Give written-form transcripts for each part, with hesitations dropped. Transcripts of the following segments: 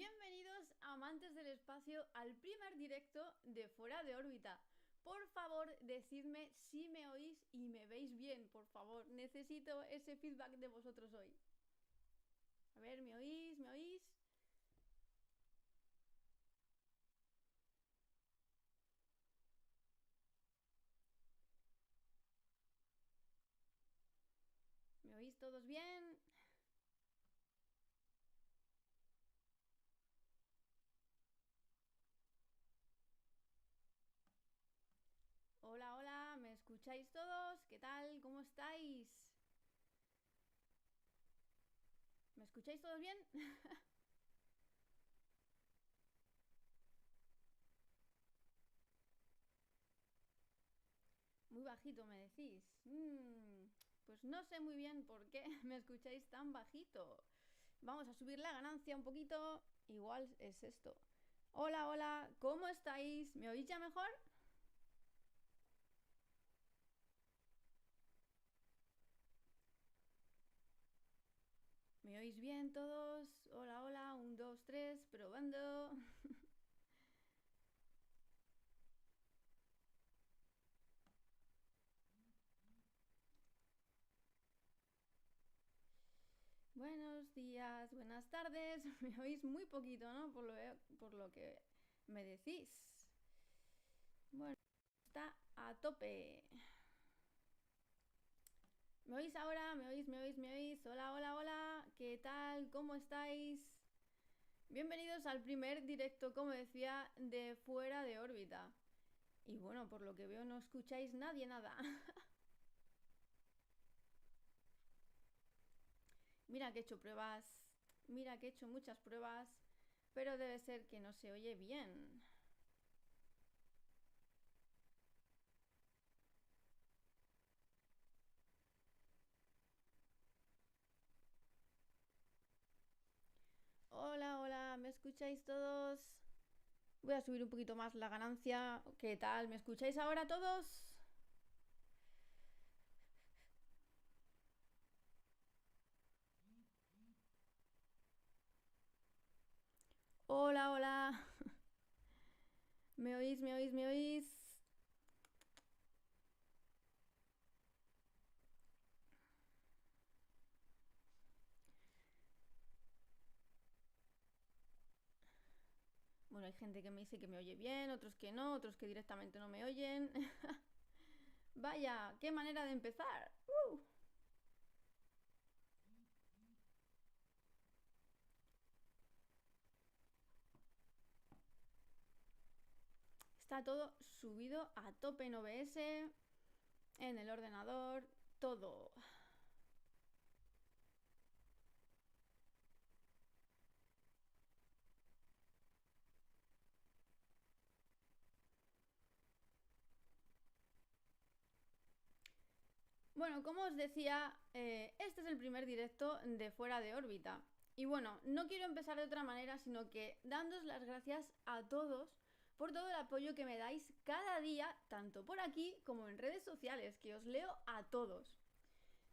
Bienvenidos, amantes del espacio, al primer directo de Fuera de órbita. Por favor, decidme si me oís y me veis bien, por favor. Necesito ese feedback de vosotros hoy. A ver, ¿me oís? ¿Me oís? ¿Me oís todos bien? Hola, hola, ¿me escucháis todos? ¿Qué tal? ¿Cómo estáis? ¿Me escucháis todos bien? Muy bajito, me decís. Pues no sé muy bien por qué me escucháis tan bajito. Vamos a subir la ganancia un poquito. Igual es esto. Hola, hola, ¿cómo estáis? ¿Me oís ya mejor? ¿Me oís bien todos? Hola, hola, 1, 2, 3, probando. Buenos días, buenas tardes. Me oís muy poquito, ¿no? Por lo que me decís. Bueno, está a tope. ¿Me oís ahora? ¿Me oís? ¿Me oís? ¿Me oís? Hola, hola, hola. ¿Qué tal? ¿Cómo estáis? Bienvenidos al primer directo, como decía, de Fuera de órbita. Y bueno, por lo que veo no escucháis nadie nada. Mira que he hecho pruebas. Mira que he hecho muchas pruebas. Pero debe ser que no se oye bien. Hola, hola, ¿me escucháis todos? Voy a subir un poquito más la ganancia. ¿Qué tal? ¿Me escucháis ahora todos? Hola, hola. ¿Me oís? ¿Me oís? ¿Me oís? Bueno, hay gente que me dice que me oye bien, otros que no, otros que directamente no me oyen. Vaya, qué manera de empezar. Está todo subido a tope en OBS, en el ordenador, todo. Bueno, como os decía, este es el primer directo de Fuera de órbita. Y bueno, no quiero empezar de otra manera, sino que dándos las gracias a todos por todo el apoyo que me dais cada día, tanto por aquí como en redes sociales, que os leo a todos.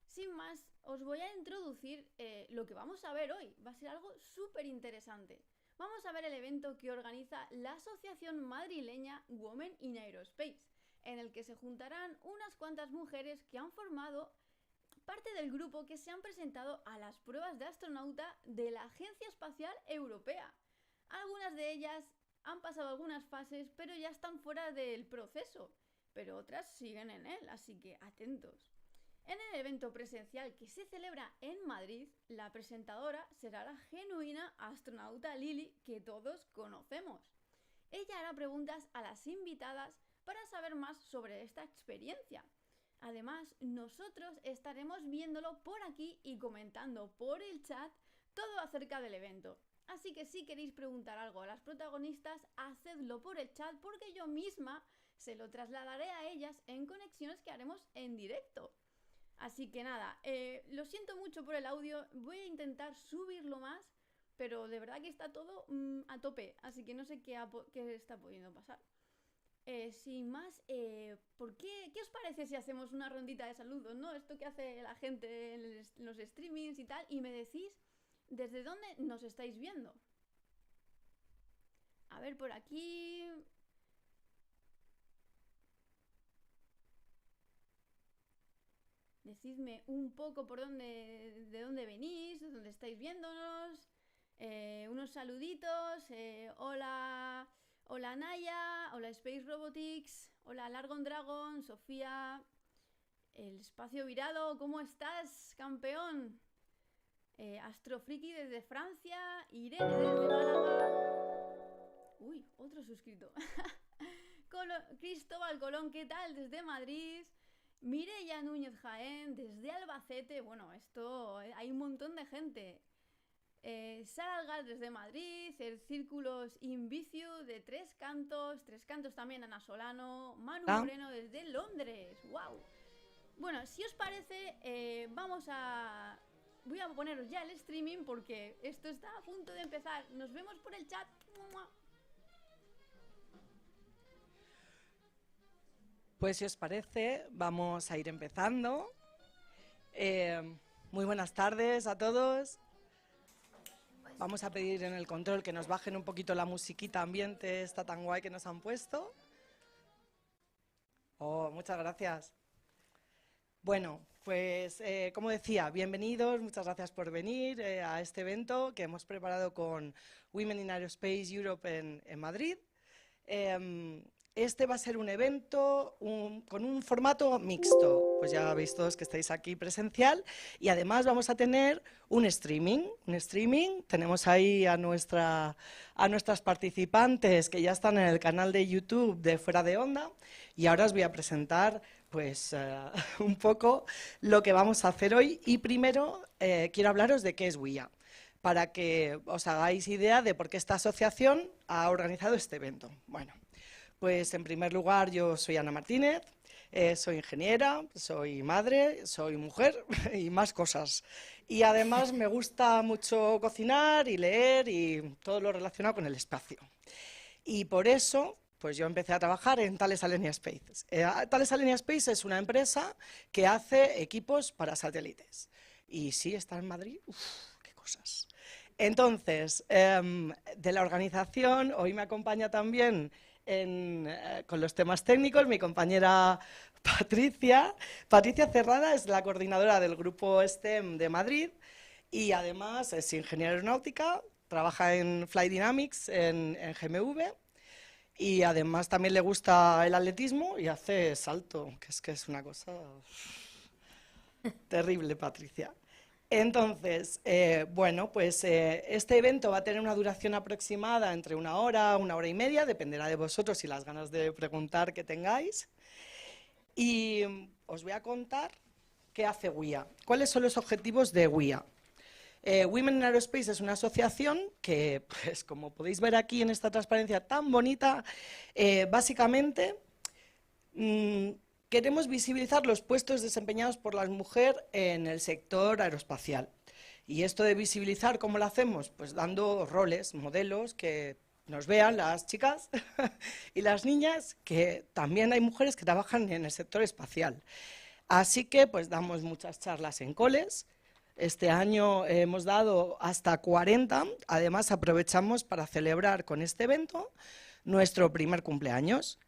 Sin más, os voy a introducir lo que vamos a ver hoy. Va a ser algo súper interesante. Vamos a ver el evento que organiza la asociación madrileña Women in Aerospace, en el que se juntarán unas cuantas mujeres que han formado parte del grupo que se han presentado a las pruebas de astronauta de la Agencia Espacial Europea. Algunas de ellas han pasado algunas fases, pero ya están fuera del proceso, pero otras siguen en él, así que atentos. En el evento presencial que se celebra en Madrid, la presentadora será la genuina astronauta Lily que todos conocemos. Ella hará preguntas a las invitadas para saber más sobre esta experiencia. Además, nosotros estaremos viéndolo por aquí y comentando por el chat todo acerca del evento. Así que si queréis preguntar algo a las protagonistas, hacedlo por el chat porque yo misma se lo trasladaré a ellas en conexiones que haremos en directo. Así que nada, lo siento mucho por el audio, voy a intentar subirlo más, pero de verdad que está todo a tope, así que no sé qué está pudiendo pasar. Sin más, ¿qué os parece si hacemos una rondita de saludos, no? Esto que hace la gente en los streamings y tal, y me decís desde dónde nos estáis viendo. A ver, por aquí... Decidme un poco de dónde venís, de dónde estáis viéndonos. Unos saluditos. Hola, hola Naya, hola Space Robotics, hola Largon Dragon, Sofía, el espacio virado, ¿cómo estás, campeón? Astrofriki desde Francia, Irene desde Málaga. Uy, otro suscrito. Cristóbal Colón, ¿qué tal? Desde Madrid. Mireia Núñez Jaén, desde Albacete. Bueno, esto hay un montón de gente. Sara Algar desde Madrid. El Círculos Inviciu de Tres Cantos también Ana Solano. Manu Moreno desde Londres. ¡Wow! Bueno, si os parece, voy a poneros ya el streaming porque esto está a punto de empezar. Nos vemos por el chat. Pues si os parece, vamos a ir empezando. Muy buenas tardes a todos. Vamos a pedir en el control que nos bajen un poquito la musiquita ambiente, esta tan guay que nos han puesto. Oh, muchas gracias. Bueno, pues como decía, bienvenidos, muchas gracias por venir a este evento que hemos preparado con Women in Aerospace Europe en Madrid. Este va a ser un evento con un formato mixto, pues ya veis todos que estáis aquí presencial, y además vamos a tener un streaming. Tenemos ahí a nuestras participantes que ya están en el canal de YouTube de Fuera de Onda, y ahora os voy a presentar pues un poco lo que vamos a hacer hoy, y primero quiero hablaros de qué es WIA, para que os hagáis idea de por qué esta asociación ha organizado este evento. Bueno, pues en primer lugar yo soy Ana Martínez, soy ingeniera, soy madre, soy mujer y más cosas. Y además me gusta mucho cocinar y leer y todo lo relacionado con el espacio. Y por eso pues yo empecé a trabajar en Thales Alenia Space. Thales Alenia Space es una empresa que hace equipos para satélites. Y sí, está en Madrid. Uf, qué cosas. Entonces, de la organización, hoy me acompaña también con los temas técnicos mi compañera Patricia. Patricia Cerrada es la coordinadora del grupo STEM de Madrid y además es ingeniera aeronáutica, trabaja en Flight Dynamics en GMV y además también le gusta el atletismo y hace salto, que es una cosa terrible, Patricia. Entonces, bueno, pues este evento va a tener una duración aproximada entre una hora y media, dependerá de vosotros y las ganas de preguntar que tengáis. Y os voy a contar qué hace WIA, cuáles son los objetivos de WIA. Women in Aerospace es una asociación que, pues como podéis ver aquí en esta transparencia tan bonita, básicamente queremos visibilizar los puestos desempeñados por las mujeres en el sector aeroespacial. Y esto de visibilizar, ¿cómo lo hacemos? Pues dando roles, modelos, que nos vean las chicas y las niñas, que también hay mujeres que trabajan en el sector espacial. Así que pues damos muchas charlas en coles. Este año hemos dado hasta 40, además aprovechamos para celebrar con este evento nuestro primer cumpleaños.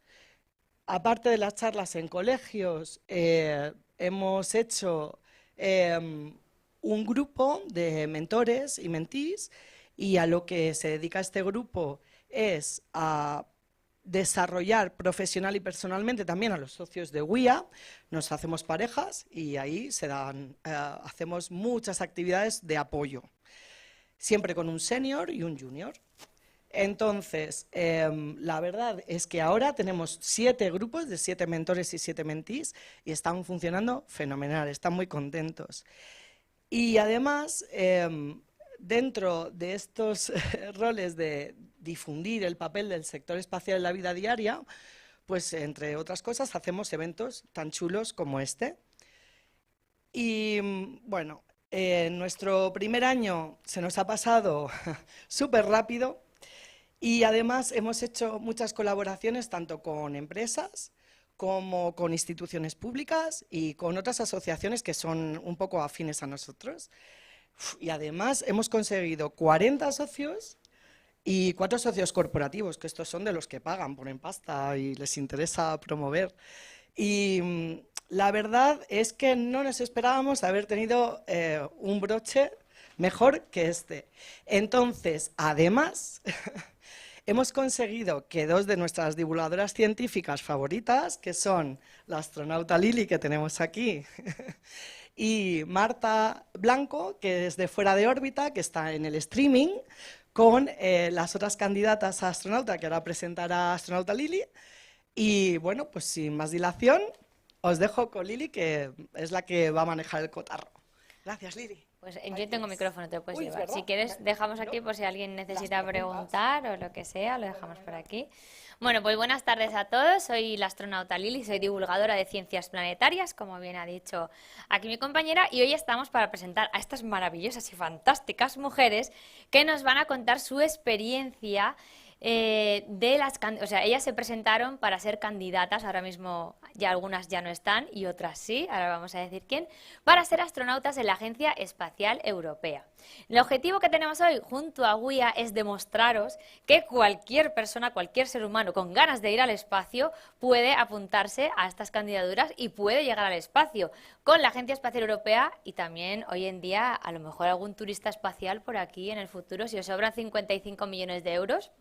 Aparte de las charlas en colegios, hemos hecho un grupo de mentores y mentís, y a lo que se dedica este grupo es a desarrollar profesional y personalmente también a los socios de WIA. Nos hacemos parejas y ahí hacemos muchas actividades de apoyo, siempre con un senior y un junior. Entonces, la verdad es que ahora tenemos 7 grupos de 7 mentores y 7 mentís y están funcionando fenomenal, están muy contentos. Y además, dentro de estos roles de difundir el papel del sector espacial en la vida diaria, pues entre otras cosas hacemos eventos tan chulos como este. Y bueno, nuestro primer año se nos ha pasado súper rápido. Y además hemos hecho muchas colaboraciones tanto con empresas como con instituciones públicas y con otras asociaciones que son un poco afines a nosotros. Y además hemos conseguido 40 socios y 4 socios corporativos, que estos son de los que pagan, ponen pasta y les interesa promover. Y la verdad es que no nos esperábamos haber tenido un broche mejor que este. Entonces, además, hemos conseguido que 2 de nuestras divulgadoras científicas favoritas, que son la astronauta Lili, que tenemos aquí, y Marta Blanco, que es de Fuera de órbita, que está en el streaming, con las otras candidatas a astronauta, que ahora presentará astronauta Lili. Y bueno, pues sin más dilación, os dejo con Lili, que es la que va a manejar el cotarro. Gracias, Lili. Pues yo tengo micrófono, te lo puedes llevar. ¿verdad? Si quieres, dejamos aquí por si alguien necesita preguntar o lo que sea, lo dejamos por aquí. Bueno, pues buenas tardes a todos. Soy la astronauta Lili, soy divulgadora de ciencias planetarias, como bien ha dicho aquí mi compañera, y hoy estamos para presentar a estas maravillosas y fantásticas mujeres que nos van a contar su experiencia o sea, ellas se presentaron para ser candidatas, ahora mismo ya algunas ya no están y otras sí, ahora vamos a decir quién, para ser astronautas en la Agencia Espacial Europea. El objetivo que tenemos hoy junto a GUIA es demostraros que cualquier persona, cualquier ser humano con ganas de ir al espacio puede apuntarse a estas candidaturas y puede llegar al espacio con la Agencia Espacial Europea y también hoy en día a lo mejor algún turista espacial por aquí en el futuro, si os sobran 55 millones de euros.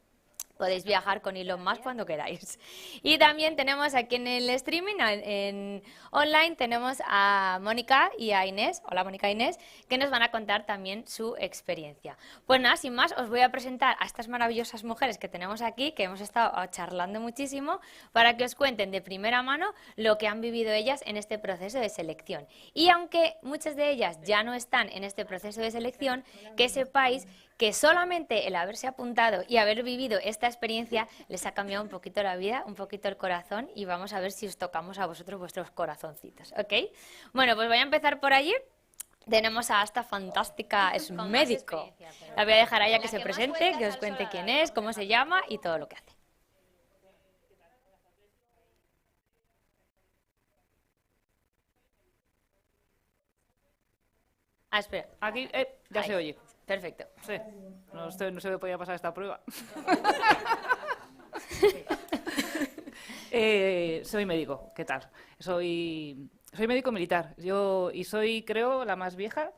Podéis viajar con Elon Musk cuando queráis. Y también tenemos aquí en el streaming, en online, tenemos a Mónica y a Inés, hola Mónica e Inés, que nos van a contar también su experiencia. Pues nada, sin más, os voy a presentar a estas maravillosas mujeres que tenemos aquí, que hemos estado charlando muchísimo, para que os cuenten de primera mano lo que han vivido ellas en este proceso de selección. Y aunque muchas de ellas ya no están en este proceso de selección, que sepáis que solamente el haberse apuntado y haber vivido esta experiencia les ha cambiado un poquito la vida, un poquito el corazón, y vamos a ver si os tocamos a vosotros vuestros corazoncitos, ¿ok? Bueno, pues voy a empezar por allí. Tenemos a esta fantástica, es un médico. La voy a dejar a ella que se presente, que os cuente quién es, cómo se llama y todo lo que hace. Ah, espera. Aquí, ya Ahí. se oye. Perfecto. Sí. No se me podía pasar esta prueba. Soy médico, ¿qué tal? Soy médico militar. Y soy, creo, la más vieja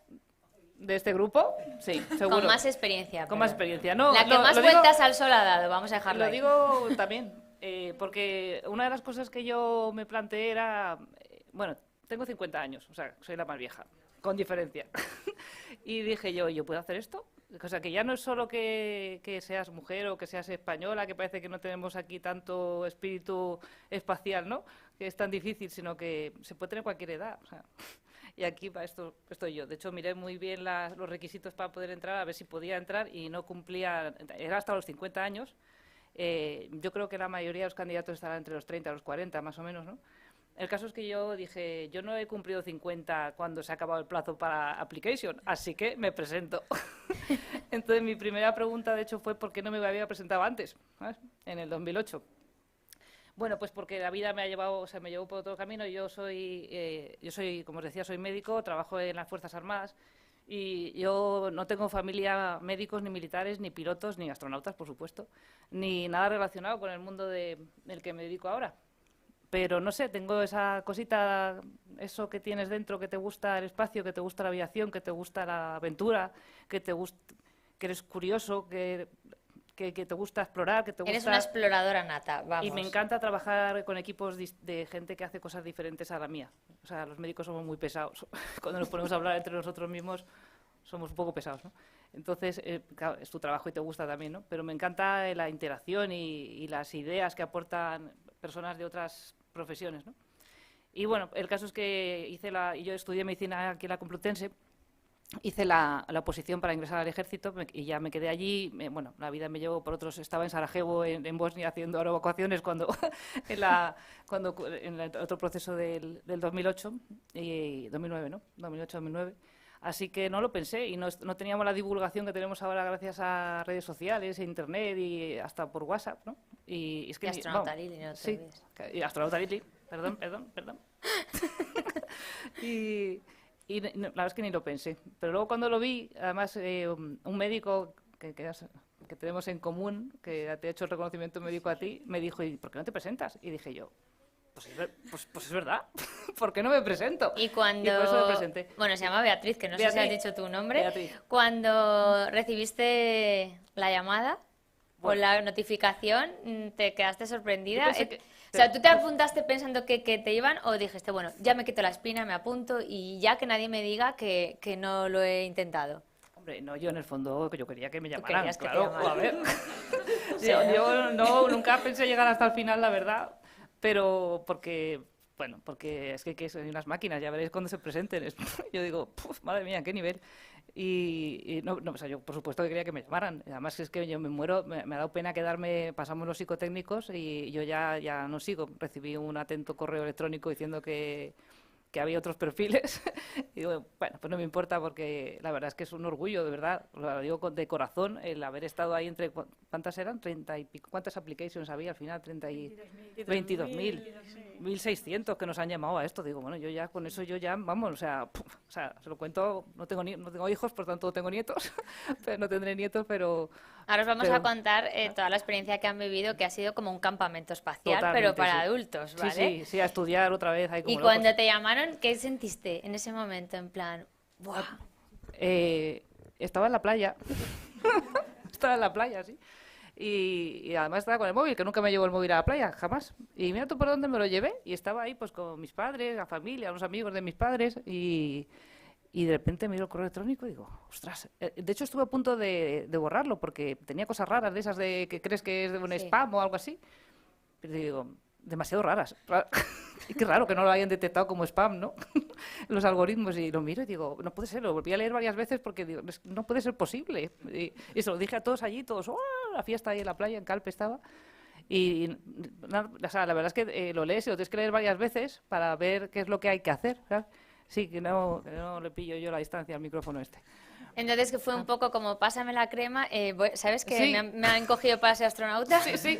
de este grupo. Sí, seguro. Con más experiencia. Con más experiencia. No, la que más lo digo- vueltas al sol ha dado, vamos a dejarlo Lo ahí. digo también, porque una de las cosas que yo me planteé era, bueno, tengo 50 años, o sea, soy la más vieja, con diferencia. Y dije yo puedo hacer esto. O sea, que ya no es solo que seas mujer o que seas española, que parece que no tenemos aquí tanto espíritu espacial, ¿no? Que es tan difícil, sino que se puede tener cualquier edad. O sea, y aquí para esto estoy yo. De hecho, miré muy bien los requisitos para poder entrar, a ver si podía entrar y no cumplía, era hasta los 50 años. Yo creo que la mayoría de los candidatos estarán entre los 30 y los 40, más o menos, ¿no? El caso es que yo dije, yo no he cumplido 50 cuando se ha acabado el plazo para application, así que me presento. Entonces, mi primera pregunta, de hecho, fue ¿por qué no me había presentado antes? ¿Sabes? En el 2008. Bueno, pues porque la vida me ha llevado, o sea, me llevó por otro camino. Yo soy, como os decía, soy médico, trabajo en las Fuerzas Armadas y yo no tengo familia médicos, ni militares, ni pilotos, ni astronautas, por supuesto, ni nada relacionado con el mundo del que me dedico ahora. Pero no sé, tengo esa cosita, eso que tienes dentro, que te gusta el espacio, que te gusta la aviación, que te gusta la aventura, que eres curioso, que te gusta explorar, que te gusta... Eres una exploradora nata, vamos. Y me encanta trabajar con equipos de gente que hace cosas diferentes a la mía. O sea, los médicos somos muy pesados. Cuando nos ponemos a hablar entre nosotros mismos, somos un poco pesados, ¿no? Entonces, claro, es tu trabajo y te gusta también, ¿no? Pero me encanta la interacción y las ideas que aportan personas de otras profesiones, ¿no? Y bueno, el caso es que yo estudié medicina aquí en la Complutense, hice la oposición para ingresar al ejército y ya me quedé allí. Bueno, la vida me llevó por otros. Estaba en Sarajevo, en Bosnia, haciendo evacuaciones cuando en el otro proceso del 2008 y 2009, ¿no? 2008-2009. Así que no lo pensé y no teníamos la divulgación que tenemos ahora gracias a redes sociales, a internet y hasta por WhatsApp, ¿no? Y es que Y astronauta Lili, no te sí, olvides. y astronauta Lili, perdón. y la verdad es que ni lo pensé. Pero luego cuando lo vi, además un médico que que tenemos en común, que te ha hecho el reconocimiento médico a ti, me dijo, ¿y por qué no te presentas? Y dije yo, pues es verdad, ¿por qué no me presento? Y cuando... por eso me presenté. Bueno, se llama Beatriz, que no sé si has dicho tu nombre. Beatriz. Cuando recibiste la llamada o Bueno. la notificación, ¿te quedaste sorprendida? Yo pensé que- O sea, ¿tú te apuntaste pensando que te iban o dijiste, bueno, ya me quito la espina, me apunto y ya que nadie me diga que no lo he intentado? Hombre, no, yo en el fondo yo quería que me Tú llamaran, querías que te claro, llamaran. a ver. Yo nunca pensé llegar hasta el final, la verdad, pero porque es que soy unas máquinas, ya veréis cuando se presenten. Yo digo, "Puf, madre mía, qué nivel". Y no, o sea, yo por supuesto que quería que me llamaran. Además es que yo me muero, me ha dado pena quedarme, pasamos los psicotécnicos y yo ya no sigo. Recibí un atento correo electrónico diciendo que había otros perfiles. Y digo, bueno, pues no me importa porque la verdad es que es un orgullo, de verdad, lo digo de corazón, el haber estado ahí entre, ¿cuántas eran? 30 y pico, ¿cuántas applications había al final? 22.000, 1.600 que nos han llamado a esto. Digo, bueno, yo ya con eso vamos, o sea, se lo cuento, no tengo hijos, por tanto tengo nietos, pero no tendré nietos, pero... Ahora os vamos pero- a contar toda la experiencia que han vivido, que ha sido como un campamento espacial, Totalmente, pero para sí. adultos, ¿vale? Sí, a estudiar otra vez. Ahí como Y locos. cuando te llamaron, ¿qué sentiste en ese momento? En plan, ¡buah! Estaba en la playa. Estaba en la playa, sí. Y además estaba con el móvil, que nunca me llevo el móvil a la playa, jamás. Y mira tú por dónde me lo llevé. Y estaba ahí pues con mis padres, la familia, unos amigos de mis padres. Y de repente miro el correo electrónico y digo, ostras. De hecho estuve a punto de borrarlo porque tenía cosas raras de esas de que crees que es de un Sí. spam o algo así. Pero digo, demasiado raras. Y qué raro que no lo hayan detectado como spam, ¿no? Los algoritmos. Y lo miro y digo, no puede ser. Lo volví a leer varias veces porque digo, no puede ser posible. Y se lo dije a todos allí, todos, ¡oh! La fiesta ahí en la playa, en Calpe estaba. Y nada, o sea, la verdad es que lo lees y lo tienes que leer varias veces para ver qué es lo que hay que hacer, ¿sabes? Sí, que no le pillo yo la distancia al micrófono este. Entonces que fue un poco como, pásame la crema, ¿sabes que Sí. me han cogido para ser astronauta? Sí.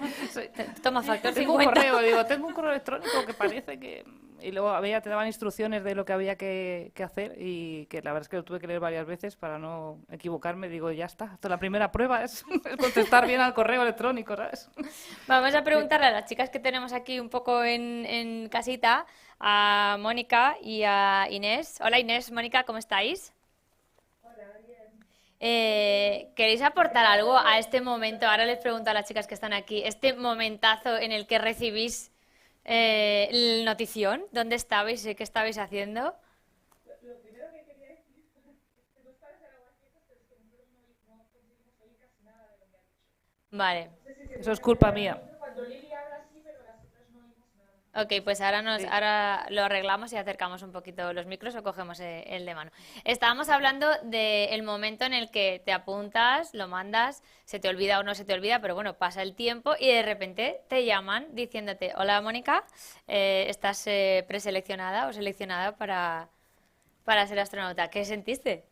Toma factor Tengo un 50. correo, tengo un correo electrónico que parece que... Y luego te daban instrucciones de lo que había que hacer y que la verdad es que lo tuve que leer varias veces para no equivocarme. Digo, ya está, la primera prueba es contestar bien al correo electrónico, ¿sabes? Vamos a preguntarle a las chicas que tenemos aquí un poco en casita, a Mónica y a Inés. Hola Inés, Mónica, ¿cómo estáis? ¿Queréis aportar algo a este momento? Ahora les pregunto a las chicas que están aquí, este momentazo en el que recibís la notición, ¿dónde estabais y qué estabais haciendo? Vale. Eso es culpa mía. Ok, pues ahora lo arreglamos y acercamos un poquito los micros o cogemos el de mano. Estábamos hablando del momento en el que te apuntas, lo mandas, se te olvida o no se te olvida, pero bueno, pasa el tiempo y de repente te llaman diciéndote, hola Mónica, estás preseleccionada o seleccionada para ser astronauta. ¿Qué sentiste?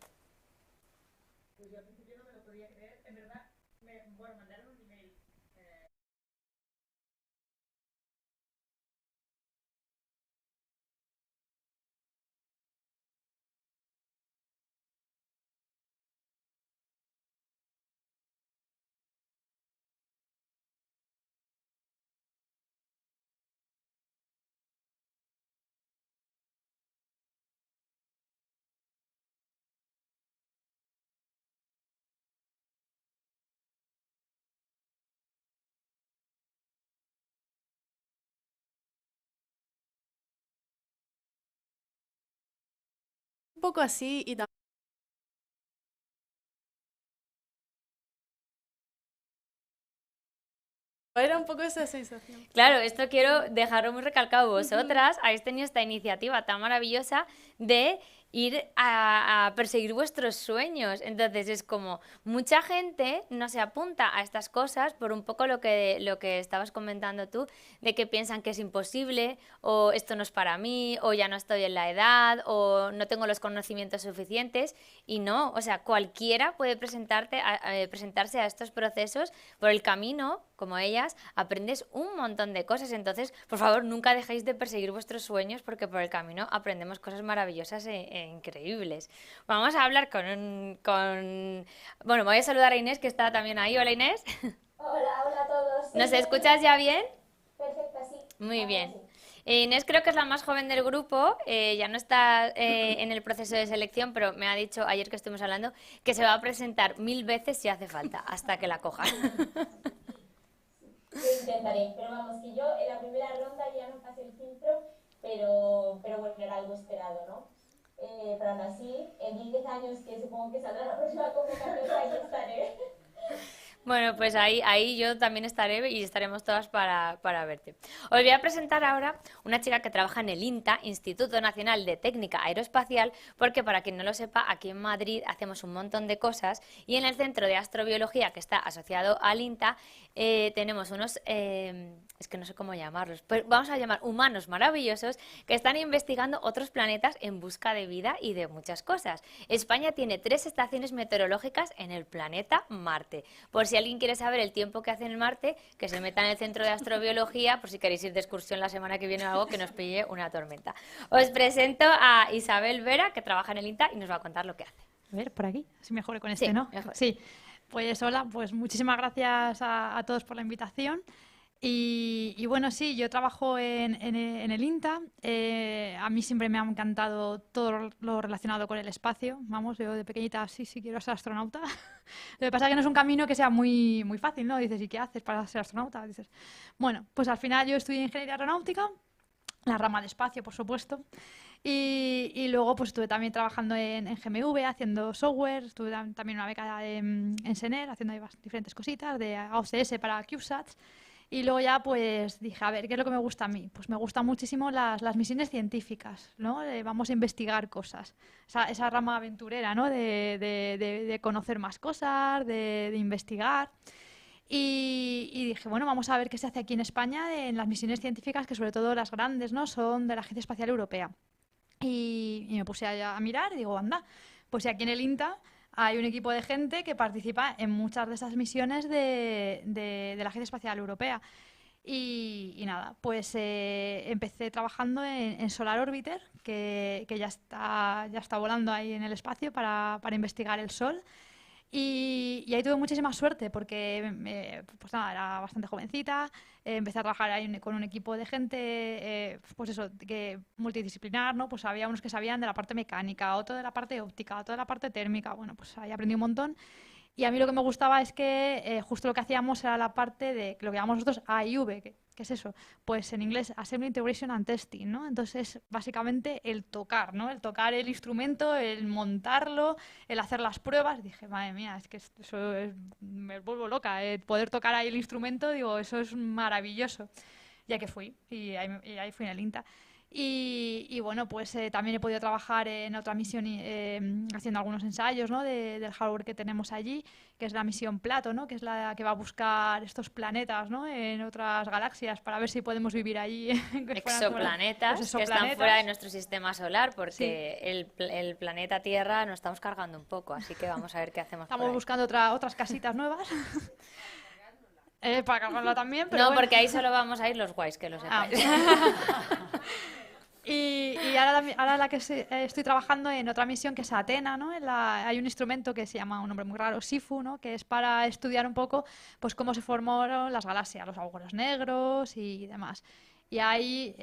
Un poco así y era un poco esa sensación. Claro, esto quiero dejarlo muy recalcado. Vosotras habéis tenido esta iniciativa tan maravillosa de ir a perseguir vuestros sueños. Entonces es como mucha gente no se apunta a estas cosas por un poco lo que estabas comentando tú, de que piensan que es imposible, o esto no es para mí, o ya no estoy en la edad, o no tengo los conocimientos suficientes. Y no, o sea, cualquiera puede presentarse a estos procesos. Por el camino, como ellas, aprendes un montón de cosas. Entonces, por favor, nunca dejéis de perseguir vuestros sueños porque por el camino aprendemos cosas maravillosas increíbles. Vamos a hablar Bueno, voy a saludar a Inés, que está también ahí. Hola, Inés. Hola a todos. ¿Nos escuchas ya bien? Perfecto, sí. Muy Ahora bien. sí. Inés creo que es la más joven del grupo, ya no está en el proceso de selección, pero me ha dicho ayer que estuvimos hablando que se va a presentar 1000 veces si hace falta, hasta que la cojan. Lo intentaré, pero vamos, que yo en la primera ronda ya no pasé el filtro, pero bueno, era algo esperado, ¿no? Pero aún así, en 10 años, que supongo que saldrá la próxima convocatoria, ahí estaré. Bueno, pues ahí yo también estaré y estaremos todas para verte. Os voy a presentar ahora una chica que trabaja en el INTA, Instituto Nacional de Técnica Aeroespacial, porque para quien no lo sepa, aquí en Madrid hacemos un montón de cosas y en el Centro de Astrobiología, que está asociado al INTA, tenemos unos, es que no sé cómo llamarlos, pues vamos a llamar humanos maravillosos que están investigando otros planetas en busca de vida y de muchas cosas. España tiene 3 estaciones meteorológicas en el planeta Marte. Por si alguien quiere saber el tiempo que hace en Marte, que se meta en el Centro de Astrobiología, por si queréis ir de excursión la semana que viene o algo, que nos pille una tormenta. Os presento a Isabel Vera, que trabaja en el INTA y nos va a contar lo que hace. A ver, por aquí, así mejor con este, Sí, ¿no? mejor. Sí, pues hola, pues muchísimas gracias a todos por la invitación. Y bueno, sí, yo trabajo en el INTA. A mí siempre me ha encantado todo lo relacionado con el espacio. Vamos, yo de pequeñita sí quiero ser astronauta. Lo que pasa es que no es un camino que sea muy fácil, ¿no? Dices, ¿y qué haces para ser astronauta? Dices, bueno, pues al final yo estudié ingeniería aeronáutica, la rama de espacio, por supuesto. Y luego pues estuve también trabajando en GMV, haciendo software, estuve también una beca en SENER, haciendo ahí diferentes cositas de OCS para CubeSats. Y luego ya pues dije, a ver, ¿qué es lo que me gusta a mí? Pues me gustan muchísimo las misiones científicas, ¿no? Vamos a investigar cosas. Esa rama aventurera, ¿no? De conocer más cosas, de investigar. Y dije, bueno, vamos a ver qué se hace aquí en España en las misiones científicas, que sobre todo las grandes, ¿no? Son de la Agencia Espacial Europea. Y me puse a mirar y digo, anda, pues si aquí en el INTA hay un equipo de gente que participa en muchas de esas misiones de la Agencia Espacial Europea. Y nada, pues empecé trabajando en Solar Orbiter, que ya está volando ahí en el espacio para investigar el Sol. Y ahí tuve muchísima suerte porque pues nada, era bastante jovencita, empecé a trabajar ahí con un equipo de gente, pues eso, que multidisciplinar, ¿no? Pues había unos que sabían de la parte mecánica, otro de la parte óptica, otro de la parte térmica, bueno, pues ahí aprendí un montón. Y a mí lo que me gustaba es que justo lo que hacíamos era la parte de lo que llamamos nosotros AIV, ¿qué es eso? Pues en inglés, Assembly, Integration and Testing, ¿no? Entonces, básicamente el tocar, ¿no? El tocar el instrumento, el montarlo, el hacer las pruebas. Dije, madre mía, es que eso me vuelvo loca. Poder tocar ahí el instrumento, digo, eso es maravilloso. Ya que fui, y ahí fui en el INTA. Y bueno, pues también he podido trabajar en otra misión haciendo algunos ensayos, ¿no? del hardware que tenemos allí, que es la misión Plato, ¿no? Que es la que va a buscar estos planetas, ¿no? En otras galaxias para ver si podemos vivir allí. Exoplanetas, Los que están fuera de nuestro sistema solar, porque el planeta Tierra nos estamos cargando un poco, así que vamos a ver qué hacemos. Estamos buscando otras casitas nuevas. Para cargarla también, pero no, bueno. porque ahí solo vamos a ir los guays, que lo sepáis. Y ahora la que estoy trabajando en otra misión que es Athena, ¿no? Hay un instrumento que se llama, un nombre muy raro, SIFU, ¿no? Que es para estudiar un poco pues cómo se formaron las galaxias, los agujeros negros y demás. Y ahí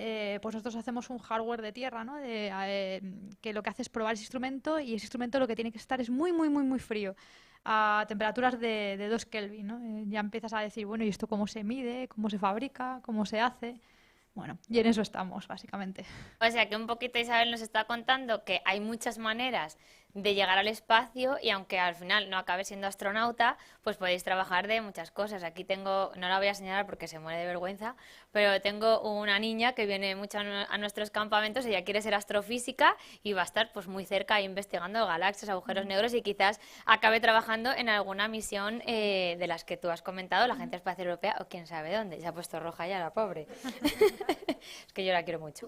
pues nosotros hacemos un hardware de tierra, ¿no? Que lo que hace es probar ese instrumento y ese instrumento lo que tiene que estar es muy frío, a temperaturas de 2 Kelvin, ¿no? Ya empiezas a decir, bueno, ¿y esto cómo se mide? ¿Cómo se fabrica? ¿Cómo se hace? Bueno, y en eso estamos, básicamente. O sea que un poquito Isabel nos está contando que hay muchas maneras de llegar al espacio y aunque al final no acabe siendo astronauta, pues podéis trabajar de muchas cosas. Aquí tengo, no la voy a señalar porque se muere de vergüenza, pero tengo una niña que viene mucho a nuestros campamentos, ella quiere ser astrofísica y va a estar pues muy cerca investigando galaxias, agujeros negros y quizás acabe trabajando en alguna misión de las que tú has comentado, la Agencia Espacial Europea o quién sabe dónde. Se ha puesto roja ya la pobre. Es que yo la quiero mucho.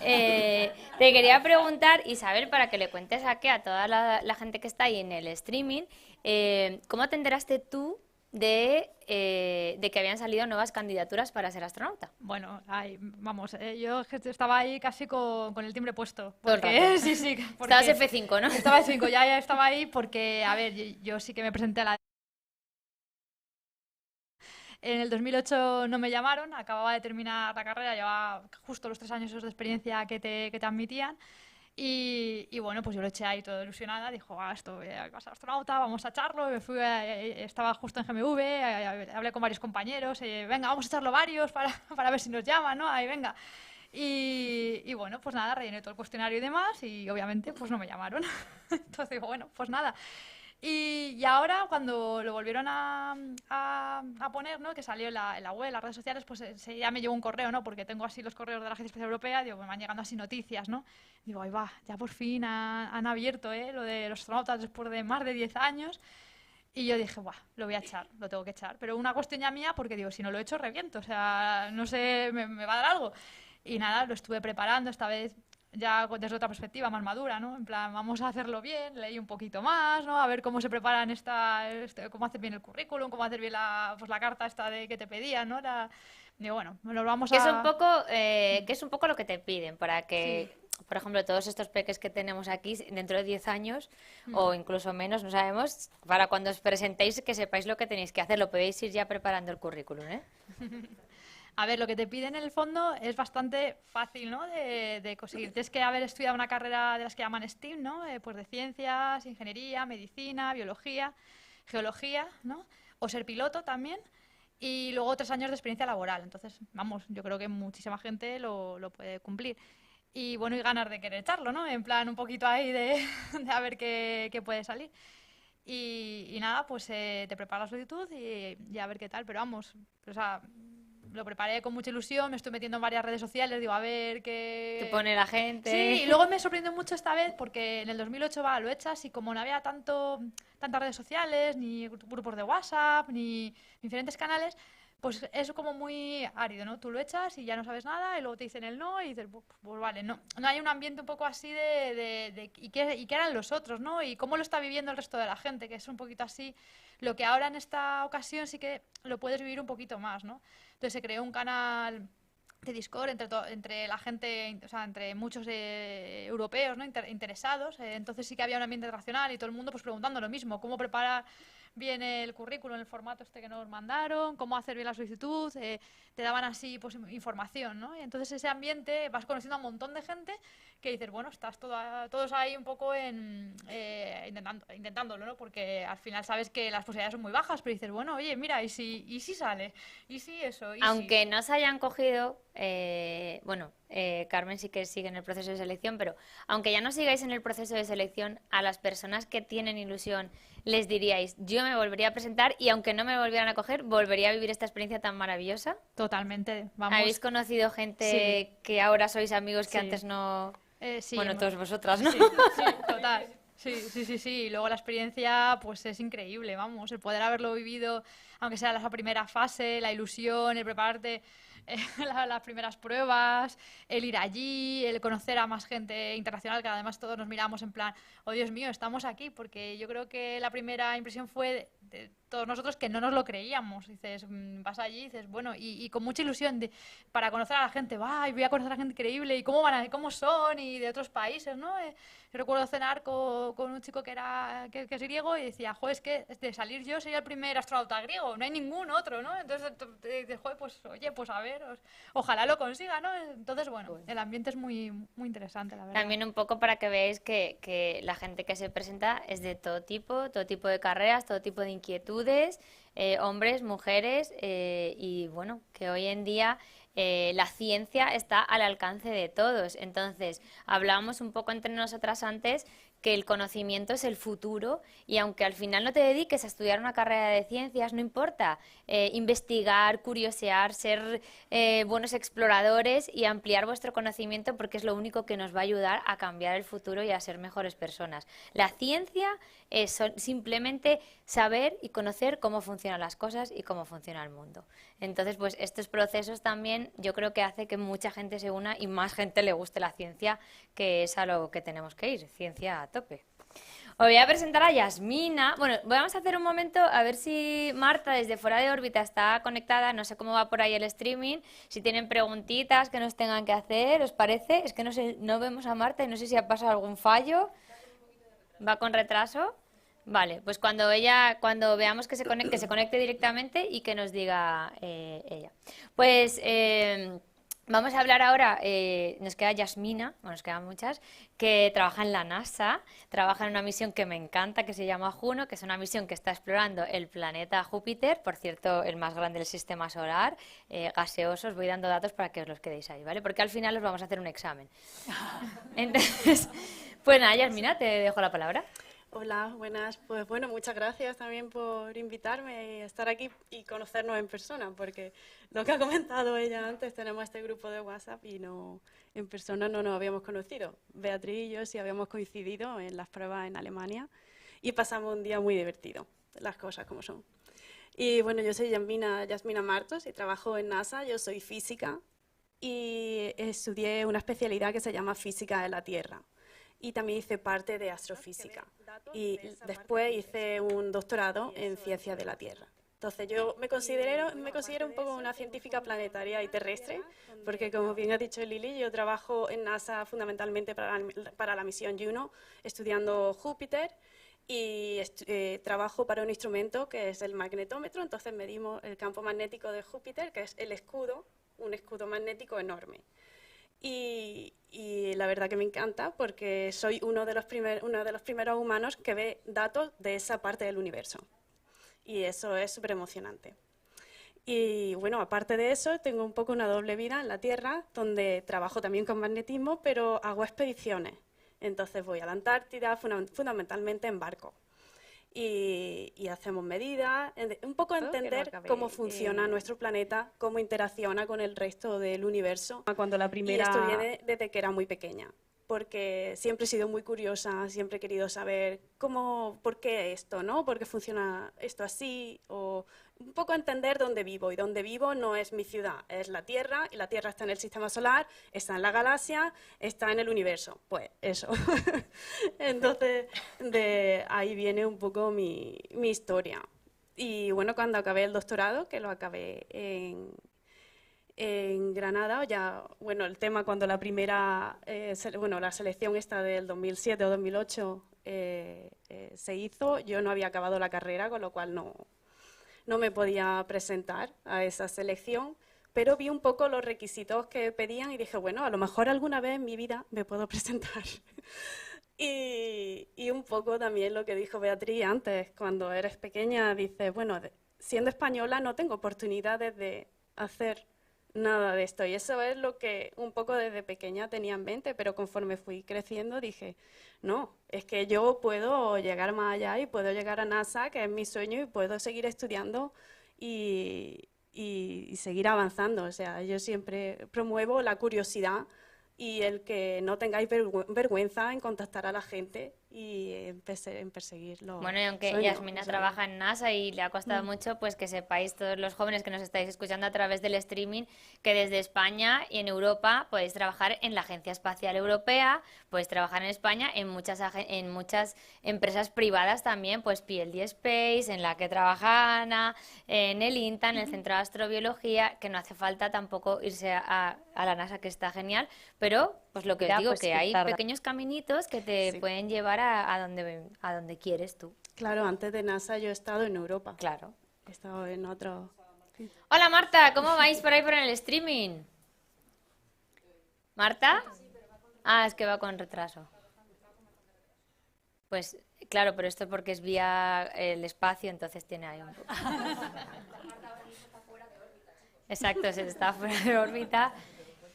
Te quería preguntar, Isabel, para que le cuentes a toda la gente que está ahí en el streaming, ¿cómo te enteraste tú de que habían salido nuevas candidaturas para ser astronauta. Bueno, vamos, yo estaba ahí casi con el timbre puesto. Todo el Porque, rato. sí, Estabas porque F5, ¿no? estaba F5, ya estaba ahí porque, a ver, yo sí que me presenté a la... En el 2008 no me llamaron, acababa de terminar la carrera, llevaba justo los 3 años esos de experiencia que te admitían. Y bueno, pues yo lo eché ahí todo ilusionada, dijo, esto, vas a ser astronauta, vamos a echarlo. Me fui estaba justo en GMV, hablé con varios compañeros, venga, vamos a echarlo varios para ver si nos llaman, ¿no? Ahí, venga. Y bueno, pues nada, rellené todo el cuestionario y demás, y obviamente pues no me llamaron. Entonces digo, bueno, pues nada. Y ahora, cuando lo volvieron a poner, ¿no? Que salió en la web, en las redes sociales, pues ya me llegó un correo, ¿no? Porque tengo así los correos de la Agencia Espacial Europea, digo, me van llegando así noticias, ¿no? Digo, ahí va, ya por fin han abierto, lo de los astronautas después de más de 10 años. Y yo dije, buah, lo voy a echar, lo tengo que echar. Pero una cuestión ya mía, porque digo, si no lo he hecho, reviento, o sea, no sé, me va a dar algo. Y nada, lo estuve preparando, esta vez ya desde otra perspectiva más madura, ¿no? En plan, vamos a hacerlo bien, leí un poquito más, ¿no? A ver cómo se preparan cómo hacer bien el currículum, cómo hacer bien la carta esta que te pedían, ¿no? Digo, bueno, nos vamos Que a... es un poco lo que te piden para que, por ejemplo, todos estos peques que tenemos aquí, dentro de 10 años o incluso menos, no sabemos, para cuando os presentéis que sepáis lo que tenéis que hacer, lo podéis ir ya preparando el currículum, ¿eh? A ver, lo que te piden en el fondo es bastante fácil, ¿no? De conseguir. Tienes que haber estudiado una carrera de las que llaman STEAM, ¿no? Pues de ciencias, ingeniería, medicina, biología, geología, ¿no? O ser piloto también. Y luego 3 años de experiencia laboral. Entonces, vamos, yo creo que muchísima gente lo puede cumplir. Y bueno, y ganas de querer echarlo, ¿no? En plan, un poquito ahí de a ver qué puede salir. Y nada, pues te preparas la solicitud y a ver qué tal. Pero vamos, o sea, lo preparé con mucha ilusión, me estoy metiendo en varias redes sociales, digo, a ver qué... Te pone la gente. Sí, y luego me sorprendió mucho esta vez porque en el 2008 lo echas y como no había tantas redes sociales, ni grupos de WhatsApp, ni diferentes canales, pues es como muy árido, ¿no? Tú lo echas y ya no sabes nada y luego te dicen el no y dices, pues vale, no hay un ambiente un poco así ¿y qué eran los otros, ¿no? Y cómo lo está viviendo el resto de la gente, que es un poquito así lo que ahora en esta ocasión sí que lo puedes vivir un poquito más, ¿no? Entonces se creó un canal de Discord entre la gente, o sea, entre muchos europeos, ¿no? Interesados. Entonces sí que había un ambiente racional y todo el mundo pues preguntando lo mismo, cómo preparar bien el currículum en el formato que nos mandaron, cómo hacer bien la solicitud, te daban así pues información, ¿no? Y entonces ese ambiente vas conociendo a un montón de gente que dices, bueno, estás todos ahí un poco intentándolo, ¿no? Porque al final sabes que las posibilidades son muy bajas, pero dices, bueno, oye, mira, ¿y si sale? ¿Y si eso? Aunque no se hayan cogido, Carmen sí que sigue en el proceso de selección, pero aunque ya no sigáis en el proceso de selección, a las personas que tienen ilusión les diríais, yo me volvería a presentar y aunque no me volvieran a coger, volvería a vivir esta experiencia tan maravillosa. Totalmente, vamos. ¿Habéis conocido gente que ahora sois amigos que antes no...? Sí, bueno, todos vosotras, ¿no? Sí, total. Sí. Y luego la experiencia, pues es increíble, vamos. El poder haberlo vivido, aunque sea la primera fase, la ilusión, el prepararte las primeras pruebas, el ir allí, el conocer a más gente internacional, que además todos nos miramos en plan, oh Dios mío, estamos aquí, porque yo creo que la primera impresión fue de todos nosotros que no nos lo creíamos. Dices, vas allí y dices, bueno, y con mucha ilusión para conocer a la gente, voy a conocer a gente increíble, y cómo son, y de otros países, ¿no? Yo recuerdo cenar con un chico que es griego y decía, joder, es que de salir yo sería el primer astronauta griego, no hay ningún otro, ¿no? Entonces dices, joder, pues oye, pues a ver, ojalá lo consiga, ¿no? Entonces, bueno, el ambiente es muy, muy interesante, la verdad. También un poco para que veáis que la gente que se presenta es de todo tipo de carreras, todo tipo de inquietudes, hombres, mujeres, y bueno, que hoy en día la ciencia está al alcance de todos. Entonces, hablábamos un poco entre nosotras antes que el conocimiento es el futuro y aunque al final no te dediques a estudiar una carrera de ciencias, no importa, investigar, curiosear, ser buenos exploradores y ampliar vuestro conocimiento porque es lo único que nos va a ayudar a cambiar el futuro y a ser mejores personas. La ciencia es simplemente saber y conocer cómo funcionan las cosas y cómo funciona el mundo. Entonces, pues estos procesos también yo creo que hace que mucha gente se una y más gente le guste la ciencia, que es a lo que tenemos que ir, ciencia a tope. Os voy a presentar a Yasmina. Bueno, vamos a hacer un momento a ver si Marta desde fuera de órbita está conectada. No sé cómo va por ahí el streaming. Si tienen preguntitas que nos tengan que hacer, ¿os parece? Es que no sé, no vemos a Marta y no sé si ha pasado algún fallo. ¿Va con retraso? Vale, pues cuando veamos que se conecte directamente y que nos diga ella. Pues vamos a hablar ahora, nos queda Yasmina, bueno, nos quedan muchas, que trabaja en la NASA, trabaja en una misión que me encanta, que se llama Juno, que es una misión que está explorando el planeta Júpiter, por cierto, el más grande del sistema solar, gaseoso. Os voy dando datos para que os los quedéis ahí, ¿vale? Porque al final os vamos a hacer un examen. Entonces, pues nada, Yasmina, te dejo la palabra. Hola, buenas. Pues bueno, muchas gracias también por invitarme y estar aquí y conocernos en persona, porque lo que ha comentado ella antes, tenemos este grupo de WhatsApp y no, en persona no nos habíamos conocido. Beatriz y yo sí habíamos coincidido en las pruebas en Alemania y pasamos un día muy divertido, las cosas como son. Y bueno, yo soy Yasmina Martos y trabajo en NASA, yo soy física y estudié una especialidad que se llama Física de la Tierra. Y también hice parte de astrofísica y después hice un doctorado en ciencias de la Tierra. Entonces yo me considero un poco una científica planetaria y terrestre, porque como bien ha dicho Lili, yo trabajo en NASA fundamentalmente para la misión Juno, estudiando Júpiter, y trabajo para un instrumento que es el magnetómetro. Entonces medimos el campo magnético de Júpiter, que es el escudo, un escudo magnético enorme. Y la verdad que me encanta porque soy uno de los primeros humanos que ve datos de esa parte del universo. Y eso es súper emocionante. Y bueno, aparte de eso, tengo un poco una doble vida en la Tierra, donde trabajo también con magnetismo, pero hago expediciones. Entonces voy a la Antártida, fundamentalmente en barco. Y hacemos medidas, un poco entender cómo funciona nuestro planeta, cómo interacciona con el resto del universo. Y esto viene desde que era muy pequeña, porque siempre he sido muy curiosa, siempre he querido saber por qué esto, ¿no? ¿Por qué funciona esto así? O un poco entender dónde vivo, y dónde vivo no es mi ciudad, es la Tierra, y la Tierra está en el sistema solar, está en la galaxia, está en el universo. Pues eso. Entonces, de ahí viene un poco mi historia. Y bueno, cuando acabé el doctorado, que lo acabé en Granada, bueno, el tema cuando la primera, la selección esta del 2007 o 2008 se hizo, yo no había acabado la carrera, con lo cual no me podía presentar a esa selección, pero vi un poco los requisitos que pedían y dije, bueno, a lo mejor alguna vez en mi vida me puedo presentar. Y un poco también lo que dijo Beatriz antes, cuando eres pequeña, dices, bueno, siendo española no tengo oportunidades de hacer nada de esto. Y eso es lo que un poco desde pequeña tenía en mente, pero conforme fui creciendo dije, no, es que yo puedo llegar más allá y puedo llegar a NASA, que es mi sueño, y puedo seguir estudiando y seguir avanzando. O sea, yo siempre promuevo la curiosidad y el que no tengáis vergüenza en contactar a la gente y en perseguirlo. Bueno, y aunque Yasmina trabaja en NASA y le ha costado mucho, pues que sepáis todos los jóvenes que nos estáis escuchando a través del streaming, que desde España y en Europa podéis trabajar en la Agencia Espacial Europea, podéis trabajar en España en muchas empresas privadas también, pues PLD Space, en la que trabaja Ana, en el INTA, en el Centro de Astrobiología, que no hace falta tampoco irse a la NASA, que está genial, pero pues lo que os digo, pues que hay pequeños caminitos que te pueden llevar a donde quieres tú. Claro, antes de NASA yo he estado en Europa. Claro. He estado en otro... Hola Marta, ¿cómo vais por ahí por el streaming? ¿Marta? Ah, es que va con retraso. Pues claro, pero esto porque es vía el espacio, entonces tiene ahí un poco. Exacto, se está fuera de órbita.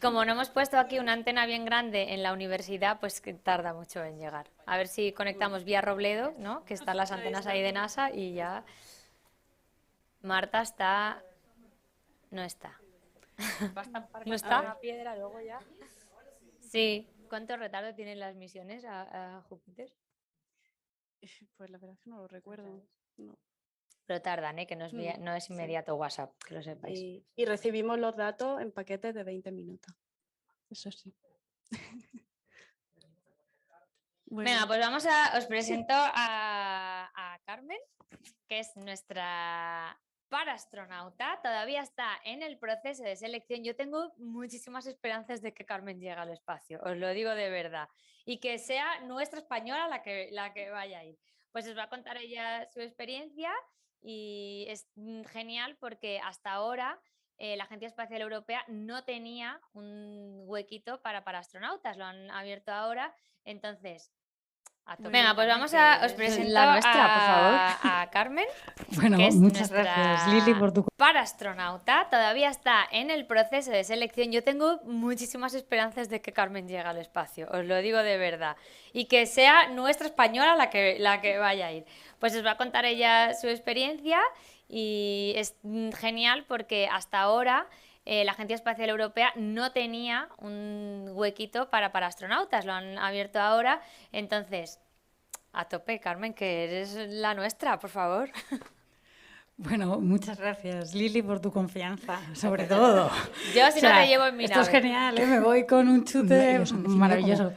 Como no hemos puesto aquí una antena bien grande en la universidad, pues que tarda mucho en llegar. A ver si conectamos vía Robledo, ¿no? Que están las antenas ahí de NASA y ya. Marta está... No está. ¿No está? Una piedra, luego ya. Sí. ¿Cuánto retardo tienen las misiones a Júpiter? Pues la verdad es que no lo recuerdo. No. Pero tardan, ¿eh? Que no es inmediato WhatsApp, que lo sepáis. Y recibimos los datos en paquetes de 20 minutos. Eso sí. Venga, pues os presento a Carmen, que es nuestra paraastronauta. Todavía está en el proceso de selección. Yo tengo muchísimas esperanzas de que Carmen llegue al espacio, os lo digo de verdad. Y que sea nuestra española la que vaya a ir. Pues os va a contar ella su experiencia y es genial porque hasta ahora la Agencia Espacial Europea no tenía un huequito para astronautas, lo han abierto ahora. Entonces, venga, pues os presento la nuestra, por favor. a Carmen, Bueno, que es muchas nuestra gracias, Lili, por tu... paraastronauta. Todavía está en el proceso de selección. Yo tengo muchísimas esperanzas de que Carmen llegue al espacio, os lo digo de verdad. Y que sea nuestra española la que vaya a ir. Pues os va a contar ella su experiencia y es genial porque hasta ahora la Agencia Espacial Europea no tenía un huequito para astronautas, lo han abierto ahora. Entonces, a tope, Carmen, que eres la nuestra, por favor. Bueno, muchas gracias, Lili, por tu confianza, sobre todo. Yo si no te llevo en mi esto nave. es genial, ¿eh? Me voy con un chute maravilloso.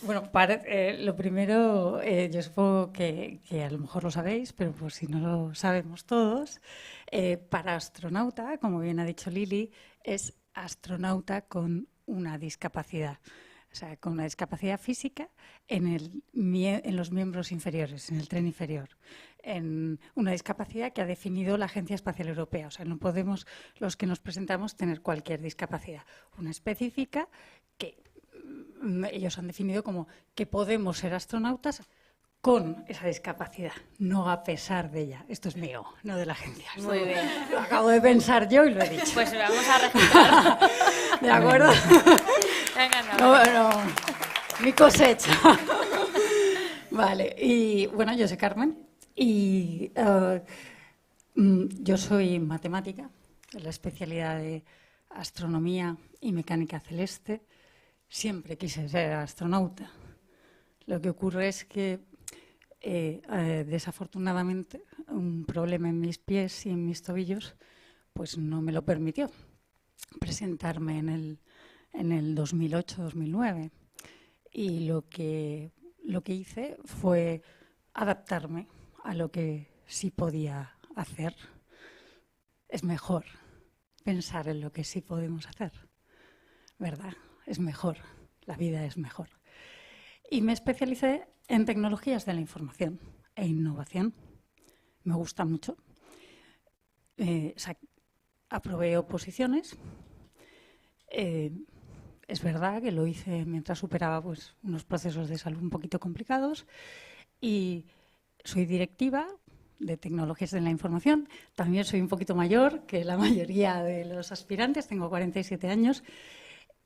Bueno, lo primero, yo supongo que a lo mejor lo sabéis, pero por si no lo sabemos todos, paraastronauta, como bien ha dicho Lili, es astronauta con una discapacidad. O sea, con una discapacidad física en los miembros inferiores, en el tren inferior. En una discapacidad que ha definido la Agencia Espacial Europea. O sea, no podemos, los que nos presentamos, tener cualquier discapacidad. Una específica que ellos han definido como que podemos ser astronautas con esa discapacidad, no a pesar de ella. Esto es mío, no de la agencia. Muy bien. Lo acabo de pensar yo y lo he dicho. Pues vamos a registrar. ¿De acuerdo? Venga, no, mi cosecha. Vale, y bueno, yo soy Carmen y yo soy matemática, en la especialidad de astronomía y mecánica celeste. Siempre quise ser astronauta. Lo que ocurre es que desafortunadamente un problema en mis pies y en mis tobillos pues no me lo permitió presentarme en el 2008-2009 y lo que hice fue adaptarme a lo que sí podía hacer. Es mejor pensar en lo que sí podemos hacer, ¿verdad? Es mejor, la vida es mejor. Y me especialicé en tecnologías de la información e innovación. Me gusta mucho. Aprobé oposiciones. Es verdad que lo hice mientras superaba pues, unos procesos de salud un poquito complicados. Y soy directiva de tecnologías de la información. También soy un poquito mayor que la mayoría de los aspirantes. Tengo 47 años.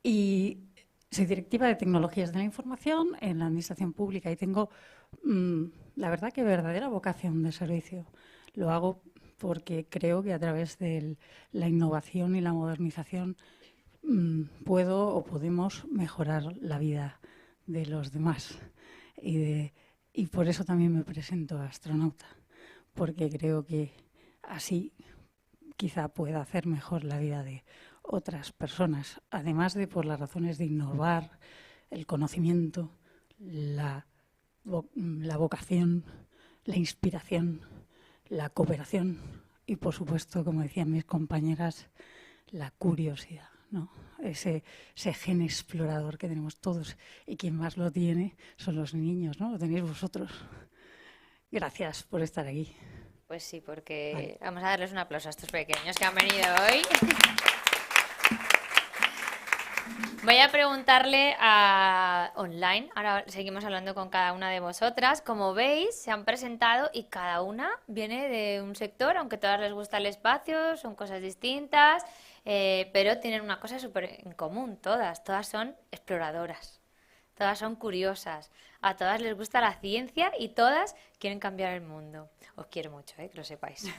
Y soy directiva de tecnologías de la información en la administración pública y tengo, la verdad, que verdadera vocación de servicio. Lo hago porque creo que a través de la innovación y la modernización puedo o podemos mejorar la vida de los demás. Y por eso también me presento a astronauta, porque creo que así quizá pueda hacer mejor la vida de otras personas, además de por las razones de innovar, el conocimiento, la vocación, la inspiración, la cooperación y, por supuesto, como decían mis compañeras, la curiosidad, ¿no? Ese gen explorador que tenemos todos y quien más lo tiene son los niños, ¿no? Lo tenéis vosotros. Gracias por estar aquí. Pues sí, porque vamos a darles un aplauso a estos pequeños que han venido hoy. Voy a preguntarle online, ahora seguimos hablando con cada una de vosotras. Como veis, se han presentado y cada una viene de un sector, aunque todas les gusta el espacio, son cosas distintas, pero tienen una cosa súper en común, todas son exploradoras, todas son curiosas, a todas les gusta la ciencia y todas quieren cambiar el mundo. Os quiero mucho, que lo sepáis.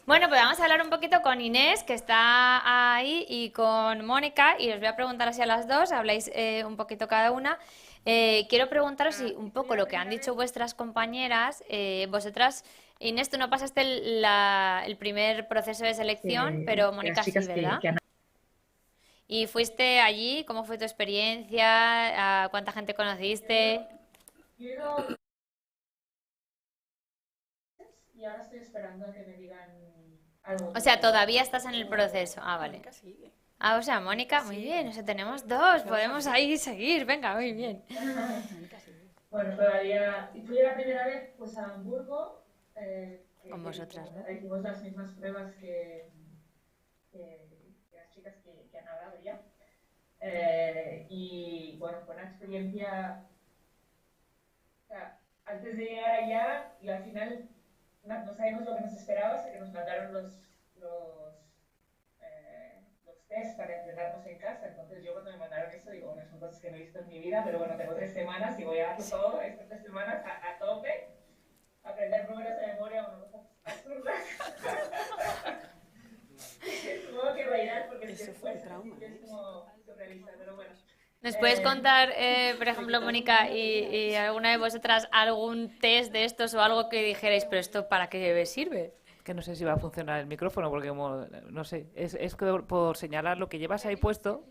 Bueno, pues vamos a hablar un poquito con Inés, que está ahí, y con Mónica, y os voy a preguntar así a las dos, habláis un poquito cada una. Quiero preguntaros si un poco lo que han dicho vuestras compañeras, vosotras, Inés, tú no pasaste el primer proceso de selección, pero Mónica sí, ¿verdad? ¿Y fuiste allí? ¿Cómo fue tu experiencia? ¿A cuánta gente conociste? Yo he ido y ahora estoy esperando a que me digan algo. O sea, todavía estás en el proceso. Ah, vale. Mónica sigue. Ah, o sea, Mónica, muy bien. O sea, tenemos dos. Podemos ahí seguir. Venga, muy bien. Bueno, todavía. Y fui la primera vez pues a Hamburgo. Con vosotras, ¿no? Hicimos las mismas pruebas que las chicas que han hablado ya. Y bueno, fue una experiencia. O sea, antes de llegar allá, y al final no sabíamos lo que nos esperaba, hasta que nos mandaron los test para entrenarnos en casa. Entonces yo cuando me mandaron eso digo, bueno, son cosas que no he visto en mi vida, pero bueno, tengo 3 semanas y voy a hacer todo estas 3 semanas a tope, aprender números de memoria, bueno, cosas absurdas. Supongo que reirás porque es que fue trauma, es como surrealista, pero bueno. ¿Nos puedes contar, por ejemplo, Mónica, y alguna de vosotras algún test de estos o algo que dijerais, pero esto para qué sirve? Que no sé si va a funcionar el micrófono, porque como, no sé, es que por señalar lo que llevas ahí puesto.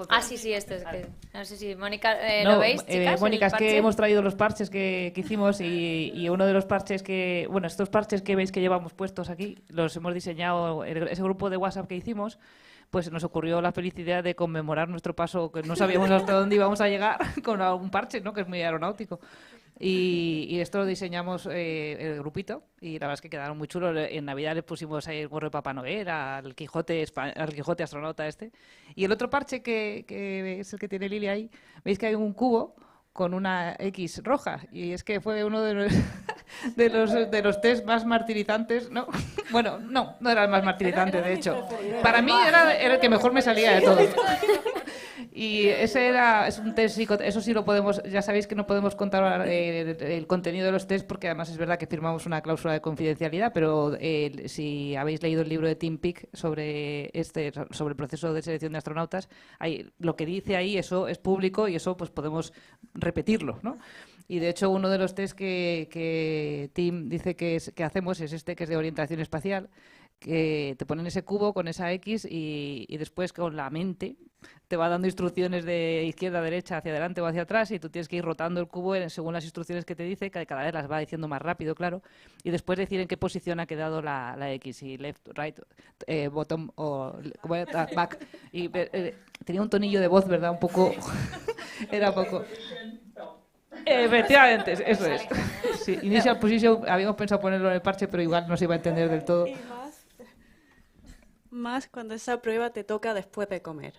Ah, sí, esto es que... No sé si, Mónica, No, ¿lo veis, chicas? Mónica, el es que parche? hemos traído los parches que hicimos y uno de los parches que... Bueno, estos parches que veis que llevamos puestos aquí, los hemos diseñado, ese grupo de WhatsApp que hicimos, pues nos ocurrió la felicidad de conmemorar nuestro paso, que no sabíamos hasta dónde íbamos a llegar, con un parche, ¿no? Que es muy aeronáutico. Y esto lo diseñamos el grupito y la verdad es que quedaron muy chulos. En Navidad le pusimos ahí el gorro de Papá Noel, al Quijote astronauta este. Y el otro parche que es el que tiene Lili ahí, veis que hay un cubo con una X roja y es que fue uno de los, de los test más martirizantes, ¿no? Bueno, no era el más martirizante, de hecho. Para mí era el que mejor me salía de todos. Y ese es un test, eso sí lo podemos, ya sabéis que no podemos contar el contenido de los test porque además es verdad que firmamos una cláusula de confidencialidad, pero si habéis leído el libro de Tim Peake sobre el proceso de selección de astronautas, lo que dice ahí, eso es público y eso pues podemos repetirlo, ¿no? Y de hecho uno de los test que Tim dice que hacemos es este, que es de orientación espacial, que te ponen ese cubo con esa X y después con la mente te va dando instrucciones de izquierda a derecha, hacia adelante o hacia atrás y tú tienes que ir rotando el cubo según las instrucciones que te dice, que cada vez las va diciendo más rápido, claro, y después decir en qué posición ha quedado la X, si left, right, bottom o back. Y tenía un tonillo de voz, ¿verdad? Un poco... Era poco... Efectivamente, eso es. Sí, initial position, habíamos pensado ponerlo en el parche, pero igual no se iba a entender del todo. Y más cuando esa prueba te toca después de comer.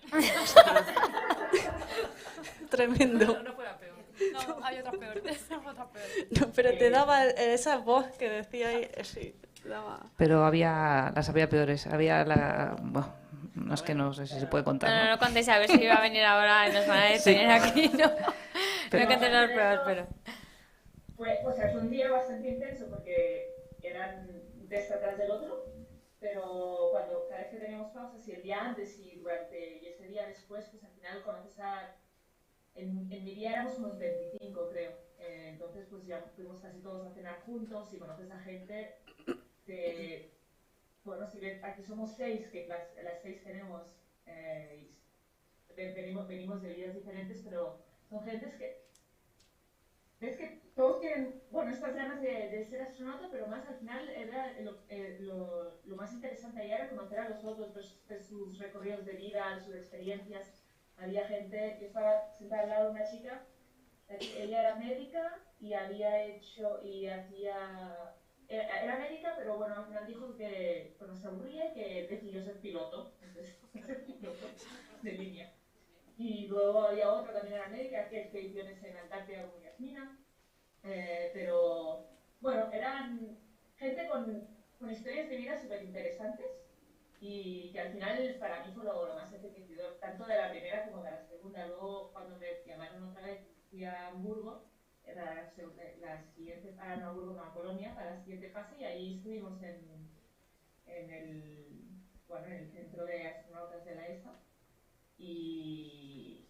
Tremendo. No fuera peor. No, hay otras peores. No, pero te daba esa voz que decía ahí, sí, daba... Pero las había peores. Había bueno, no es que no sé si se puede contar. No contéis a ver si va a venir ahora y nos van a detener aquí. No contéis lo peor, pero... O sea, fue un día bastante intenso porque eran un test atrás del otro, pero cada vez que teníamos pausas, y el día antes y ese día después, pues al final conoces en mi día éramos unos 25, creo. Entonces, pues ya fuimos casi todos a cenar juntos y conoces a gente que, bueno, si ven, aquí somos 6, que las 6 tenemos, venimos de vidas diferentes, pero son gentes que ves que todos tienen, bueno, estas ganas de ser astronauta, pero más al final era lo más interesante ahí era conocer a los otros, ver sus recorridos de vida, sus experiencias. Había gente, yo estaba sentada al lado de una chica, ella era médica y era médica, pero bueno, al final dijo que se aburría y que decidió ser piloto, entonces ser piloto de línea. Y luego había otra también era médica, hacía expediciones en Antártida con Yasmina, pero bueno, eran gente con historias de vida súper interesantes y que al final para mí fue lo más enriquecedor, tanto de la primera como de la segunda. Luego cuando me llamaron otra vez fui a Hamburgo, era la siguiente, no Hamburgo, no, a Polonia, para la siguiente fase y ahí estuvimos en el centro de astronautas de la ESA. Y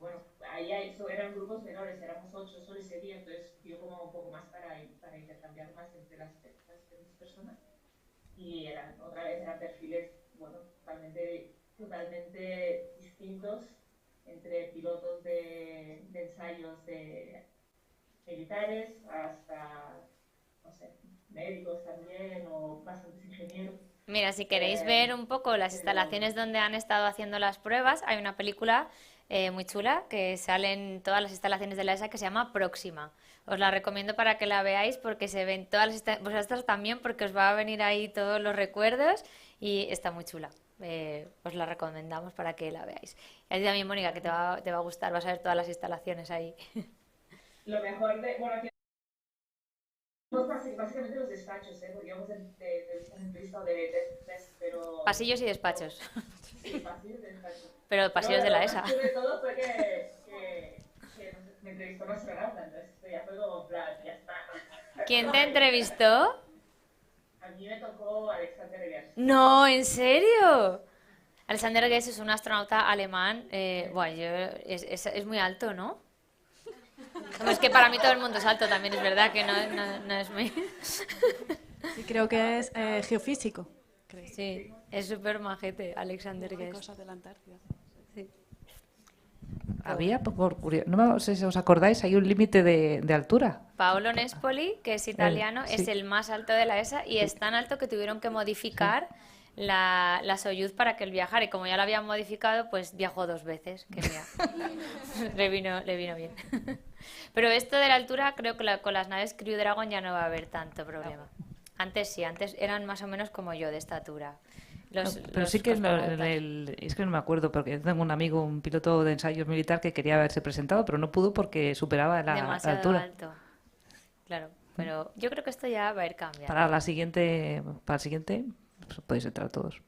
bueno, ahí eran grupos menores, éramos 8 solo ese día, entonces dio como un poco más para intercambiar más entre las personas. Y otra vez eran perfiles, bueno, totalmente distintos entre pilotos de ensayos de militares hasta, no sé, médicos también o bastantes ingenieros. Mira, si queréis ver un poco las instalaciones donde han estado haciendo las pruebas, hay una película muy chula que sale en todas las instalaciones de la ESA que se llama Próxima. Os la recomiendo para que la veáis porque se ven todas las vosotras también porque os va a venir ahí todos los recuerdos y está muy chula. Os la recomendamos para que la veáis. Y a ti también, Mónica, que te va a gustar, vas a ver todas las instalaciones ahí. Lo mejor de, bueno, aquí básicamente los despachos, podríamos de entrevista o de test, pero... Pasillos y despachos. Sí, pasillos y despachos. Pero pasillos de la ESA. Sobre todo fue que me entrevistó un astronauta, entonces esto ya fue como, plan, ya está. ¿Quién te entrevistó? A mí me tocó Alexander Gerst. No, ¿en serio? Alexander Gerst es un astronauta alemán. Es muy alto, ¿no? No, es que para mí todo el mundo es alto, también es verdad que no es muy... Sí, creo que es geofísico. Creo. Sí, es súper majete, Alexander Gerst. Cosas de la Antártida. Sí. Había, no sé si os acordáis, hay un límite de altura. Paolo Nespoli, que es italiano, es el más alto de la ESA y es tan alto que tuvieron que modificar la Soyuz para que él viajara. Y como ya la habían modificado, pues viajó 2 veces. Que mira, le vino bien. Pero esto de la altura, creo que con las naves Crew Dragon ya no va a haber tanto problema. Antes sí, antes eran más o menos como yo, de estatura. Pero sí que es que no me acuerdo, porque tengo un amigo, un piloto de ensayos militar que quería haberse presentado, pero no pudo porque superaba la altura. Alto. Claro, pero yo creo que esto ya va a ir cambiando. Para el siguiente, pues podéis entrar todos.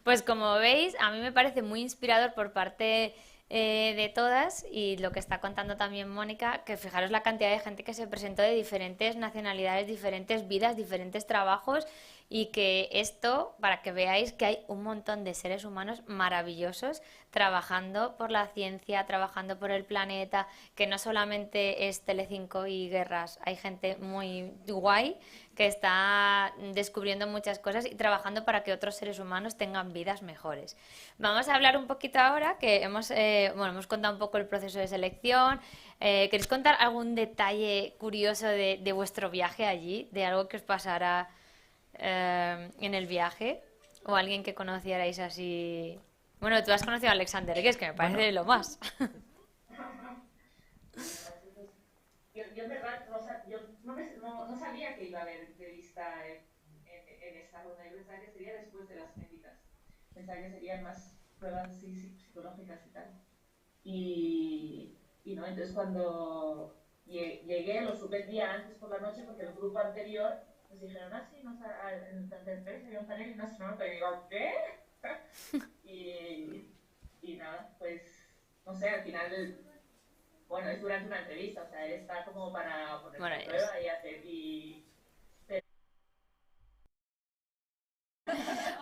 Pues como veis, a mí me parece muy inspirador por parte de todas y lo que está contando también Mónica, que fijaros la cantidad de gente que se presentó de diferentes nacionalidades, diferentes vidas, diferentes trabajos y que esto, para que veáis que hay un montón de seres humanos maravillosos trabajando por la ciencia, trabajando por el planeta, que no solamente es Telecinco y guerras, hay gente muy guay que está descubriendo muchas cosas y trabajando para que otros seres humanos tengan vidas mejores. Vamos a hablar un poquito ahora, que hemos contado un poco el proceso de selección. ¿Queréis contar algún detalle curioso de vuestro viaje allí, de algo que os pasara en el viaje? ¿O alguien que conocierais así? Bueno, tú has conocido a Alexander, que es que me parece lo más. Yo en verdad no sabía que iba a haber entrevista en esta ronda. Yo pensaba que sería después de las médicas. Pensaba que serían más pruebas psicológicas y tal. Y no, entonces cuando llegué, lo supe el día antes por la noche porque el grupo anterior nos dijeron, sí, en Tantelpérez había un panel y un astronauta. Y digo, ¿qué? y nada, pues, no sé, al final... Bueno, es durante una entrevista, o sea, él está como para poner a prueba y hacer...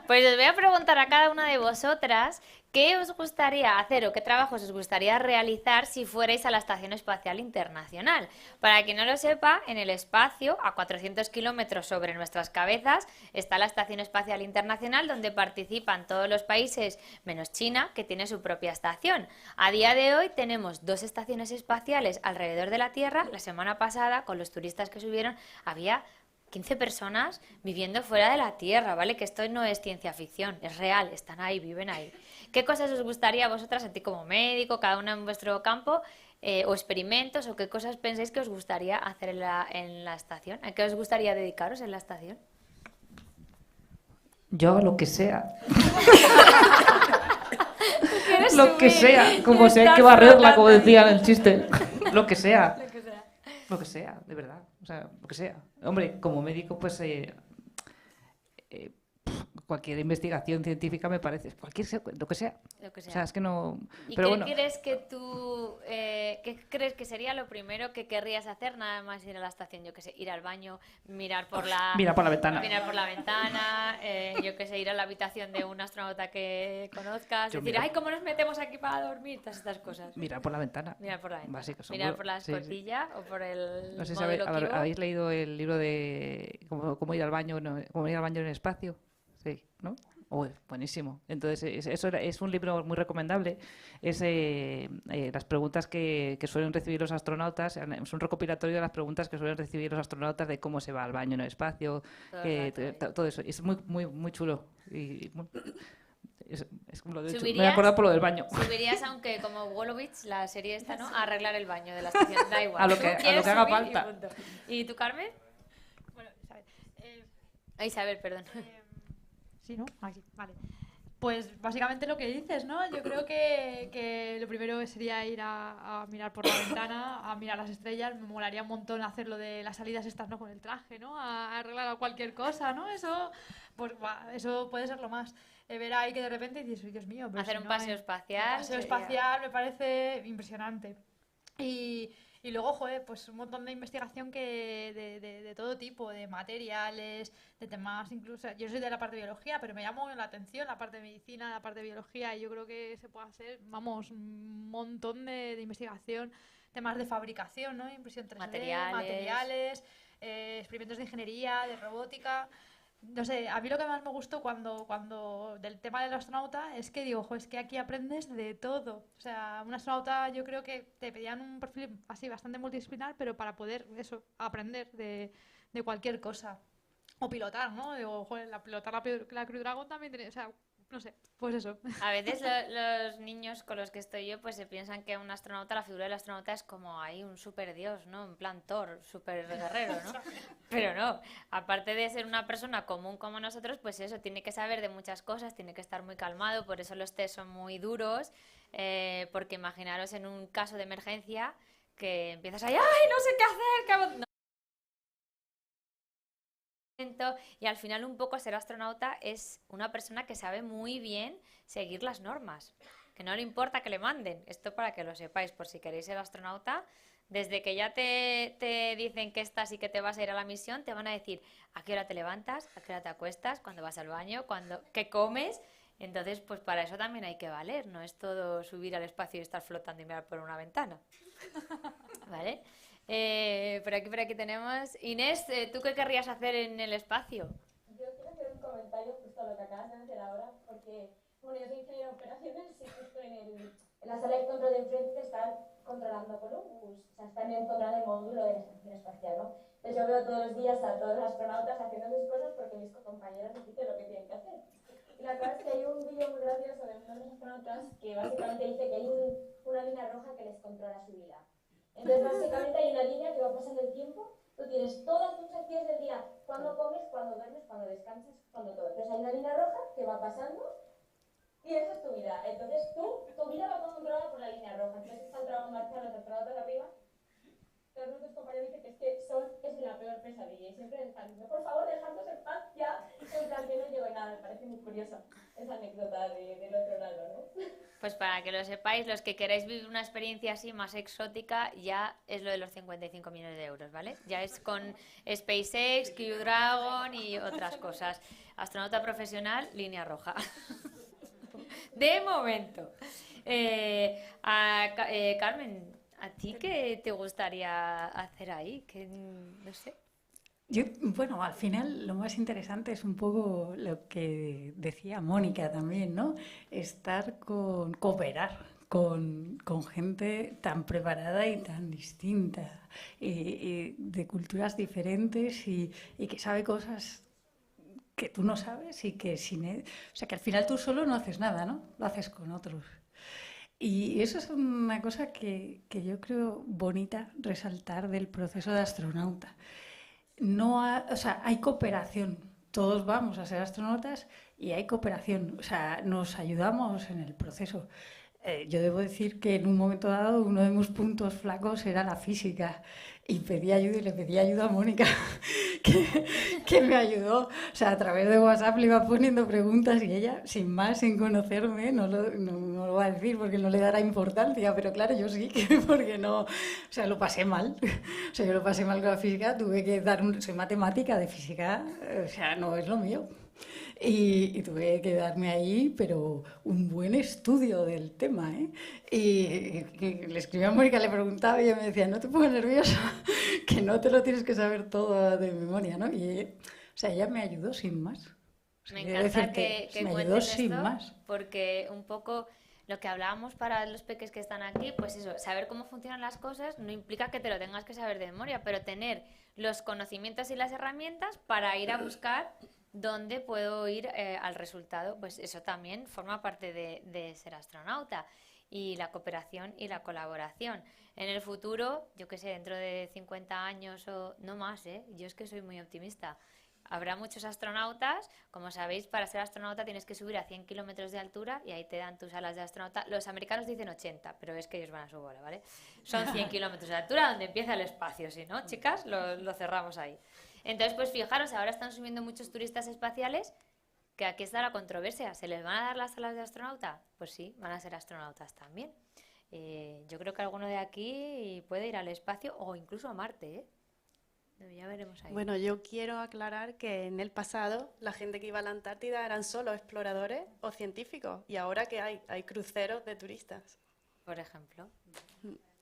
Pues os voy a preguntar a cada una de vosotras qué os gustaría hacer o qué trabajos os gustaría realizar si fuerais a la Estación Espacial Internacional. Para quien no lo sepa, en el espacio, a 400 kilómetros sobre nuestras cabezas, está la Estación Espacial Internacional, donde participan todos los países, menos China, que tiene su propia estación. A día de hoy tenemos 2 estaciones espaciales alrededor de la Tierra. La semana pasada, con los turistas que subieron, había 15 personas viviendo fuera de la Tierra, ¿vale? Que esto no es ciencia ficción, es real, están ahí, viven ahí. ¿Qué cosas os gustaría a vosotras, a ti como médico, cada una en vuestro campo, o experimentos, o qué cosas pensáis que os gustaría hacer en la estación? ¿A qué os gustaría dedicaros en la estación? Yo lo que sea. Lo que sea, como si hay que barrerla, como decían en el chiste. Lo que sea. Lo que sea, de verdad. O sea, lo que sea. Hombre, como médico, pues cualquier investigación científica me parece. Lo que sea. Lo que sea. O sea, es que no... ¿Y pero qué bueno. crees que tú... qué crees que sería lo primero que querrías hacer nada más ir a la estación? Yo qué sé, ir al baño, mirar por la ventana. Mirar por la ventana, yo qué sé, ir a la habitación de un astronauta que conozcas, decir, ay, ¿cómo nos metemos aquí para dormir? Todas estas cosas. Mirar por la ventana. Mirar por la ventana. Básico, mirar por la escotilla o por el No sé si módulo Kibo. habéis leído el libro de cómo ir al baño, cómo ir al baño en el espacio. Sí, ¿no? Uy, buenísimo. Entonces, eso es un libro muy recomendable. Es las preguntas que suelen recibir los astronautas. Es un recopilatorio de las preguntas que suelen recibir los astronautas de cómo se va al baño en el espacio, todo eso. Es muy, muy, muy chulo. Y, bueno, es como lo de hecho. Me he acordado por lo del baño. Subirías, aunque como Wolowitz, la serie esta, ¿no? A arreglar el baño de la estación. Da igual. A lo que haga falta. ¿Y tú, Carmen? Bueno, Isabel. Isabel, perdón. Sí, ¿no? Aquí, vale. Pues básicamente lo que dices, ¿no? Yo creo que lo primero sería ir a mirar por la ventana, a mirar las estrellas. Me molaría un montón hacer lo de las salidas estas, ¿no? Con el traje, ¿no? A arreglar cualquier cosa, ¿no? Eso, pues, eso puede ser lo más. Ver ahí que de repente dices, Dios mío. Pero hacer si un paseo espacial. Un paseo espacial me parece impresionante. Y luego, joder, pues un montón de investigación de todo tipo, de materiales, de temas incluso... Yo soy de la parte de biología, pero me llamó la atención la parte de medicina, la parte de biología, y yo creo que se puede hacer, vamos, un montón de investigación, temas de fabricación, ¿no? Impresión 3D, materiales, experimentos de ingeniería, de robótica... No sé, a mí lo que más me gustó cuando del tema del astronauta es que digo, ojo, es que aquí aprendes de todo. O sea, un astronauta yo creo que te pedían un perfil así bastante multidisciplinar, pero para poder eso, aprender de cualquier cosa. O pilotar, ¿no? Digo, joder, pilotar la Crew Dragon también tiene, o sea, no sé, pues eso. A veces los niños con los que estoy yo pues se piensan que un astronauta, la figura del astronauta es como ahí un super dios, ¿no? En plan Thor, super guerrero, ¿no? Pero no, aparte de ser una persona común como nosotros, pues eso, tiene que saber de muchas cosas, tiene que estar muy calmado, por eso los test son muy duros, porque imaginaros en un caso de emergencia que empiezas ahí, ¡ay, no sé qué hacer! Y al final un poco ser astronauta es una persona que sabe muy bien seguir las normas, que no le importa que le manden. Esto para que lo sepáis, por si queréis ser astronauta, desde que ya te dicen que estás y que te vas a ir a la misión, te van a decir a qué hora te levantas, a qué hora te acuestas, cuándo vas al baño, qué comes. Entonces, pues para eso también hay que valer, no es todo subir al espacio y estar flotando y mirar por una ventana. ¿Vale? Por aquí tenemos... Inés, ¿tú qué querrías hacer en el espacio? Yo quiero hacer un comentario justo a lo que acabas de hacer ahora, porque bueno, yo soy ingeniero de operaciones y justo en la sala de control de enfrente están controlando Columbus, o sea, están controlando el módulo de la estación espacial, ¿no? Entonces yo veo todos los días a todos los astronautas haciendo sus cosas porque mis compañeros les dicen lo que tienen que hacer. Y la verdad es que hay un vídeo muy gracioso de uno de los astronautas que básicamente dice que hay una línea roja que les controla su vida. Entonces, básicamente hay una línea que va pasando el tiempo, tú tienes todas tus actividades del día, cuando comes, cuando duermes, cuando descansas, cuando todo. Entonces hay una línea roja que va pasando y esa es tu vida. Entonces tu vida va controlada por la línea roja. Entonces está el trabajo marchado, los astronautas de arriba. Todos nuestros compañeros dicen que es la peor pesadilla y siempre están diciendo, por favor, dejadnos en paz ya. En plan que no llegó nada, me parece muy curiosa esa anécdota del otro lado, ¿no? Pues para que lo sepáis, los que queráis vivir una experiencia así más exótica, ya es lo de los 55 millones de euros, ¿vale? Ya es con SpaceX, Crew Dragon y otras cosas. Astronauta profesional, línea roja. De momento. Carmen, ¿a ti qué te gustaría hacer ahí? Que no sé. Bueno, al final lo más interesante es un poco lo que decía Mónica también, ¿no? Cooperar con gente tan preparada y tan distinta, y de culturas diferentes y que sabe cosas que tú no sabes y que o sea, que al final tú solo no haces nada, ¿no? Lo haces con otros. Y eso es una cosa que yo creo bonita resaltar del proceso de astronauta. O sea, hay cooperación. Todos vamos a ser astronautas y hay cooperación. O sea, nos ayudamos en el proceso. Yo debo decir que en un momento dado uno de mis puntos flacos era la física y pedí ayuda y le pedí ayuda a Mónica que me ayudó. O sea, a través de WhatsApp le iba poniendo preguntas y ella, sin más, sin conocerme, no lo va a decir porque no le dará importancia, pero claro, yo sí, porque no, o sea, lo pasé mal. O sea, yo lo pasé mal con la física, tuve que soy matemática, de física, o sea, no es lo mío. Y tuve que darme ahí, pero un buen estudio del tema, ¿eh? Y le escribí a Mónica, le preguntaba y ella me decía, no te pongas nerviosa, que no te lo tienes que saber todo de memoria, ¿no? Y o sea, ella me ayudó sin más. Me Quería encanta decirte, que me ayudó cuentes sin esto, más. porque un poco lo que hablábamos para los peques que están aquí, pues eso, saber cómo funcionan las cosas no implica que te lo tengas que saber de memoria, pero tener los conocimientos y las herramientas para ir a buscar dónde puedo ir al resultado, pues eso también forma parte de ser astronauta. Y la cooperación y la colaboración. En el futuro, yo qué sé, dentro de 50 años o no más, yo es que soy muy optimista. Habrá muchos astronautas, como sabéis, para ser astronauta tienes que subir a 100 kilómetros de altura y ahí te dan tus alas de astronauta. Los americanos dicen 80, pero es que ellos van a su bola, ¿vale? Son 100 kilómetros de altura donde empieza el espacio, si no, chicas, lo cerramos ahí. Entonces, pues fijaros, ahora están subiendo muchos turistas espaciales, que aquí está la controversia. ¿Se les van a dar las alas de astronauta? Pues sí, van a ser astronautas también. Yo creo que alguno de aquí puede ir al espacio o incluso a Marte, ¿eh? Ya veremos ahí. Bueno, yo quiero aclarar que en el pasado la gente que iba a la Antártida eran solo exploradores o científicos y ahora que hay cruceros de turistas. Por ejemplo.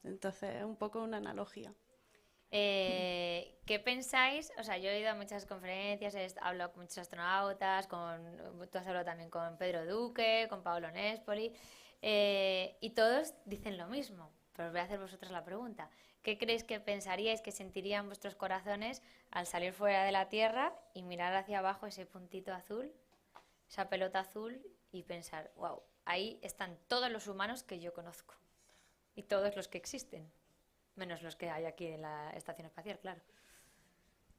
Entonces es un poco una analogía. ¿Qué pensáis? O sea, yo he ido a muchas conferencias, he hablado con muchos astronautas, tú has hablado también con Pedro Duque, con Paolo Nespoli, y todos dicen lo mismo. Pero os voy a hacer vosotros la pregunta. ¿Qué creéis que pensaríais, que sentirían vuestros corazones al salir fuera de la Tierra y mirar hacia abajo ese puntito azul, esa pelota azul, y pensar, wow, ahí están todos los humanos que yo conozco y todos los que existen? Menos los que hay aquí en la estación espacial, claro.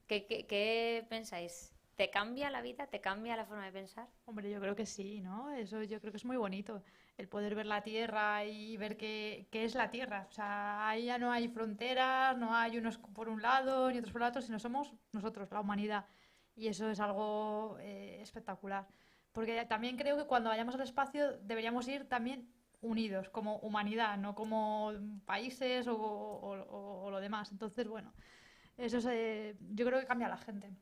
¿Qué pensáis? ¿Te cambia la vida? ¿Te cambia la forma de pensar? Hombre, yo creo que sí, ¿no? Eso yo creo que es muy bonito, el poder ver la Tierra y ver qué es la Tierra. O sea, ahí ya no hay fronteras, no hay unos por un lado ni otros por el otro, sino somos nosotros, la humanidad. Y eso es algo espectacular. Porque también creo que cuando vayamos al espacio deberíamos ir también unidos, como humanidad, no como países o lo demás. Entonces, bueno, eso es, yo creo que cambia a la gente.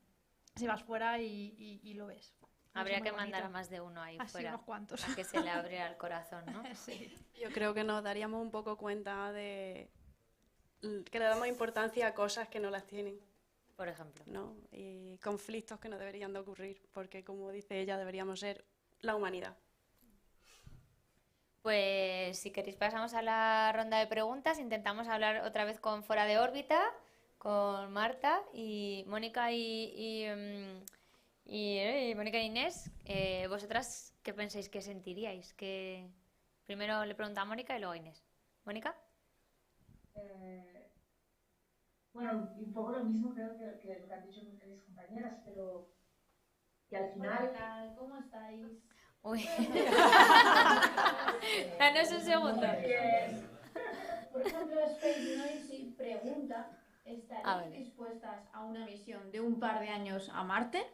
Si vas fuera y lo ves. Habría Eso es que muy mandar a bonito. más de uno ahí Así, fuera. unos cuantos. Para que se le abriera el corazón, ¿no? Sí. Yo creo que nos daríamos un poco cuenta de que le damos importancia a cosas que no las tienen, Por ejemplo. ¿no? Y conflictos que no deberían de ocurrir, porque como dice ella, deberíamos ser la humanidad. Pues si queréis pasamos a la ronda de preguntas. Intentamos hablar otra vez con Fuera de órbita, con Marta y Mónica y Mónica e Inés. ¿Vosotras qué pensáis que sentiríais? Que primero le pregunto a Mónica y luego a Inés. ¿Mónica? Bueno, un poco lo mismo creo que lo que han dicho mis compañeras, pero que al final... Hola, ¿qué tal? ¿Cómo estáis? Uy. Danos un segundo. Por ejemplo, Space Noisy pregunta, ¿estaríais Ah, vale. dispuestas a una misión de un par de años a Marte?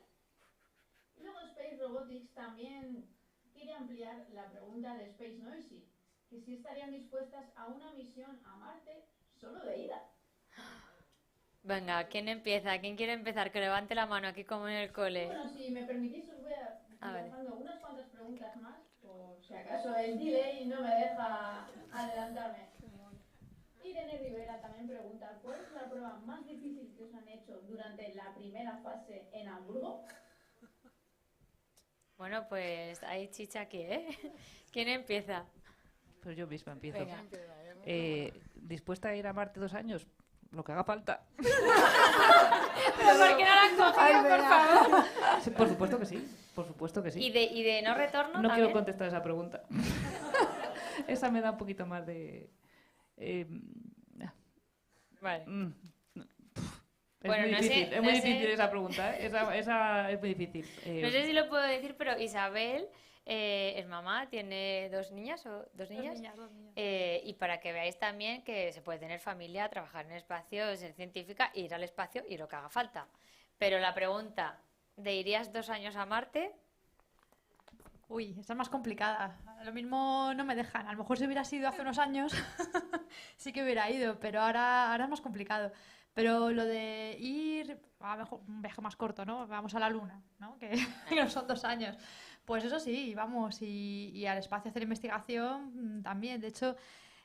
Y luego Space Robotics también quiere ampliar la pregunta de Space Noisy, que si estarían dispuestas a una misión a Marte solo de ida. Venga, ¿quién empieza? ¿Quién quiere empezar? Que levante la mano aquí como en el cole. Bueno, si me permitís os voy a Vale. lanzando unas cuantas preguntas más, por si acaso el delay no me deja adelantarme. Irene Rivera también pregunta, ¿cuál es la prueba más difícil que os han hecho durante la primera fase en Hamburgo? Bueno, pues hay chicha aquí, ¿eh? ¿Quién empieza? Pues yo misma empiezo. Venga. ¿Dispuesta a ir a Marte 2 años? Lo que haga falta. ¿Pero por qué no la han cogido, por favor? Sí, por supuesto que sí. Por supuesto que sí. ¿Y de no retorno No también? quiero contestar esa pregunta. Esa me da un poquito más de... Vale. Es Bueno, muy no sé- difícil, es no muy sé- difícil esa pregunta, ¿eh? Esa es muy difícil. No sé si lo puedo decir, pero Isabel es mamá, tiene dos niñas o dos niñas. Dos niñas. Y para que veáis también que se puede tener familia, trabajar en el espacio, ser científica, ir al espacio y lo que haga falta. Pero la pregunta de ¿irías 2 años a Marte? Uy, esta es más complicada. Lo mismo no me dejan. A lo mejor si hubiera sido hace unos años, sí que hubiera ido, pero ahora es más complicado. Pero lo de ir, a lo mejor un viaje más corto, ¿no? Vamos a la Luna, ¿no? Que no son 2 años. Pues eso sí, vamos, y al espacio a hacer investigación también. De hecho,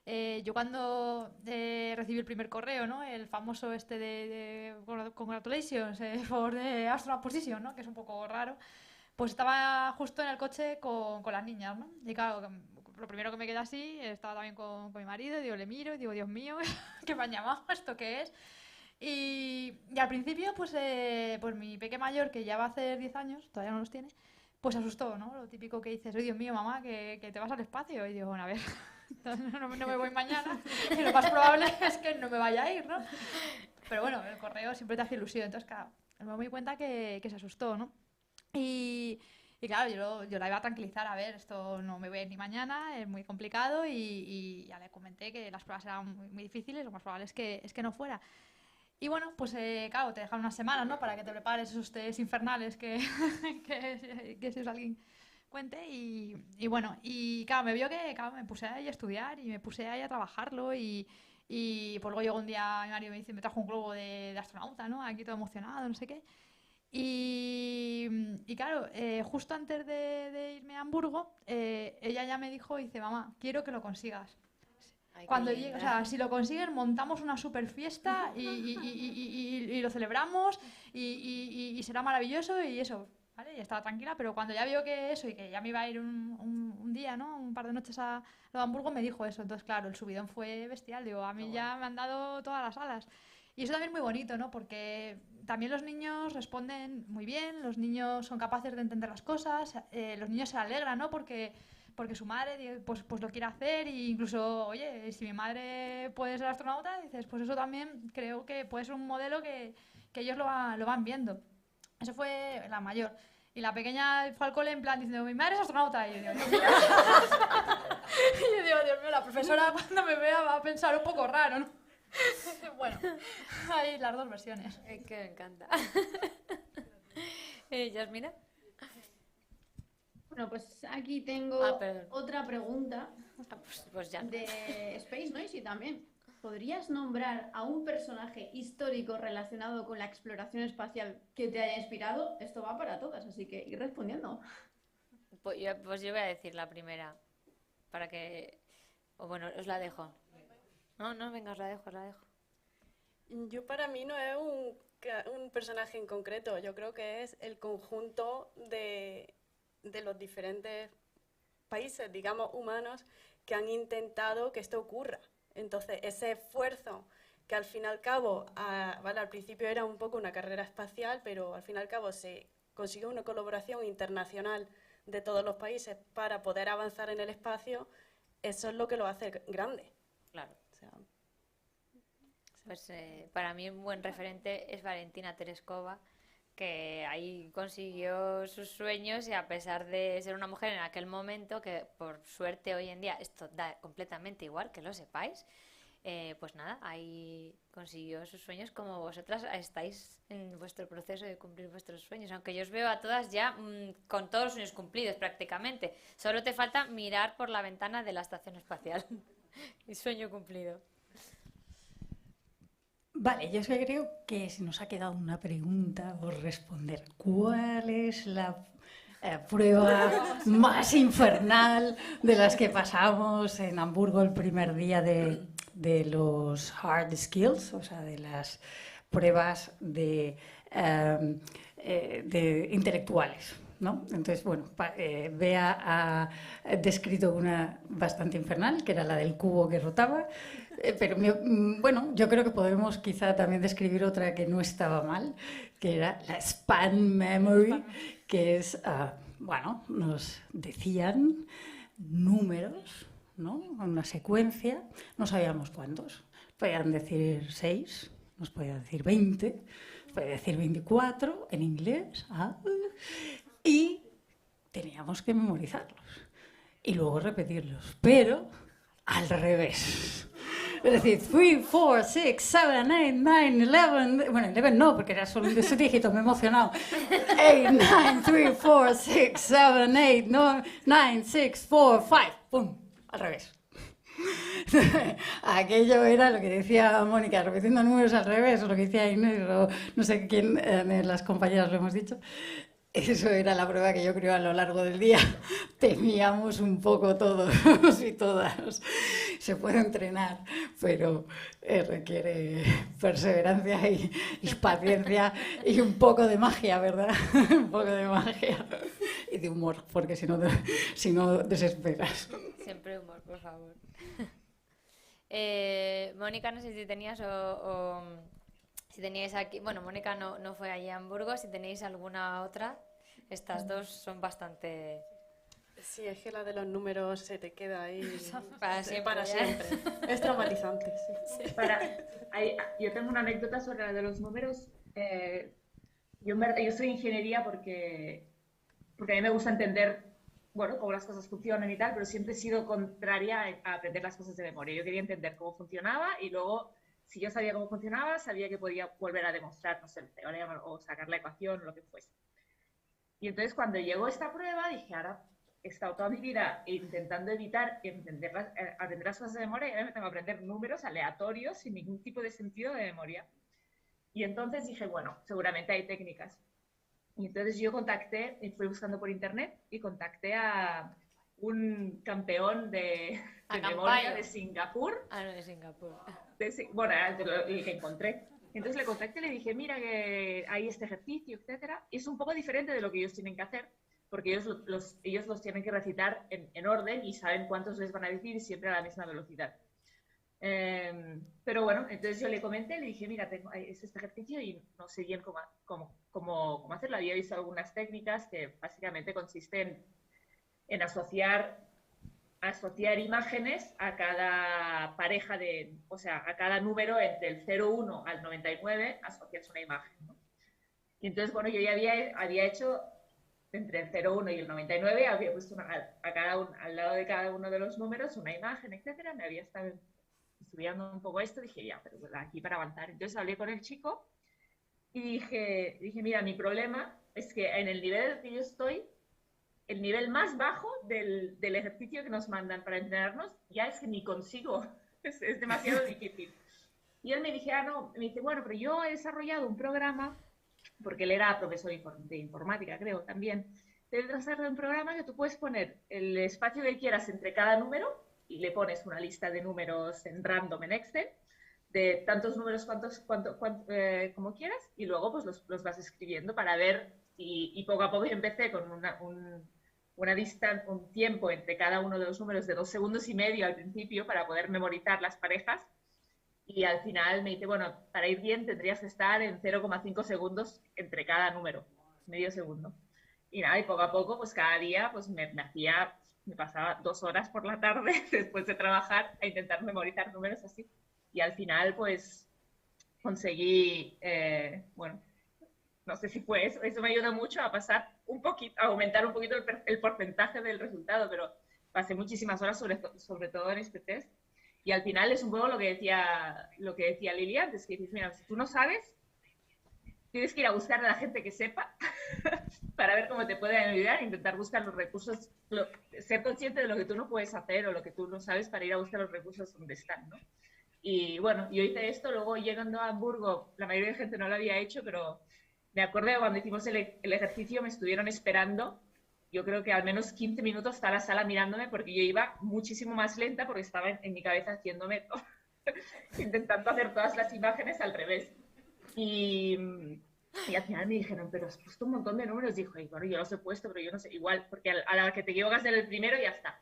yo cuando recibí el primer correo, ¿no? El famoso de Congratulations for the astronaut position, ¿no? Que es un poco raro. pues estaba justo en el coche con las niñas, ¿no? Y claro, lo primero que me quedé así, estaba también con mi marido, y digo, le miro y digo, Dios mío, ¿qué me han llamado? ¿Esto qué es? Y al principio, pues mi peque mayor, que ya va a hacer 10 años, todavía no los tiene, pues se asustó, ¿no? Lo típico que dices, oye, Dios mío, mamá, que te vas al espacio. Y digo, bueno, a ver, no me voy mañana, y lo más probable es que no me vaya a ir, ¿no? Pero bueno, el correo siempre te hace ilusión, entonces, claro, me di cuenta que se asustó, ¿no? Y claro, yo la iba a tranquilizar, a ver, esto no me voy a ir ni mañana, es muy complicado, y ya le comenté que las pruebas eran muy difíciles, lo más probable es que no fuera. Y bueno, pues claro, te dejan unas semanas, ¿no? Para que te prepares esos test infernales que si os alguien cuente. Y bueno, y claro, me vio que claro, me puse ahí a estudiar y me puse ahí a trabajarlo. Y pues luego llegó un día mi marido me dice, me trajo un globo de astronauta, ¿no? Aquí todo emocionado, no sé qué. Y claro, justo antes de irme a Hamburgo, ella ya me dijo, dice, mamá, quiero que lo consigas. Ay, Cuando qué llegue, o linda. sea, si lo consiguen, montamos una super fiesta y lo celebramos y será maravilloso y eso, ¿vale? Y estaba tranquila, pero cuando ya vio que eso y que ya me iba a ir un día, ¿no? Un par de noches a lo de Hamburgo, me dijo eso. Entonces, claro, el subidón fue bestial. Digo, a mí ya me han dado todas las alas. Y eso también es muy bonito, ¿no? Porque también los niños responden muy bien, los niños son capaces de entender las cosas, los niños se alegran, ¿no? Porque su madre pues lo quiere hacer, e incluso, oye, si mi madre puede ser astronauta, dices, pues eso también creo que puede ser un modelo que ellos lo van viendo. Eso fue la mayor. Y la pequeña fue al cole en plan diciendo, mi madre es astronauta. Y yo digo, Dios mío. Y yo digo, Dios mío, la profesora cuando me vea va a pensar un poco raro, ¿no? Bueno, hay las dos versiones. Que me encanta. Yasmina. Bueno, pues aquí tengo Perdón. otra pregunta Pues ya. de Space Noisy también. ¿Podrías nombrar a un personaje histórico relacionado con la exploración espacial que te haya inspirado? Esto va para todas, así que ir respondiendo. Pues yo voy a decir la primera. Para que... O bueno, os la dejo. No, venga, os la dejo. Yo para mí no es un personaje en concreto, yo creo que es el conjunto de los diferentes países, digamos, humanos, que han intentado que esto ocurra. Entonces, ese esfuerzo que al fin y al cabo, vale, al principio era un poco una carrera espacial, pero al fin y al cabo se consiguió una colaboración internacional de todos los países para poder avanzar en el espacio, eso es lo que lo hace grande. Claro. O sea, Pues para mí un buen referente es Valentina Tereskova, que ahí consiguió sus sueños y a pesar de ser una mujer en aquel momento, que por suerte hoy en día esto da completamente igual, que lo sepáis, pues nada, ahí consiguió sus sueños como vosotras estáis en vuestro proceso de cumplir vuestros sueños, aunque yo os veo a todas ya con todos los sueños cumplidos prácticamente, solo te falta mirar por la ventana de la estación espacial y sueño cumplido. Vale, yo es que creo que se nos ha quedado una pregunta por responder. ¿Cuál es la prueba más infernal de las que pasamos en Hamburgo el primer día de los hard skills, o sea, de las pruebas de intelectuales? ¿No? Entonces, bueno, Bea ha descrito una bastante infernal, que era la del cubo que rotaba, pero bueno, yo creo que podemos quizá también describir otra que no estaba mal, que era la span memory, que es, bueno, nos decían números, ¿no? Una secuencia, no sabíamos cuántos, podían decir 6, nos podían decir 20, nos podían decir 24 en inglés, y teníamos que memorizarlos y luego repetirlos, pero al revés. Es decir, 3, 4, 6, 7, 8, 9, 11... Bueno, 11 no, porque era solo un de sus dígitos, me he emocionado. 8, 9, 3, 4, 6, 7, 8, 9, 6, 4, 5... ¡Pum! Al revés. Aquello era lo que decía Mónica, repitiendo números al revés, o lo que decía Inés, o no sé quién de las compañeras lo hemos dicho. Eso era la prueba que yo creo a lo largo del día temíamos un poco todos y todas. Se puede entrenar, pero requiere perseverancia y paciencia y un poco de magia, ¿verdad? Un poco de magia y de humor, porque si no desesperas. Siempre humor, por favor. Mónica, no sé si tenías si teníais aquí, bueno, Mónica no fue allí a Hamburgo, si tenéis alguna otra, estas dos son bastante... Sí, es que la de los números se te queda ahí Para siempre. para siempre. Es traumatizante, sí. Yo tengo una anécdota sobre la de los números. Yo soy ingeniería porque a mí me gusta entender, bueno, cómo las cosas funcionan y tal, pero siempre he sido contraria a aprender las cosas de memoria. Yo quería entender cómo funcionaba y luego, si yo sabía cómo funcionaba, sabía que podía volver a demostrar, no sé, el teorema o sacar la ecuación o lo que fuese. Y entonces cuando llegó esta prueba dije, ahora he estado toda mi vida intentando evitar aprender las cosas de memoria y ahora me tengo que aprender números aleatorios sin ningún tipo de sentido de memoria. Y entonces dije, bueno, seguramente hay técnicas. Y entonces yo contacté, y fui buscando por internet y contacté a un campeón de memoria de Singapur. Ah, no, de Singapur. Bueno, era el que encontré. Entonces le contacté y le dije, mira que hay este ejercicio, etcétera. Y es un poco diferente de lo que ellos tienen que hacer, porque ellos los tienen que recitar en orden y saben cuántos les van a decir siempre a la misma velocidad. Pero bueno, entonces yo le comenté, le dije, mira, es este ejercicio y no sé bien cómo hacerlo. Había visto algunas técnicas que básicamente consisten en asociar imágenes a cada pareja o sea, a cada número entre el 0,1 al 99 asocias una imagen, ¿no? Y entonces, bueno, yo ya había hecho entre el 0,1 y el 99, había puesto al lado de cada uno de los números una imagen, etcétera. Me había estado estudiando un poco esto, dije, ya, pero aquí para avanzar. Entonces hablé con el chico y dije, mira, mi problema es que en el nivel en el que yo estoy, el nivel más bajo del ejercicio que nos mandan para entrenarnos, ya es que ni consigo, es demasiado difícil. Y él me dice, bueno, pero yo he desarrollado un programa, porque él era profesor de informática, creo, también, he desarrollado un programa que tú puedes poner el espacio que quieras entre cada número y le pones una lista de números en random en Excel, de tantos números como quieras, y luego pues los vas escribiendo para ver, y poco a poco yo empecé con un tiempo entre cada uno de los números de 2,5 segundos al principio para poder memorizar las parejas, y al final me dice, bueno, para ir bien tendrías que estar en 0,5 segundos entre cada número, medio segundo. Y nada, y poco a poco, pues cada día pues me pasaba 2 horas por la tarde después de trabajar a intentar memorizar números así. Y al final, pues, conseguí, bueno, no sé si fue eso me ayudó mucho a pasar a aumentar un poquito el porcentaje del resultado, pero pasé muchísimas horas sobre todo en este test. Y al final es un poco lo que decía Lili antes, que dices, mira, si tú no sabes, tienes que ir a buscar a la gente que sepa para ver cómo te pueden ayudar, intentar buscar los recursos, ser consciente de lo que tú no puedes hacer o lo que tú no sabes para ir a buscar los recursos donde están, ¿no? Y bueno, yo hice esto, luego llegando a Hamburgo, la mayoría de gente no lo había hecho, pero me acuerdo de cuando hicimos el ejercicio, me estuvieron esperando, yo creo que al menos 15 minutos está la sala mirándome porque yo iba muchísimo más lenta porque estaba en mi cabeza haciéndome todo, intentando hacer todas las imágenes al revés. Y al final me dijeron, pero has puesto un montón de números. Dijo, y bueno, yo los he puesto, pero yo no sé, igual, porque a la que te equivocas en el primero ya está.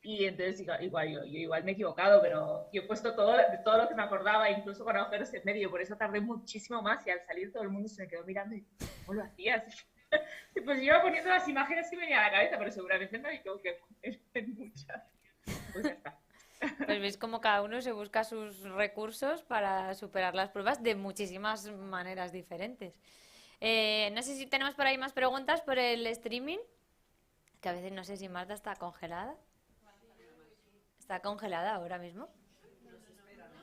Y entonces yo igual me he equivocado, pero yo he puesto todo lo que me acordaba, incluso con agujeros en medio, por eso tardé muchísimo más y al salir todo el mundo se me quedó mirando y ¿cómo lo hacías? Pues yo iba poniendo las imágenes que me venían a la cabeza, pero seguramente me equivoqué en muchas. Pues ya está. Pues veis como cada uno se busca sus recursos para superar las pruebas de muchísimas maneras diferentes. No sé si tenemos por ahí más preguntas por el streaming, que a veces no sé si Marta está congelada. ¿Está congelada ahora mismo?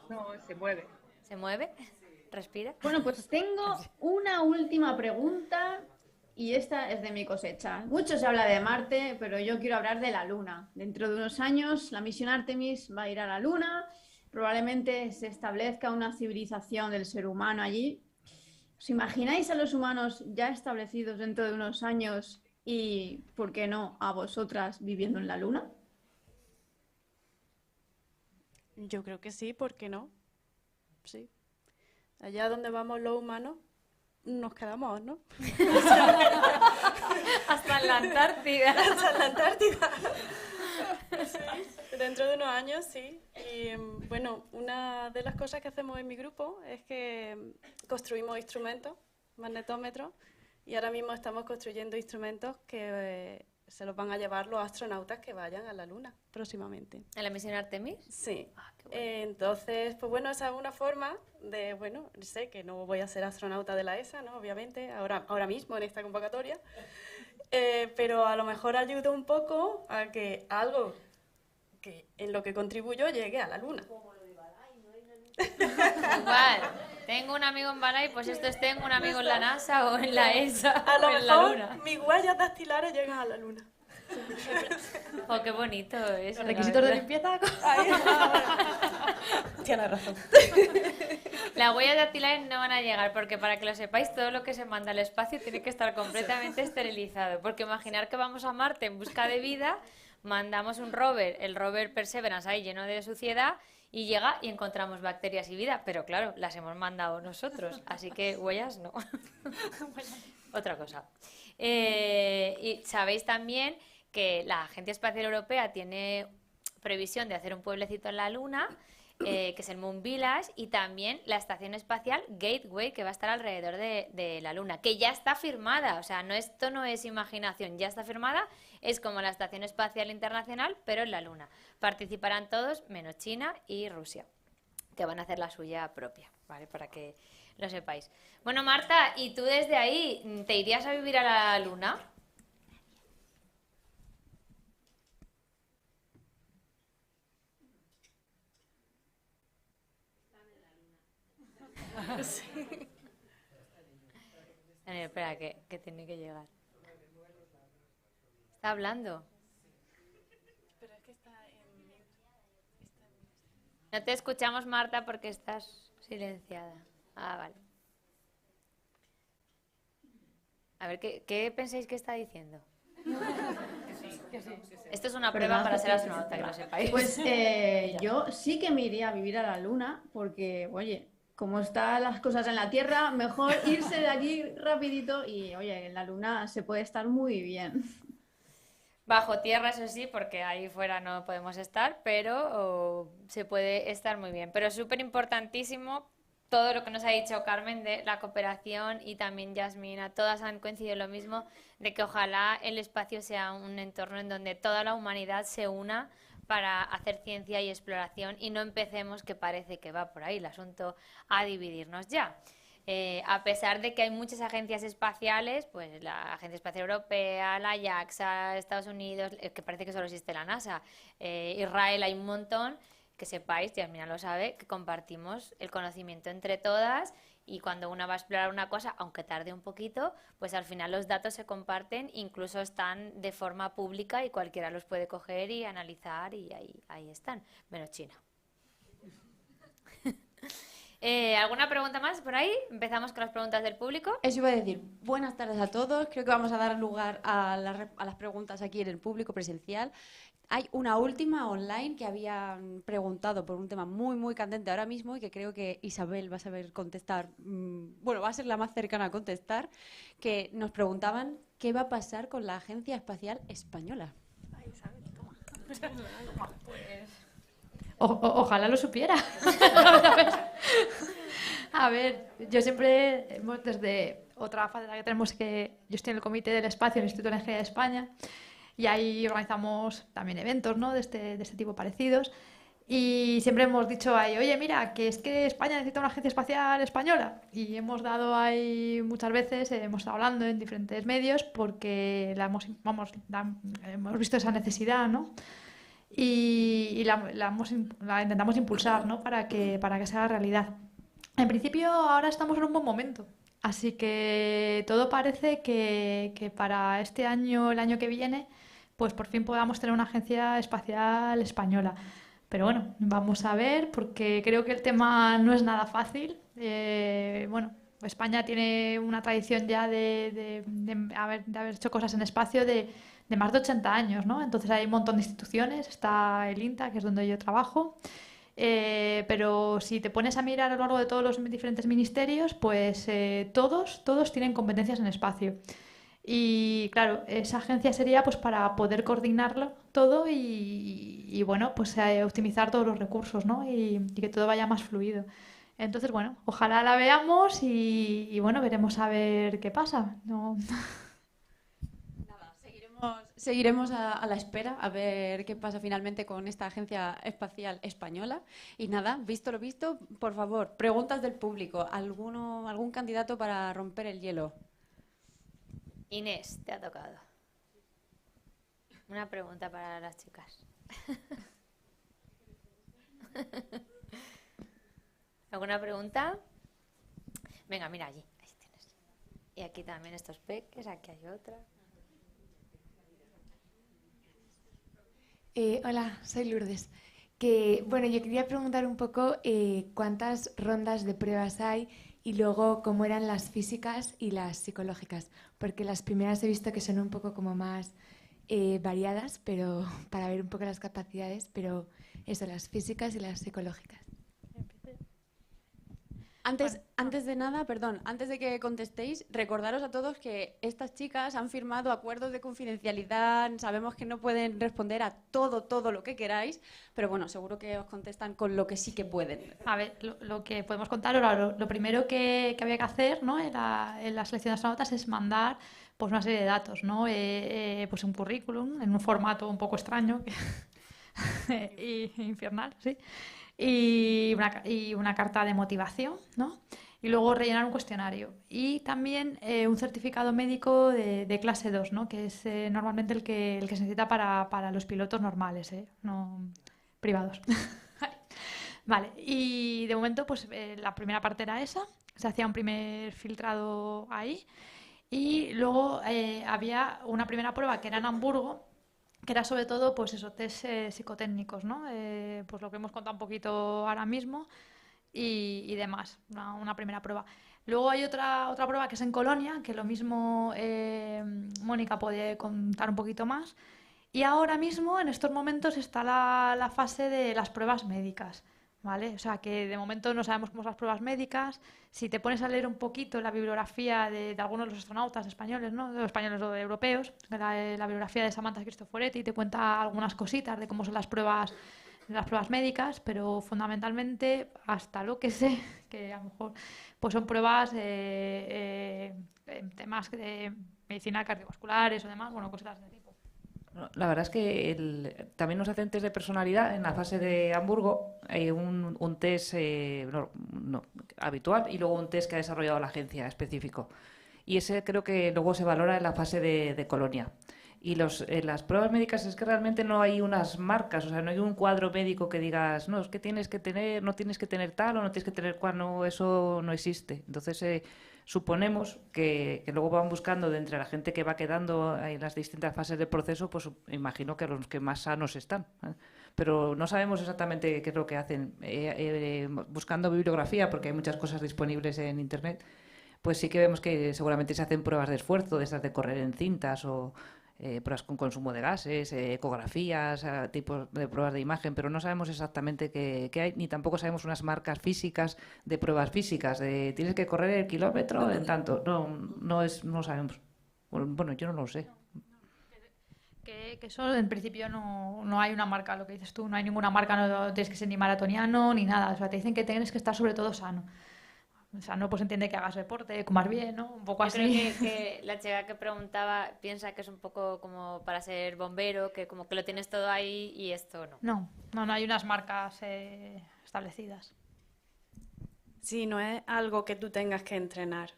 No, se mueve. ¿Se mueve? ¿Respira? Bueno, pues tengo una última pregunta y esta es de mi cosecha. Mucho se habla de Marte, pero yo quiero hablar de la Luna. Dentro de unos años la misión Artemis va a ir a la Luna, probablemente se establezca una civilización del ser humano allí. ¿Os imagináis a los humanos ya establecidos dentro de unos años y, por qué no, a vosotras viviendo en la Luna? Yo creo que sí, ¿por qué no? Sí. Allá donde vamos los humanos, nos quedamos, ¿no? Hasta en la Antártida. Hasta en la Antártida. Sí, dentro de unos años, sí. Y bueno, una de las cosas que hacemos en mi grupo es que construimos instrumentos, magnetómetros, y ahora mismo estamos construyendo instrumentos que se los van a llevar los astronautas que vayan a la Luna próximamente. ¿En la misión Artemis? Sí. Ah, qué bueno. Entonces, pues bueno, esa es una forma de, bueno, sé que no voy a ser astronauta de la ESA, ¿no? Obviamente, ahora mismo en esta convocatoria, pero a lo mejor ayuda un poco a que algo que en lo que contribuyo llegue a la Luna. Igual, tengo un amigo en Balay, pues esto es tengo un amigo en la NASA o en la ESA A lo o en la mejor Luna. mis huellas dactilares llegan a la Luna. Oh, qué bonito eso. Los requisitos de limpieza. Tienes razón. Las huellas dactilares no van a llegar porque para que lo sepáis, todo lo que se manda al espacio tiene que estar completamente esterilizado. Porque imaginar que vamos a Marte en busca de vida, mandamos un rover, el rover Perseverance ahí lleno de suciedad, y llega y encontramos bacterias y vida. Pero claro, las hemos mandado nosotros, así que huellas no. Otra cosa. Y sabéis también que la Agencia Espacial Europea tiene previsión de hacer un pueblecito en la Luna, que es el Moon Village, y también la estación espacial Gateway, que va a estar alrededor de la Luna, que ya está firmada. O sea, esto no es imaginación, ya está firmada. Es como la Estación Espacial Internacional, pero en la Luna. Participarán todos, menos China y Rusia, que van a hacer la suya propia, ¿vale? Para que lo sepáis. Bueno, Marta, ¿y tú desde ahí te irías a vivir a la Luna? Espera, que tiene que llegar. ¿Está hablando? Pero es que está No te escuchamos, Marta, porque estás silenciada. Ah, vale. A ver, ¿qué pensáis que está diciendo? Esto es una prueba para ser astronauta, que lo sepáis. Pues yo sí que me iría a vivir a la Luna porque, oye, como están las cosas en la Tierra, mejor irse de allí rapidito y, oye, en la Luna se puede estar muy bien. Bajo tierra, eso sí, porque ahí fuera no podemos estar, pero se puede estar muy bien. Pero es súper importantísimo todo lo que nos ha dicho Carmen de la cooperación, y también Yasmina, todas han coincidido en lo mismo, de que ojalá el espacio sea un entorno en donde toda la humanidad se una para hacer ciencia y exploración y no empecemos, que parece que va por ahí el asunto, a dividirnos ya. A pesar de que hay muchas agencias espaciales, pues la Agencia Espacial Europea, la JAXA, Estados Unidos, que parece que solo existe la NASA, Israel, hay un montón, que sepáis, Yasmina lo sabe, que compartimos el conocimiento entre todas, y cuando una va a explorar una cosa, aunque tarde un poquito, pues al final los datos se comparten, incluso están de forma pública y cualquiera los puede coger y analizar, y ahí están, menos China. ¿Alguna pregunta más por ahí? Empezamos con las preguntas del público. Eso iba a decir. Buenas tardes a todos. Creo que vamos a dar lugar a las preguntas aquí en el público presencial. Hay una última online que habían preguntado por un tema muy, muy candente ahora mismo y que creo que Isabel va a saber contestar. Bueno, va a ser la más cercana a contestar. Que nos preguntaban qué va a pasar con la Agencia Espacial Española. Ay, Isabel, toma. Ojalá lo supiera. A ver, yo siempre, desde otra faceta que tenemos, que yo estoy en el Comité del Espacio del Instituto de Ingeniería de España, y ahí organizamos también eventos, ¿no?, de este tipo parecidos, y siempre hemos dicho ahí, oye, mira, que es que España necesita una agencia espacial española, y hemos dado ahí muchas veces, hemos estado hablando en diferentes medios porque hemos visto esa necesidad, ¿no? Y la intentamos impulsar, ¿no?, para que sea realidad. En principio ahora estamos en un buen momento, así que todo parece que para este año, el año que viene, pues por fin podamos tener una agencia espacial española. Pero bueno, vamos a ver, porque creo que el tema no es nada fácil. Bueno, España tiene una tradición ya de haber hecho cosas en espacio de más de 80 años, ¿no? Entonces hay un montón de instituciones, está el INTA, que es donde yo trabajo, pero si te pones a mirar a lo largo de todos los diferentes ministerios, pues todos tienen competencias en espacio. Y claro, esa agencia sería pues para poder coordinarlo todo y bueno, pues optimizar todos los recursos, ¿no? Y que todo vaya más fluido. Entonces, bueno, ojalá la veamos y bueno, veremos a ver qué pasa. No. Nada, seguiremos a la espera a ver qué pasa finalmente con esta Agencia Espacial Española. Y nada, visto lo visto, por favor, preguntas del público. ¿Algún candidato para romper el hielo? Inés, te ha tocado. Una pregunta para las chicas. ¿Alguna pregunta? Venga, mira allí. Ahí tienes. Y aquí también estos peques, aquí hay otra. Hola, soy Lourdes. Bueno, yo quería preguntar un poco cuántas rondas de pruebas hay y luego cómo eran las físicas y las psicológicas, porque las primeras he visto que son un poco como más variadas, pero para ver un poco las capacidades, pero eso, las físicas y las psicológicas. Antes de nada, perdón, antes de que contestéis, recordaros a todos que estas chicas han firmado acuerdos de confidencialidad, sabemos que no pueden responder a todo lo que queráis, pero bueno, seguro que os contestan con lo que sí que pueden. A ver, lo que podemos contar ahora, lo primero que había que hacer, ¿no? en la selección de astronautas es mandar pues una serie de datos, ¿no? Pues un currículum en un formato un poco extraño y infernal, sí. Y una carta de motivación, ¿no? Y luego rellenar un cuestionario. Y también un certificado médico de clase 2, ¿no? Que es normalmente el que se necesita para los pilotos normales, no privados. Vale, y de momento pues la primera parte era esa, se hacía un primer filtrado ahí y luego había una primera prueba que era en Hamburgo, que era sobre todo, pues eso, test psicotécnicos, ¿no? Pues lo que hemos contado un poquito ahora mismo y demás, una primera prueba. Luego hay otra prueba que es en Colonia, que lo mismo Mónica puede contar un poquito más. Y ahora mismo, en estos momentos, está la fase de las pruebas médicas, ¿vale? O sea, que de momento no sabemos cómo son las pruebas médicas. Si te pones a leer un poquito la bibliografía de algunos de los astronautas españoles, ¿no? De los españoles o de europeos, la bibliografía de Samantha Cristoforetti te cuenta algunas cositas de cómo son las pruebas médicas, pero fundamentalmente, hasta lo que sé, que a lo mejor pues son pruebas temas de medicina cardiovasculares o demás, bueno, cositas de tipo. La verdad es que también nos hacen test de personalidad en la fase de Hamburgo, un test habitual y luego un test que ha desarrollado la agencia específico. Y ese creo que luego se valora en la fase de Colonia. Y las pruebas médicas es que realmente no hay unas marcas, o sea, no hay un cuadro médico que digas, no, es que tienes que tener, no tienes que tener tal o no tienes que tener cual, no, eso no existe. Entonces, suponemos que luego van buscando de entre la gente que va quedando en las distintas fases del proceso, pues imagino que los que más sanos están. Pero no sabemos exactamente qué es lo que hacen. Buscando bibliografía, porque hay muchas cosas disponibles en Internet, pues sí que vemos que seguramente se hacen pruebas de esfuerzo, de esas de correr en cintas o pruebas con consumo de gases, ecografías, tipos de pruebas de imagen, pero no sabemos exactamente qué hay, ni tampoco sabemos unas marcas físicas de pruebas físicas, de tienes que correr el kilómetro en tanto. No sabemos. Bueno, yo no lo sé. Que eso en principio no hay una marca, lo que dices tú, no hay ninguna marca, no tienes que ser ni maratoniano ni nada, o sea, te dicen que tienes que estar sobre todo sano. O sea, no pues entiende que hagas deporte, comas bien, ¿no? Un poco así. Yo creo que la chica que preguntaba piensa que es un poco como para ser bombero, que como que lo tienes todo ahí y esto no. No hay unas marcas establecidas. Sí, no es algo que tú tengas que entrenar.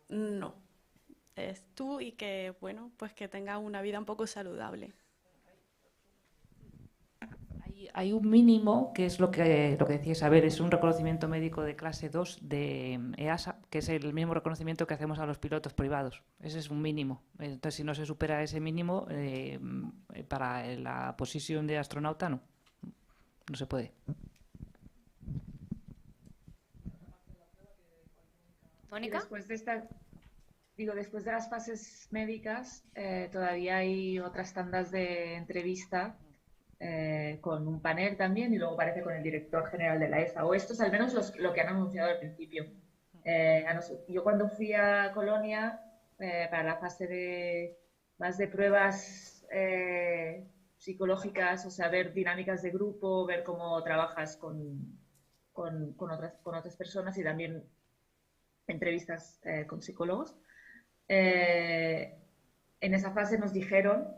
No. Es tú y que, bueno, pues que tengas una vida un poco saludable. Hay un mínimo, que es lo que decía Isabel, es un reconocimiento médico de clase 2 de EASA, que es el mismo reconocimiento que hacemos a los pilotos privados. Ese es un mínimo. Entonces, si no se supera ese mínimo, para la posición de astronauta, no se puede. Y Mónica. después de las fases médicas, todavía hay otras tandas de entrevista con un panel también y luego parece con el director general de la ESA, o esto es al menos lo que han anunciado al principio. Yo cuando fui a Colonia para la fase más de pruebas psicológicas, o sea, ver dinámicas de grupo, ver cómo trabajas con otras personas y también entrevistas con psicólogos. En esa fase nos dijeron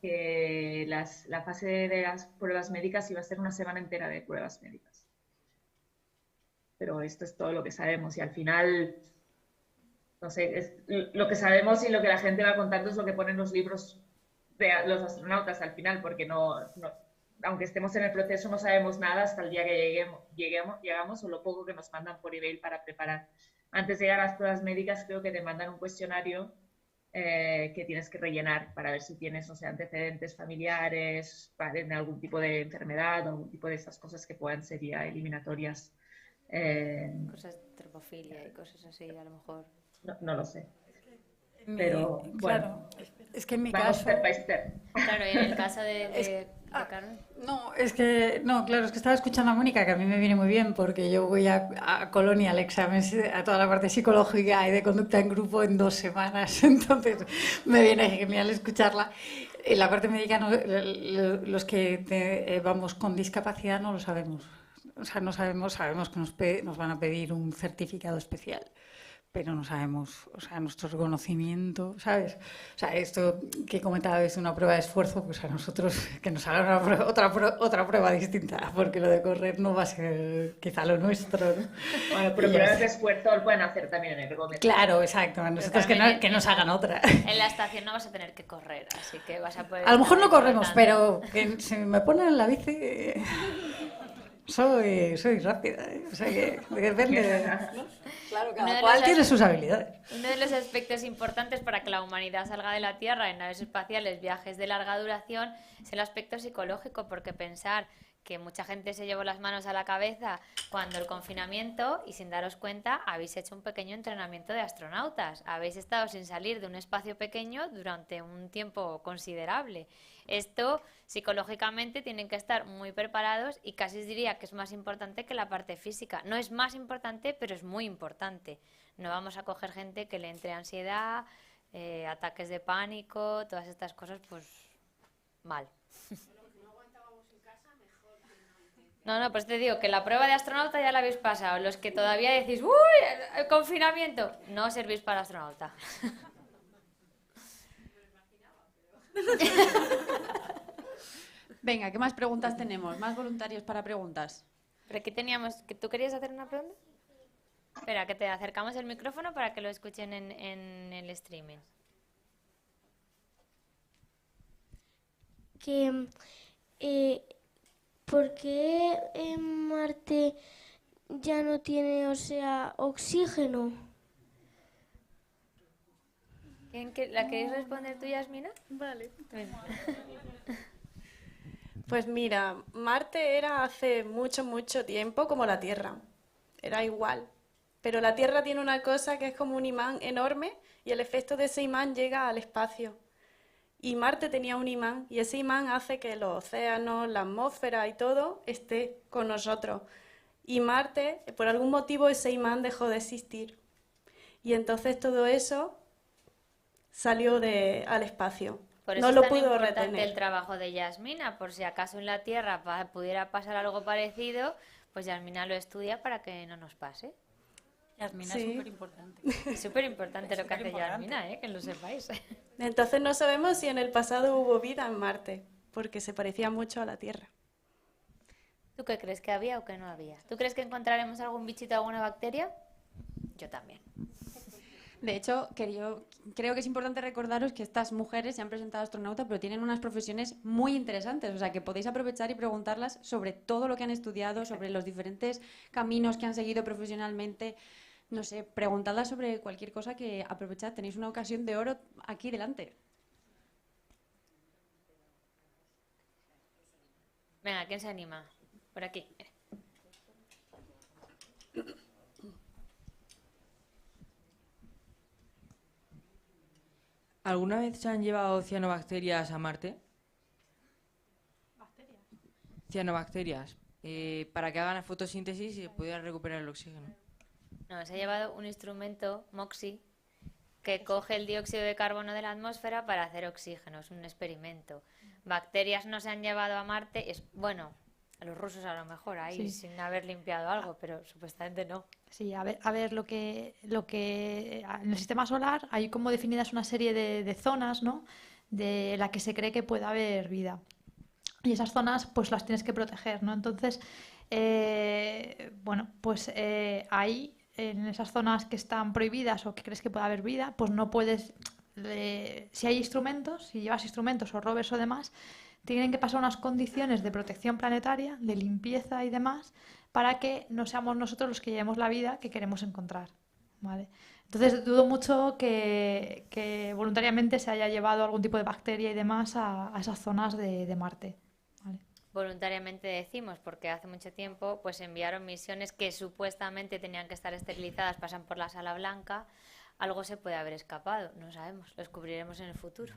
que la fase de las pruebas médicas iba a ser una semana entera de pruebas médicas. Pero esto es todo lo que sabemos y al final, no sé, lo que sabemos y lo que la gente va contando es lo que ponen los libros de los astronautas al final, porque aunque estemos en el proceso no sabemos nada hasta el día que llegamos o lo poco que nos mandan por email para preparar. Antes de llegar a las pruebas médicas creo que te mandan un cuestionario que tienes que rellenar para ver si tienes, no sé, antecedentes familiares, en algún tipo de enfermedad o algún tipo de esas cosas que puedan ser ya eliminatorias. Cosas de tropofilia y cosas así, a lo mejor. No lo sé. Pero bueno, claro, es que en mi vamos caso... step by step. Claro, y en el caso de Carmen. Claro, es que estaba escuchando a Mónica, que a mí me viene muy bien porque yo voy a Colonia al examen, a toda la parte psicológica y de conducta en grupo en 2 semanas, entonces me viene genial escucharla. En la parte médica, los que vamos con discapacidad no lo sabemos. O sea, no sabemos que nos van a pedir un certificado especial, pero no sabemos, o sea, nuestro reconocimiento, ¿sabes? O sea, esto que comentaba es una prueba de esfuerzo, pues a nosotros que nos hagan otra prueba distinta, porque lo de correr no va a ser quizá lo nuestro, ¿no? Bueno, pero pruebas de esfuerzo lo pueden hacer también en el ergómetro. Claro, exacto, a nosotros que nos hagan otra. En la estación no vas a tener que correr, así que vas a poder... A lo mejor no corremos, pero que si me ponen en la bici... Soy rápida, ¿eh? O sea que depende, ¿no? Claro, cada cual tiene sus habilidades. Uno de los aspectos importantes para que la humanidad salga de la Tierra en naves espaciales, viajes de larga duración, es el aspecto psicológico, porque pensar que mucha gente se llevó las manos a la cabeza cuando el confinamiento y sin daros cuenta habéis hecho un pequeño entrenamiento de astronautas, habéis estado sin salir de un espacio pequeño durante un tiempo considerable. Esto psicológicamente tienen que estar muy preparados y casi os diría que es más importante que la parte física. No es más importante, pero es muy importante. No vamos a coger gente que le entre ansiedad, ataques de pánico, todas estas cosas, pues mal. No, pues te digo que la prueba de astronauta ya la habéis pasado. Los que todavía decís, ¡uy! El confinamiento, no servís para astronauta. Venga, ¿qué más preguntas tenemos? ¿Más voluntarios para preguntas? Pero aquí teníamos... ¿Tú querías hacer una pregunta? Espera, que te acercamos el micrófono para que lo escuchen en el streaming. ¿Por qué en Marte ya no tiene, oxígeno? ¿La queréis responder tú, Yasmina? Vale. Pues mira, Marte era hace mucho, mucho tiempo como la Tierra. Era igual. Pero la Tierra tiene una cosa que es como un imán enorme y el efecto de ese imán llega al espacio. Y Marte tenía un imán y ese imán hace que los océanos, la atmósfera y todo esté con nosotros. Y Marte, por algún motivo, ese imán dejó de existir. Y entonces todo eso salió al espacio. Por eso no es lo tan pudo importante retener. el trabajo de Yasmina, por si acaso en la Tierra pudiera pasar algo parecido, pues Yasmina lo estudia para que no nos pase. Yasmina Sí. es súper importante. Es súper importante lo que hace Yasmina, que lo sepáis. Entonces no sabemos si en el pasado hubo vida en Marte, porque se parecía mucho a la Tierra. ¿Tú qué crees, que había o que no había? ¿Tú crees que encontraremos algún bichito, alguna bacteria? Yo también. De hecho, creo que es importante recordaros que estas mujeres se han presentado astronautas, pero tienen unas profesiones muy interesantes. O sea, que podéis aprovechar y preguntarlas sobre todo lo que han estudiado, sobre los diferentes caminos que han seguido profesionalmente. No sé, preguntadlas sobre cualquier cosa que aprovechad. Tenéis una ocasión de oro aquí delante. Venga, ¿quién se anima? Por aquí. ¿Alguna vez se han llevado cianobacterias a Marte? Cianobacterias, para que hagan la fotosíntesis y pudieran recuperar el oxígeno. No, se ha llevado un instrumento, MOXIE, que coge el dióxido de carbono de la atmósfera para hacer oxígeno. Es un experimento. Bacterias no se han llevado a Marte. Bueno, a los rusos a lo mejor, ahí, Sí. sin haber limpiado algo, pero supuestamente no. Sí, a ver lo que en el sistema solar hay como definidas una serie de zonas, ¿no? De la que se cree que puede haber vida. Y esas zonas pues las tienes que proteger, ¿no? Entonces, bueno, pues ahí, en esas zonas que están prohibidas o que crees que puede haber vida, pues no puedes, si hay instrumentos, si llevas instrumentos o rovers o demás, tienen que pasar unas condiciones de protección planetaria, de limpieza y demás, para que no seamos nosotros los que llevemos la vida que queremos encontrar, ¿vale? Entonces dudo mucho que voluntariamente se haya llevado algún tipo de bacteria y demás a esas zonas de Marte. Voluntariamente decimos, porque hace mucho tiempo pues enviaron misiones que supuestamente tenían que estar esterilizadas, pasan por la Sala Blanca, algo se puede haber escapado, no sabemos, lo descubriremos en el futuro.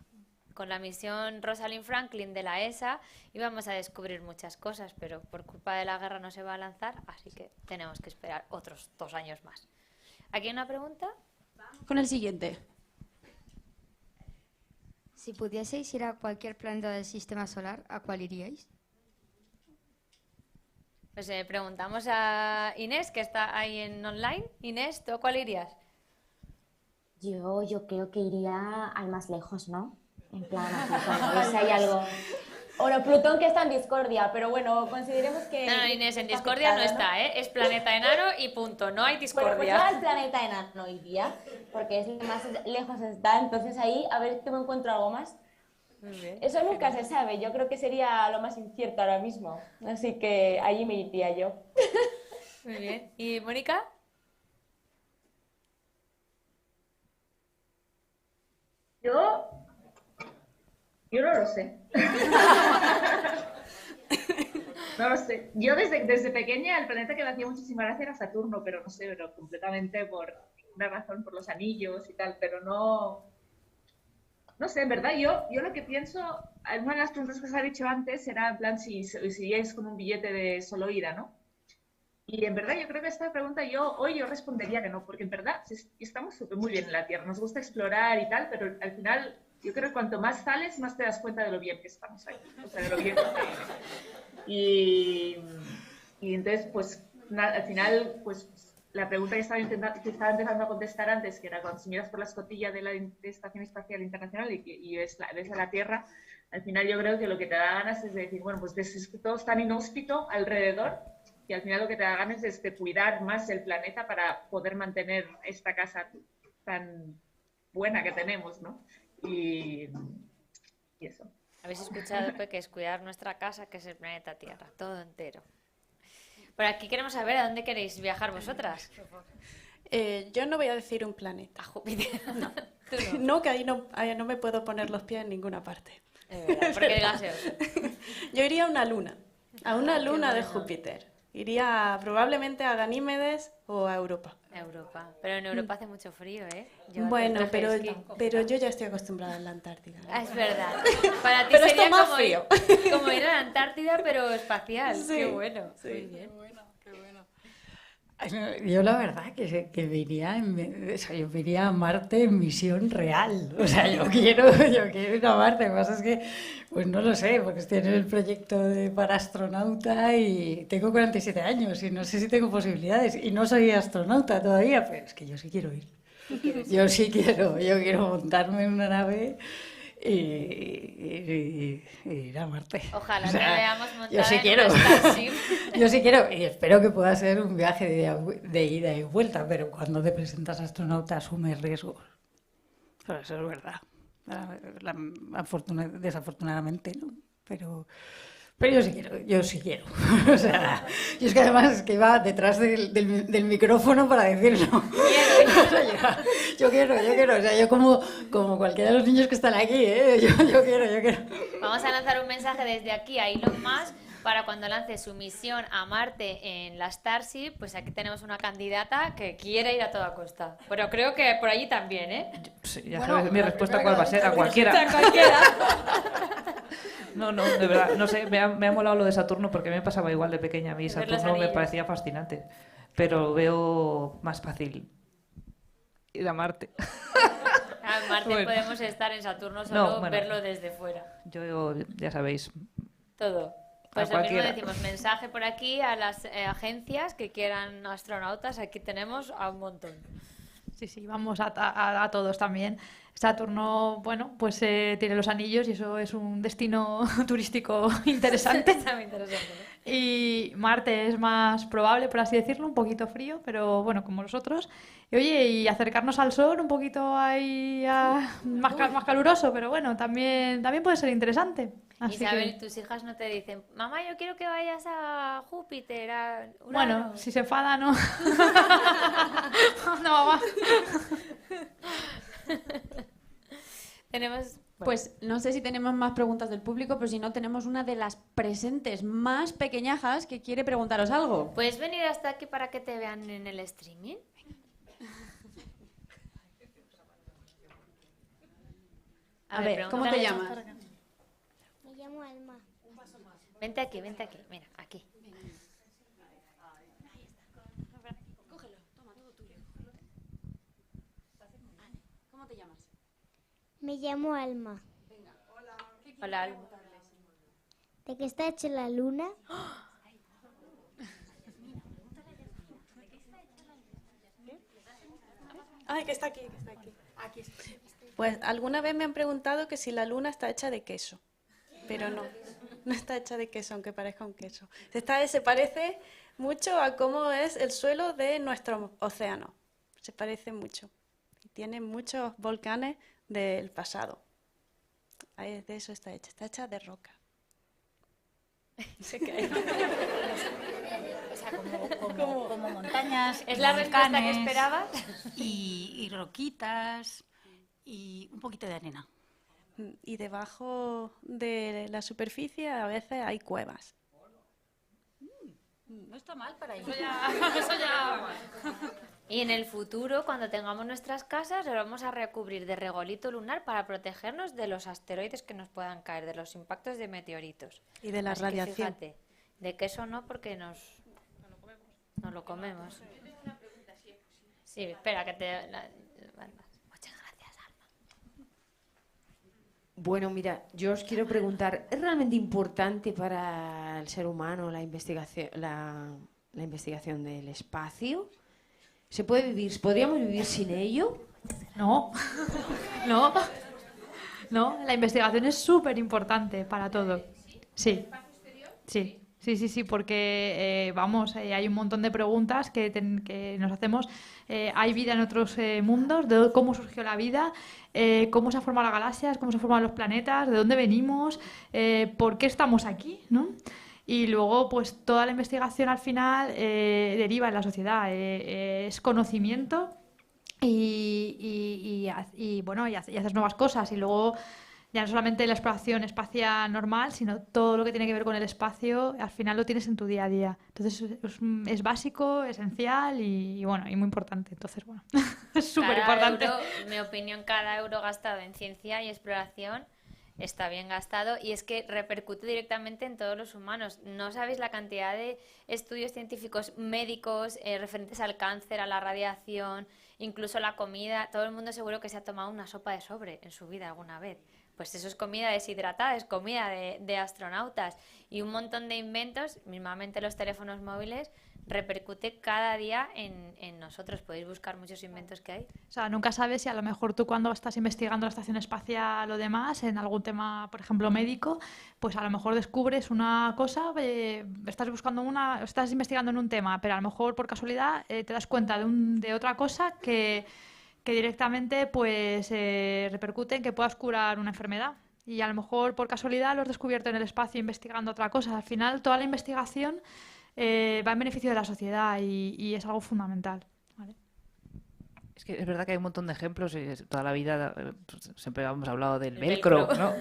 Con la misión Rosalind Franklin de la ESA íbamos a descubrir muchas cosas, pero por culpa de la guerra no se va a lanzar, así que tenemos que esperar otros 2 años más. ¿Aquí hay una pregunta? Con el siguiente. Si pudieseis ir a cualquier planeta del sistema solar, ¿a cuál iríais? Pues preguntamos a Inés, que está ahí en online. Inés, ¿tú a cuál irías? Yo creo que iría al más lejos, ¿no? En plan, a Plutón, a ver si hay algo... Bueno, Plutón que está en discordia, pero bueno, consideremos que... No, Inés, en discordia no está, ¿eh? Es planeta enano y punto, no hay discordia. Bueno, pues yo al planeta enano iría, porque es el que más lejos está, entonces ahí a ver si me encuentro algo más. Muy bien. Eso nunca se sabe, yo creo que sería lo más incierto ahora mismo, así que allí me iría yo. Muy bien. ¿Y Mónica? Yo no lo sé. No lo sé. Yo desde pequeña el planeta que me hacía muchísima gracia era Saturno, pero no sé, pero completamente por una razón, por los anillos y tal, pero no sé, en verdad, yo lo que pienso, una de las preguntas que os ha dicho antes era en plan si es con un billete de solo ida, ¿no? Y en verdad yo creo que esta pregunta hoy yo respondería que no, porque en verdad estamos muy bien en la Tierra, nos gusta explorar y tal, pero al final yo creo que cuanto más sales, más te das cuenta de lo bien que estamos aquí, o sea, de lo bien que estamos. Y entonces, pues, al final, pues, la pregunta que estaba empezando a contestar antes, que era cuando si miras por la escotilla de la Estación Espacial Internacional y ves a la Tierra, al final yo creo que lo que te da ganas es de decir, bueno, pues ves que todo es tan inhóspito alrededor, y al final lo que te da ganas es de cuidar más el planeta para poder mantener esta casa tan buena que tenemos, ¿no? Y eso. Habéis escuchado que es cuidar nuestra casa, que es el planeta Tierra, todo entero. Por aquí queremos saber a dónde queréis viajar vosotras. Yo no voy a decir un planeta. A Júpiter. No. No, que ahí no me puedo poner los pies en ninguna parte. Porque es gaseoso. Yo iría a una luna de Júpiter. Iría probablemente a Ganímedes o a Europa. Europa. Pero en Europa hace mucho frío, ¿eh? Bueno, pero yo ya estoy acostumbrada a la Antártida, ¿no? Ah, es verdad. Para ti pero sería esto más como frío. Como ir a la Antártida, pero espacial. Sí, qué bueno. sí. Muy bien. Yo la verdad que me iría, yo me iría a Marte en misión real. O sea, yo quiero ir a Marte. Lo que pasa es que, pues no lo sé, porque estoy en el proyecto para astronauta y tengo 47 años y no sé si tengo posibilidades. Y no soy astronauta todavía, pero es que yo sí quiero ir. Yo quiero montarme en una nave y ir a Marte. Ojalá te veamos montada yo sí en quiero. una Starship. Yo sí quiero y espero que pueda ser un viaje de ida y vuelta, pero cuando te presentas astronauta asumes riesgos. Pero eso es verdad. Desafortunadamente, ¿no? Pero yo sí quiero. O sea, yo es que además iba detrás del micrófono para decirlo. Yo quiero. O sea, yo como cualquiera de los niños que están aquí, ¿eh? Yo quiero. Vamos a lanzar un mensaje desde aquí a Elon Musk para cuando lance su misión a Marte en la Starship, pues aquí tenemos una candidata que quiere ir a toda costa. Pero creo que por allí también, ¿eh? Sí, ya sabes mi respuesta cuál va a ser, a cualquiera. No, de verdad, no sé, me ha molado lo de Saturno porque me pasaba igual de pequeña. A mí Saturno me parecía fascinante, pero lo veo más fácil ir a Marte. A Marte Bueno. podemos estar, en Saturno solo No, bueno. verlo desde fuera. Yo, ya sabéis, Todo. Pues A lo mismo cualquiera. decimos, mensaje por aquí a las agencias que quieran astronautas, aquí tenemos a un montón. Sí, sí, vamos a todos también. Saturno, bueno, pues tiene los anillos y eso es un destino turístico interesante. Está muy interesante, ¿no? Y Marte es más probable, por así decirlo, un poquito frío, pero bueno, como los otros. Y oye, y acercarnos al sol un poquito ahí más caluroso, pero bueno, también puede ser interesante. Así Isabel, que, tus hijas no te dicen, mamá, yo quiero que vayas a Júpiter, a Urano. bueno, si se enfada, no. No, mamá. Tenemos... Pues no sé si tenemos más preguntas del público, pero si no, tenemos una de las presentes más pequeñajas que quiere preguntaros algo. ¿Puedes venir hasta aquí para que te vean en el streaming? A ver, ¿cómo te llamas? Me llamo Alma. Vente aquí, mira, aquí. ¿Cómo te llamas? Me llamo Alma. Hola, Alma. ¿De qué está hecha la luna? Ay, que está aquí, que está aquí. Pues alguna vez me han preguntado que si la luna está hecha de queso, pero no, no está hecha de queso, aunque parezca un queso. Se parece mucho a cómo es el suelo de nuestro océano. Se parece mucho. Y tiene muchos volcanes del pasado. Ahí, de eso está hecha de roca. Se cae. O sea, como montañas. ¿Es la respuesta que volcanes esperabas? Y roquitas y un poquito de arena. Y debajo de la superficie a veces hay cuevas. No está mal para ir. Y en el futuro, cuando tengamos nuestras casas, lo vamos a recubrir de regolito lunar para protegernos de los asteroides que nos puedan caer, de los impactos de meteoritos. Y de la Así que radiación. fíjate, de queso no, porque nos lo comemos. Sí, espera, que te... Muchas gracias, Alma. Bueno, mira, yo os quiero preguntar, ¿es realmente importante para el ser humano la investigación del espacio? ¿Se puede vivir, podríamos vivir sin ello? No, no, la investigación es súper importante para todo. Sí, porque hay un montón de preguntas que nos hacemos. ¿Hay vida en otros mundos? ¿De cómo surgió la vida? ¿Cómo se han formado las galaxias? ¿Cómo se forman los planetas? ¿De dónde venimos? ¿Por qué estamos aquí? ¿No? Y luego, pues toda la investigación al final deriva en la sociedad. Es conocimiento y haces nuevas cosas. Y luego ya no solamente la exploración espacial normal, sino todo lo que tiene que ver con el espacio, al final lo tienes en tu día a día. Entonces es básico, esencial y muy importante. Entonces, bueno, es súper importante. Mi opinión, cada euro gastado en ciencia y exploración está bien gastado y es que repercute directamente en todos los humanos. No sabéis la cantidad de estudios científicos médicos referentes al cáncer, a la radiación, incluso la comida. Todo el mundo seguro que se ha tomado una sopa de sobre en su vida alguna vez. Pues eso es comida deshidratada, es comida de astronautas y un montón de inventos, mismamente los teléfonos móviles, repercute cada día en nosotros. Podéis buscar muchos inventos que hay. O sea, nunca sabes si a lo mejor tú cuando estás investigando la estación espacial o demás, en algún tema, por ejemplo, médico, pues a lo mejor descubres una cosa, estás investigando en un tema, pero a lo mejor por casualidad te das cuenta de otra cosa que directamente pues repercute en que puedas curar una enfermedad. Y a lo mejor por casualidad lo has descubierto en el espacio investigando otra cosa. Al final toda la investigación va en beneficio de la sociedad y es algo fundamental. ¿Vale? que es verdad que hay un montón de ejemplos y toda la vida pues, siempre hemos hablado del velcro, ¿no?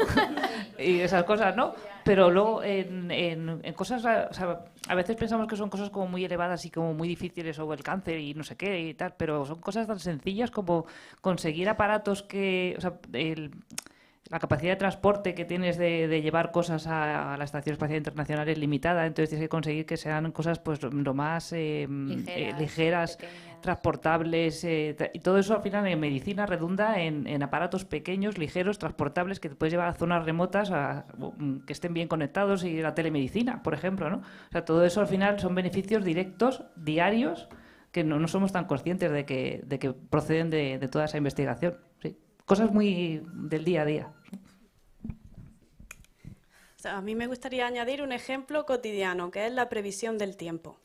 Y esas cosas, ¿no? Pero luego en cosas, o sea, a veces pensamos que son cosas como muy elevadas y como muy difíciles, o el cáncer y no sé qué y tal, pero son cosas tan sencillas como conseguir aparatos que, o sea, la capacidad de transporte que tienes de llevar cosas a la Estación Espacial Internacional es limitada, entonces tienes que conseguir que sean cosas pues lo más ligeras, transportables, y todo eso al final en medicina redunda en aparatos pequeños, ligeros, transportables que te puedes llevar a zonas remotas que estén bien conectados, y la telemedicina, por ejemplo, ¿no? O sea, todo eso al final son beneficios directos, diarios, que no somos tan conscientes de que proceden de toda esa investigación. Sí. Cosas muy del día a día. O sea, a mí me gustaría añadir un ejemplo cotidiano, que es la previsión del tiempo.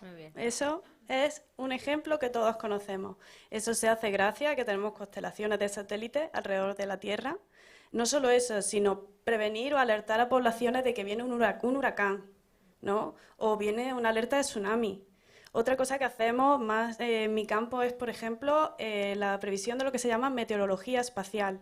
Muy bien. Eso es un ejemplo que todos conocemos. Eso se hace gracias a que tenemos constelaciones de satélites alrededor de la Tierra. No solo eso, sino prevenir o alertar a poblaciones de que viene un huracán, ¿no? O viene una alerta de tsunami. Otra cosa que hacemos más en mi campo es, por ejemplo, la previsión de lo que se llama meteorología espacial.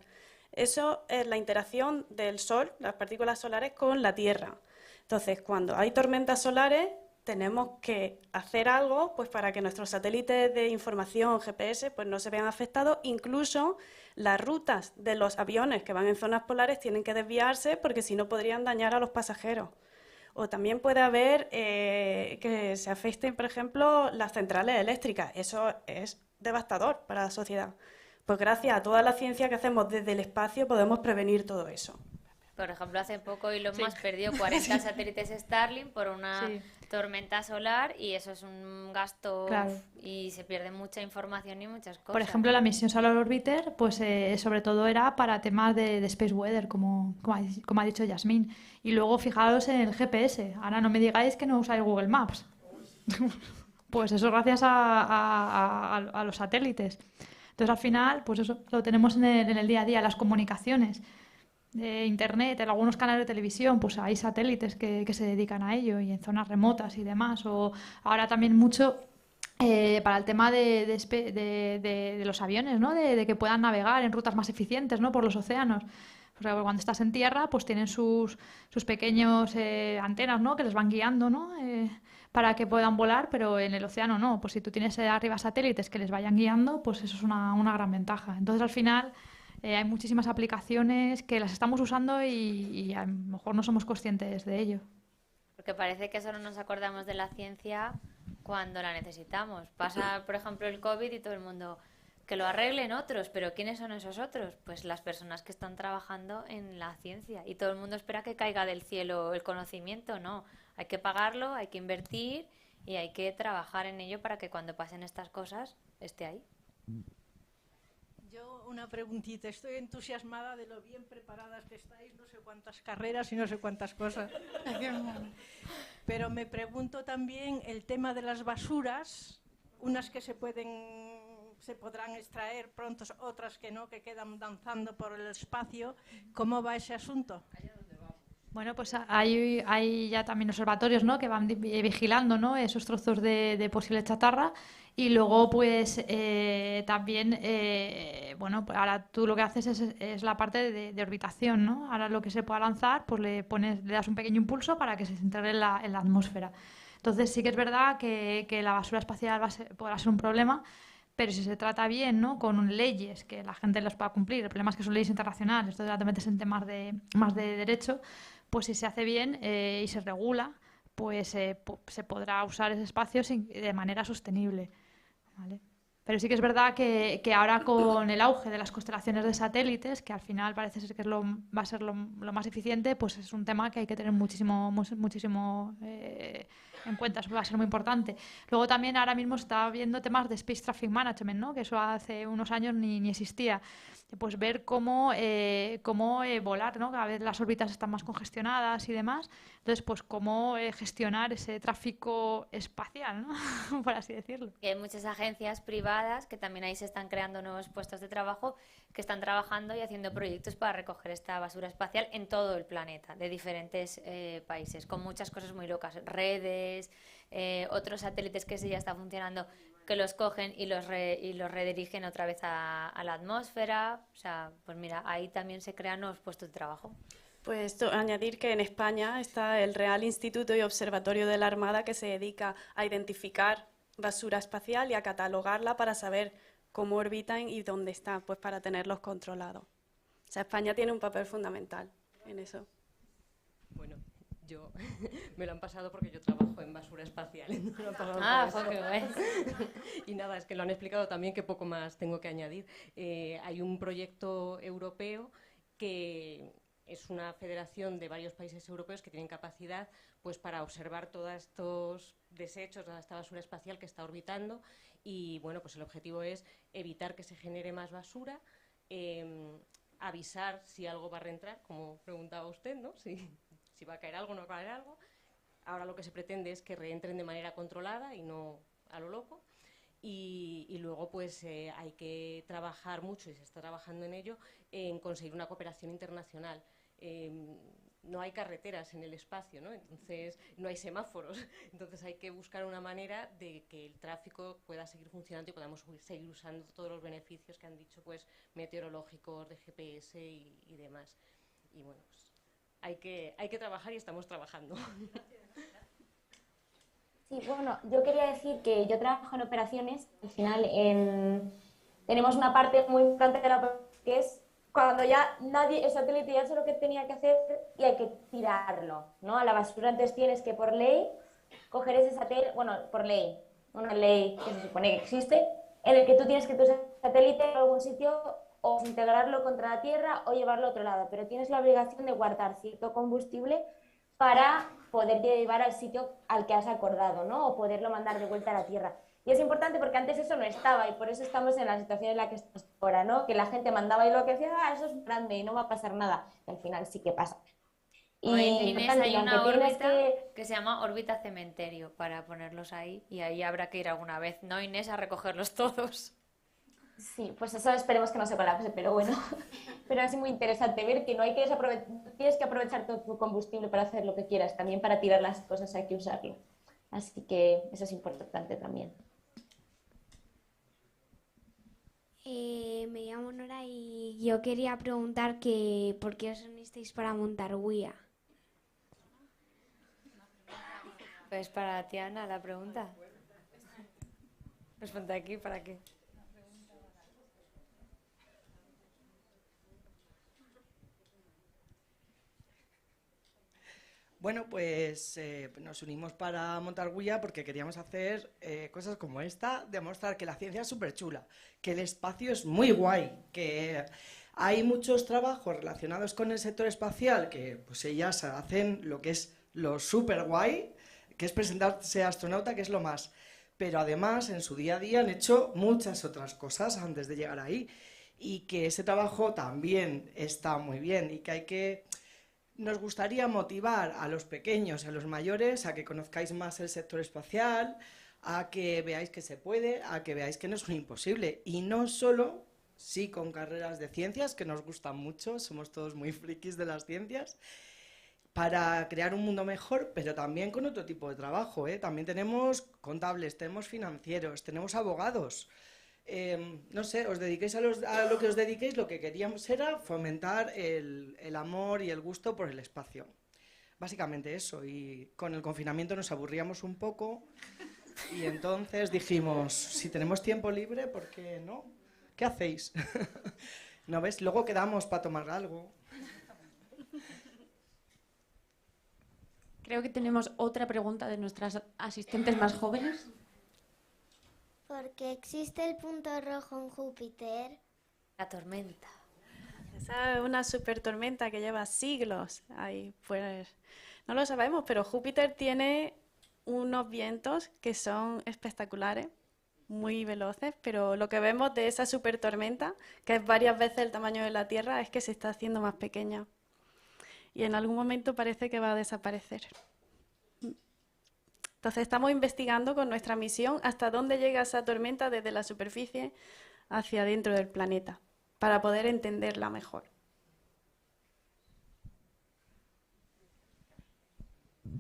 Eso es la interacción del Sol, las partículas solares, con la Tierra. Entonces, cuando hay tormentas solares, tenemos que hacer algo pues, para que nuestros satélites de información, GPS, pues, no se vean afectados. Incluso las rutas de los aviones que van en zonas polares tienen que desviarse porque si no podrían dañar a los pasajeros. O también puede haber que se afecten, por ejemplo, las centrales eléctricas. Eso es devastador para la sociedad. Pues gracias a toda la ciencia que hacemos desde el espacio podemos prevenir todo eso. Por ejemplo, hace poco Elon Musk perdió 40 satélites Starlink por una tormenta solar, y eso es un gasto y se pierde mucha información y muchas cosas. Por ejemplo, la misión Solar Orbiter, pues sobre todo era para temas de Space Weather, como ha dicho Yasmín. Y luego fijaros en el GPS. Ahora no me digáis que no usáis Google Maps. Pues eso gracias a los satélites. Entonces, al final, pues eso lo tenemos en el día a día, las comunicaciones. Internet, en algunos canales de televisión, pues hay satélites que se dedican a ello, y en zonas remotas y demás. O ahora también mucho para el tema de los aviones, ¿no? De que puedan navegar en rutas más eficientes, ¿no? Por los océanos. Porque cuando estás en tierra, pues tienen sus pequeños antenas, ¿no? Que les van guiando, ¿no? Para que puedan volar, pero en el océano no. Pues si tú tienes arriba satélites que les vayan guiando, pues eso es una gran ventaja. Entonces, al final, hay muchísimas aplicaciones que las estamos usando y a lo mejor no somos conscientes de ello. Porque parece que solo nos acordamos de la ciencia cuando la necesitamos. Pasa, por ejemplo, el COVID y todo el mundo, que lo arreglen otros, pero ¿quiénes son esos otros? Pues las personas que están trabajando en la ciencia, y todo el mundo espera que caiga del cielo el conocimiento. No, hay que pagarlo, hay que invertir y hay que trabajar en ello para que cuando pasen estas cosas esté ahí. Yo una preguntita, estoy entusiasmada de lo bien preparadas que estáis, no sé cuántas carreras y no sé cuántas cosas. Pero me pregunto también el tema de las basuras, unas que se podrán extraer pronto, otras que no, que quedan danzando por el espacio. ¿Cómo va ese asunto? Bueno, pues hay ya también observatorios, ¿no? Que van vigilando, ¿no? Esos trozos de posible chatarra. Y luego, pues, también, bueno, pues ahora tú lo que haces es la parte de orbitación, ¿no? Ahora lo que se pueda lanzar, pues le das un pequeño impulso para que se integre en la atmósfera. Entonces sí que es verdad que la basura espacial podrá ser un problema, pero si se trata bien, ¿no? Con leyes que la gente las pueda cumplir. El problema es que son leyes internacionales, entonces ya te metes en temas más de derecho. Pues si se hace bien y se regula, pues se podrá usar ese espacio de manera sostenible, ¿vale? Pero sí que es verdad que ahora con el auge de las constelaciones de satélites, que al final parece ser que va a ser lo más eficiente, pues es un tema que hay que tener muchísimo en cuenta, eso va a ser muy importante. Luego también ahora mismo se está viendo temas de Space Traffic Management, ¿no? Que eso hace unos años ni existía. Pues ver cómo volar, ¿no? Cada vez las órbitas están más congestionadas y demás. Entonces, pues cómo gestionar ese tráfico espacial, ¿no? Por así decirlo. Y hay muchas agencias privadas que también ahí se están creando nuevos puestos de trabajo, que están trabajando y haciendo proyectos para recoger esta basura espacial en todo el planeta, de diferentes países, con muchas cosas muy locas, redes, satélites, otros satélites que sí ya están funcionando, que los cogen y los redirigen otra vez a la atmósfera. O sea, pues mira, ahí también se crean nuevos puestos de trabajo. Pues añadir que en España está el Real Instituto y Observatorio de la Armada, que se dedica a identificar basura espacial y a catalogarla para saber cómo orbitan y dónde están, pues para tenerlos controlados. O sea, España tiene un papel fundamental en eso. Bueno, yo me lo han pasado porque yo trabajo en basura espacial. Me lo han pasado por qué eso. guay. Y nada, es que lo han explicado también, que poco más tengo que añadir. Hay un proyecto europeo que es una federación de varios países europeos que tienen capacidad pues para observar todos estos desechos, toda esta basura espacial que está orbitando, y bueno, pues el objetivo es evitar que se genere más basura, avisar si algo va a reentrar, como preguntaba usted, ¿no? Si va a caer algo o no va a caer algo. Ahora lo que se pretende es que reentren de manera controlada y no a lo loco. Y luego pues hay que trabajar mucho, y se está trabajando en ello, en conseguir una cooperación internacional. No hay carreteras en el espacio, ¿no? Entonces no hay semáforos, entonces hay que buscar una manera de que el tráfico pueda seguir funcionando y podamos seguir usando todos los beneficios que han dicho, pues meteorológicos, de GPS y demás. Y bueno, pues hay que trabajar, y estamos trabajando. Sí, bueno, yo quería decir que yo trabajo en operaciones. Al final tenemos una parte muy importante de la operación, que es cuando ya el satélite ya ha hecho lo que tenía que hacer y hay que tirarlo, ¿no? A la basura. Entonces tienes que, por ley, coger ese satélite, bueno, por ley, una ley que se supone que existe, en el que tú tienes que tu satélite en algún sitio o integrarlo contra la Tierra o llevarlo a otro lado, pero tienes la obligación de guardar cierto combustible para poder llevar al sitio al que has acordado, ¿no? O poderlo mandar de vuelta a la Tierra. Y es importante porque antes eso no estaba, y por eso estamos en la situación en la que estamos ahora, ¿no? Que la gente mandaba y lo que decía, eso es grande y no va a pasar nada. Y al final sí que pasa. Y Inés, hay una órbita que se llama órbita cementerio para ponerlos ahí, y ahí habrá que ir alguna vez, ¿no, Inés? A recogerlos todos. Sí, pues eso esperemos que no se colapse, pero bueno. Pero es muy interesante ver que no hay que tienes que aprovechar todo tu combustible para hacer lo que quieras, también para tirar las cosas hay que usarlo. Así que eso es importante también. Me llamo Nora y yo quería preguntar que ¿por qué os unisteis para montar WIA? Pues para ti, Ana, la pregunta. Pues ponte aquí, ¿para qué? Bueno, pues nos unimos para montar WIA porque queríamos hacer cosas como esta, demostrar que la ciencia es súper chula, que el espacio es muy guay, que hay muchos trabajos relacionados con el sector espacial que pues ellas hacen lo que es lo súper guay, que es presentarse astronauta, que es lo más. Pero además en su día a día han hecho muchas otras cosas antes de llegar ahí, y que ese trabajo también está muy bien, y que hay que... Nos gustaría motivar a los pequeños y a los mayores a que conozcáis más el sector espacial, a que veáis que se puede, a que veáis que no es un imposible. Y no solo, sí, con carreras de ciencias, que nos gustan mucho, somos todos muy frikis de las ciencias, para crear un mundo mejor, pero también con otro tipo de trabajo, ¿eh? También tenemos contables, tenemos financieros, tenemos abogados. No sé, os dediquéis a lo que os dediquéis, lo que queríamos era fomentar el amor y el gusto por el espacio. Básicamente eso, y con el confinamiento nos aburríamos un poco, y entonces dijimos, si tenemos tiempo libre, ¿por qué no? ¿Qué hacéis? ¿No ves? Luego quedamos para tomar algo. Creo que tenemos otra pregunta de nuestras asistentes más jóvenes. Porque existe el punto rojo en Júpiter. La tormenta. Esa es una super tormenta que lleva siglos ahí. Pues no lo sabemos, pero Júpiter tiene unos vientos que son espectaculares, muy veloces, pero lo que vemos de esa super tormenta, que es varias veces el tamaño de la Tierra, es que se está haciendo más pequeña. Y en algún momento parece que va a desaparecer. Entonces estamos investigando con nuestra misión hasta dónde llega esa tormenta desde la superficie hacia dentro del planeta, para poder entenderla mejor.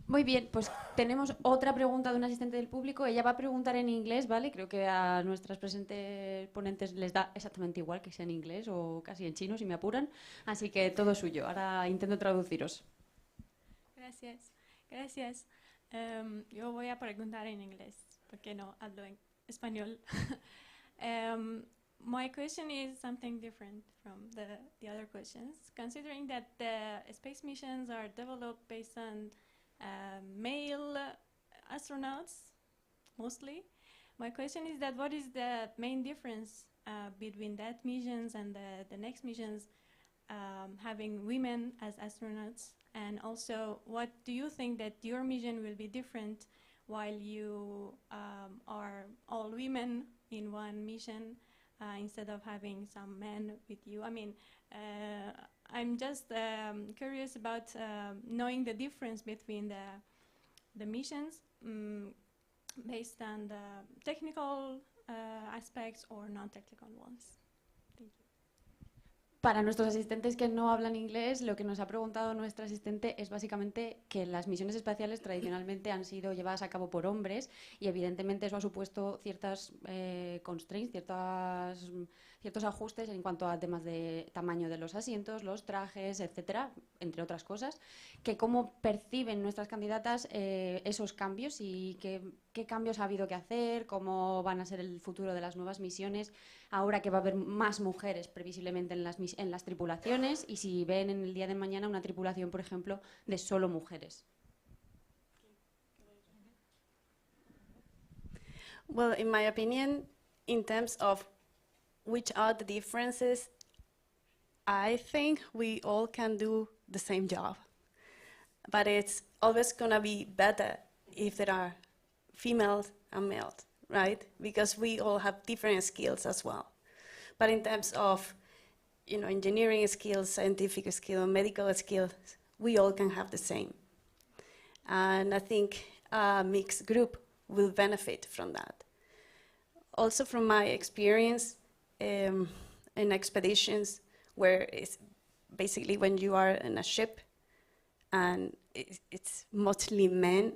Muy bien, pues tenemos otra pregunta de un asistente del público. Ella va a preguntar en inglés, ¿vale? Creo que a nuestras presentes ponentes les da exactamente igual que sea en inglés o casi en chino, si me apuran. Así que todo suyo. Ahora intento traduciros. Gracias, gracias. Yo voy a preguntar en inglés, porque no hablo en español. My question is something different from the other questions. Considering that the space missions are developed based on male astronauts, mostly, my question is that what is the main difference between that missions and the next missions having women as astronauts? And also, what do you think that your mission will be different while you are all women in one mission instead of having some men with you? I mean, I'm just curious about knowing the difference between the missions based on the technical aspects or non-technical ones. Thank you. Para nuestros asistentes que no hablan inglés, lo que nos ha preguntado nuestra asistente es básicamente que las misiones espaciales tradicionalmente han sido llevadas a cabo por hombres y evidentemente eso ha supuesto ciertas constraints, ciertos ajustes en cuanto a temas de tamaño de los asientos, los trajes, etcétera, entre otras cosas, que cómo perciben nuestras candidatas esos cambios y qué cambios ha habido que hacer, cómo van a ser el futuro de las nuevas misiones, ahora que va a haber más mujeres previsiblemente en las tripulaciones y si ven en el día de mañana una tripulación, por ejemplo, de solo mujeres. Well, in my opinion, in terms of which are the differences, I think we all can do the same job. But it's always going to be better if there are females and males, right? Because we all have different skills as well. But in terms of, engineering skills, scientific skills, medical skills, we all can have the same. And I think a mixed group will benefit from that. Also from my experience in expeditions, where it's basically when you are in a ship and it's mostly men,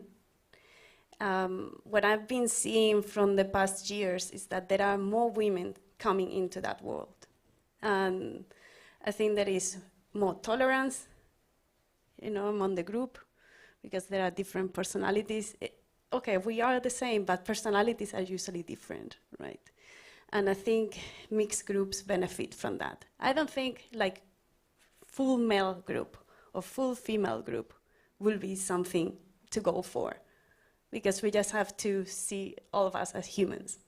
what I've been seeing from the past years is that there are more women coming into that world. And I think there is more tolerance, among the group, because there are different personalities. Okay, we are the same, but personalities are usually different, right? And I think mixed groups benefit from that. I don't think like full male group or full female group will be something to go for, because we just have to see all of us as humans.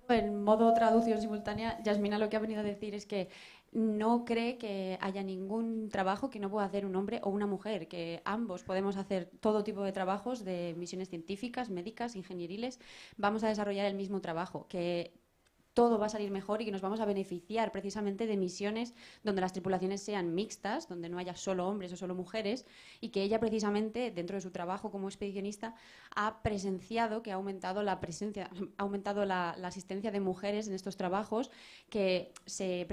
En modo traducción simultánea, Yasmina lo que ha venido a decir es que no cree que haya ningún trabajo que no pueda hacer un hombre o una mujer, que ambos podemos hacer todo tipo de trabajos de misiones científicas, médicas, ingenieriles, vamos a desarrollar el mismo trabajo, que todo va a salir mejor y que nos vamos a beneficiar precisamente de misiones donde las tripulaciones sean mixtas, donde no haya solo hombres o solo mujeres, y que ella precisamente, dentro de su trabajo como expedicionista, ha presenciado que ha aumentado la presencia, ha aumentado la asistencia de mujeres en estos trabajos, que se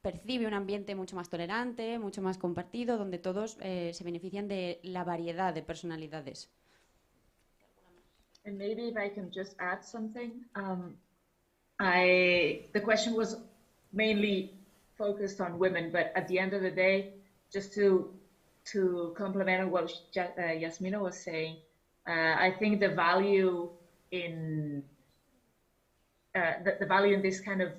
percibe un ambiente mucho más tolerante, mucho más compartido, donde todos se benefician de la variedad de personalidades. And maybe if I can just add something. The question was mainly focused on women, but at the end of the day, just to complement on what Yasmina was saying, I think the value in the value in this kind of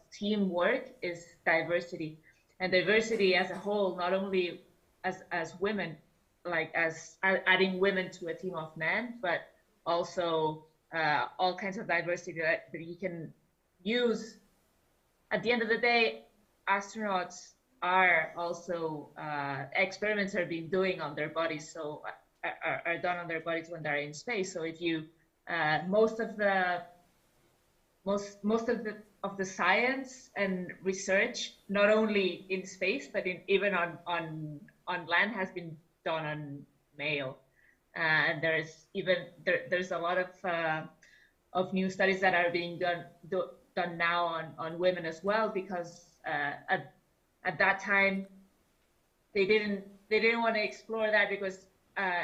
teamwork is diversity, and diversity as a whole, not only as women, like as adding women to a team of men, but also all kinds of diversity that you can use. At the end of the day, astronauts are also experiments are being doing on their bodies, so are done on their bodies when they're in space. So if you most of the science and research, not only in space but even on land, has been done on male. And there's a lot of new studies that are being done now on women as well, because at that time they didn't they didn't want to explore that because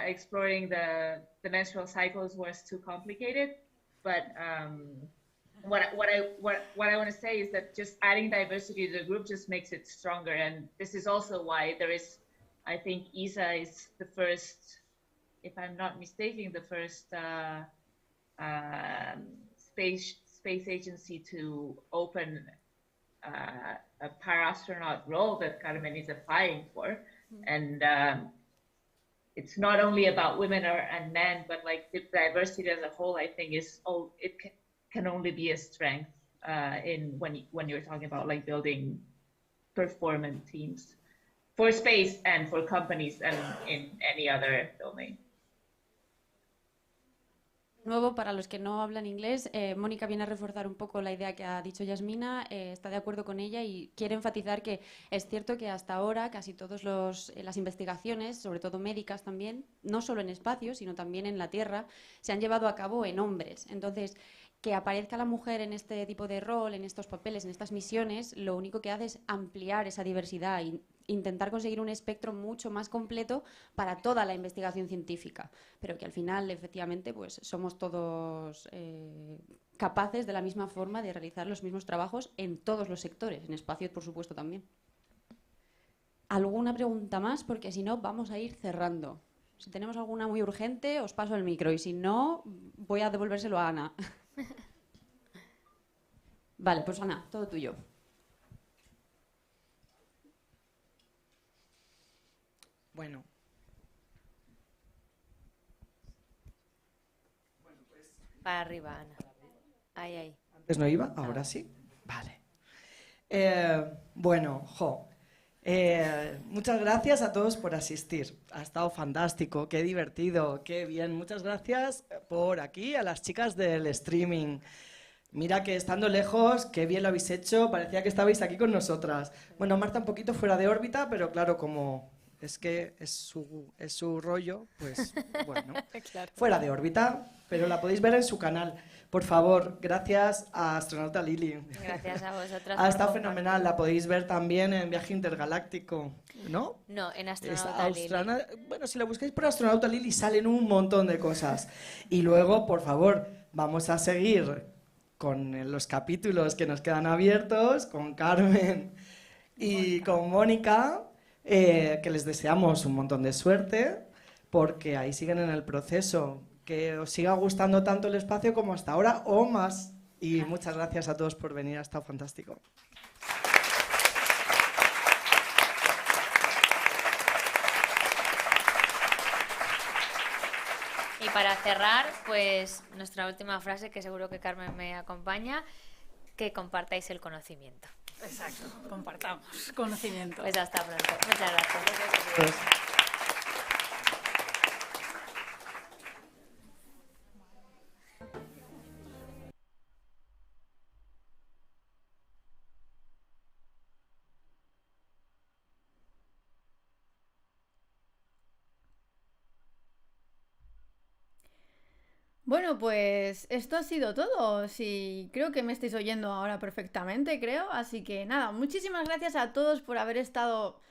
exploring the menstrual cycles was too complicated. But what I want to say is that just adding diversity to the group just makes it stronger. And this is also why there is, I think ESA is the first, if I'm not mistaken, the first space agency to open a para-astronaut role that Carmen is applying for. And it's not only about women and men, but like the diversity as a whole, I think it can only be a strength in when you're talking about like building performant teams for space and for companies and in any other domain. De nuevo, para los que no hablan inglés, Mónica viene a reforzar un poco la idea que ha dicho Yasmina, está de acuerdo con ella y quiere enfatizar que es cierto que hasta ahora casi todas las investigaciones, sobre todo médicas también, no solo en espacio, sino también en la Tierra, se han llevado a cabo en hombres. Entonces, que aparezca la mujer en este tipo de rol, en estos papeles, en estas misiones, lo único que hace es ampliar esa diversidad e intentar conseguir un espectro mucho más completo para toda la investigación científica, pero que al final, efectivamente, pues somos todos capaces de la misma forma de realizar los mismos trabajos en todos los sectores, en espacio, por supuesto, también. ¿Alguna pregunta más? Porque si no, vamos a ir cerrando. Si tenemos alguna muy urgente, os paso el micro, y si no, voy a devolvérselo a Ana. Vale, pues Ana, todo tuyo. Bueno. Para arriba, Ana. Ahí. Antes no iba, ahora sí. Vale. Bueno, muchas gracias a todos por asistir. Ha estado fantástico, qué divertido, qué bien. Muchas gracias por aquí a las chicas del streaming. Mira que estando lejos, qué bien lo habéis hecho, parecía que estabais aquí con nosotras. Bueno, Marta un poquito fuera de órbita, pero claro, como es que es su rollo, pues bueno, Claro. fuera de órbita, pero la podéis ver en su canal. Por favor, gracias a Astronauta Lili. Gracias a vosotras. Ha por estado compartir. fenomenal, la podéis ver también en Viaje Intergaláctico, ¿no? No, en Es Astronauta Lili. Bueno, si la buscáis por Astronauta Lili salen un montón de cosas. Y luego, por favor, vamos a seguir con los capítulos que nos quedan abiertos, con Carmen y con Mónica, que les deseamos un montón de suerte, porque ahí siguen en el proceso. Que os siga gustando tanto el espacio como hasta ahora o más. Y muchas gracias a todos por venir, ha estado fantástico. Y para cerrar, pues nuestra última frase, que seguro que Carmen me acompaña, que compartáis el conocimiento. Exacto, compartamos conocimiento. Pues hasta pronto. Muchas gracias. Pues, Bueno, pues esto ha sido todo. Sí, creo que me estáis oyendo ahora perfectamente, creo. Así que nada, muchísimas gracias a todos por haber estado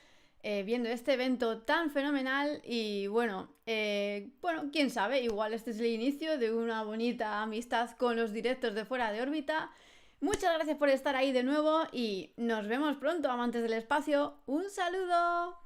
viendo este evento tan fenomenal. Y bueno, quién sabe, igual este es el inicio de una bonita amistad con los directos de Fuera de Órbita. Muchas gracias por estar ahí de nuevo y nos vemos pronto, amantes del espacio. ¡Un saludo!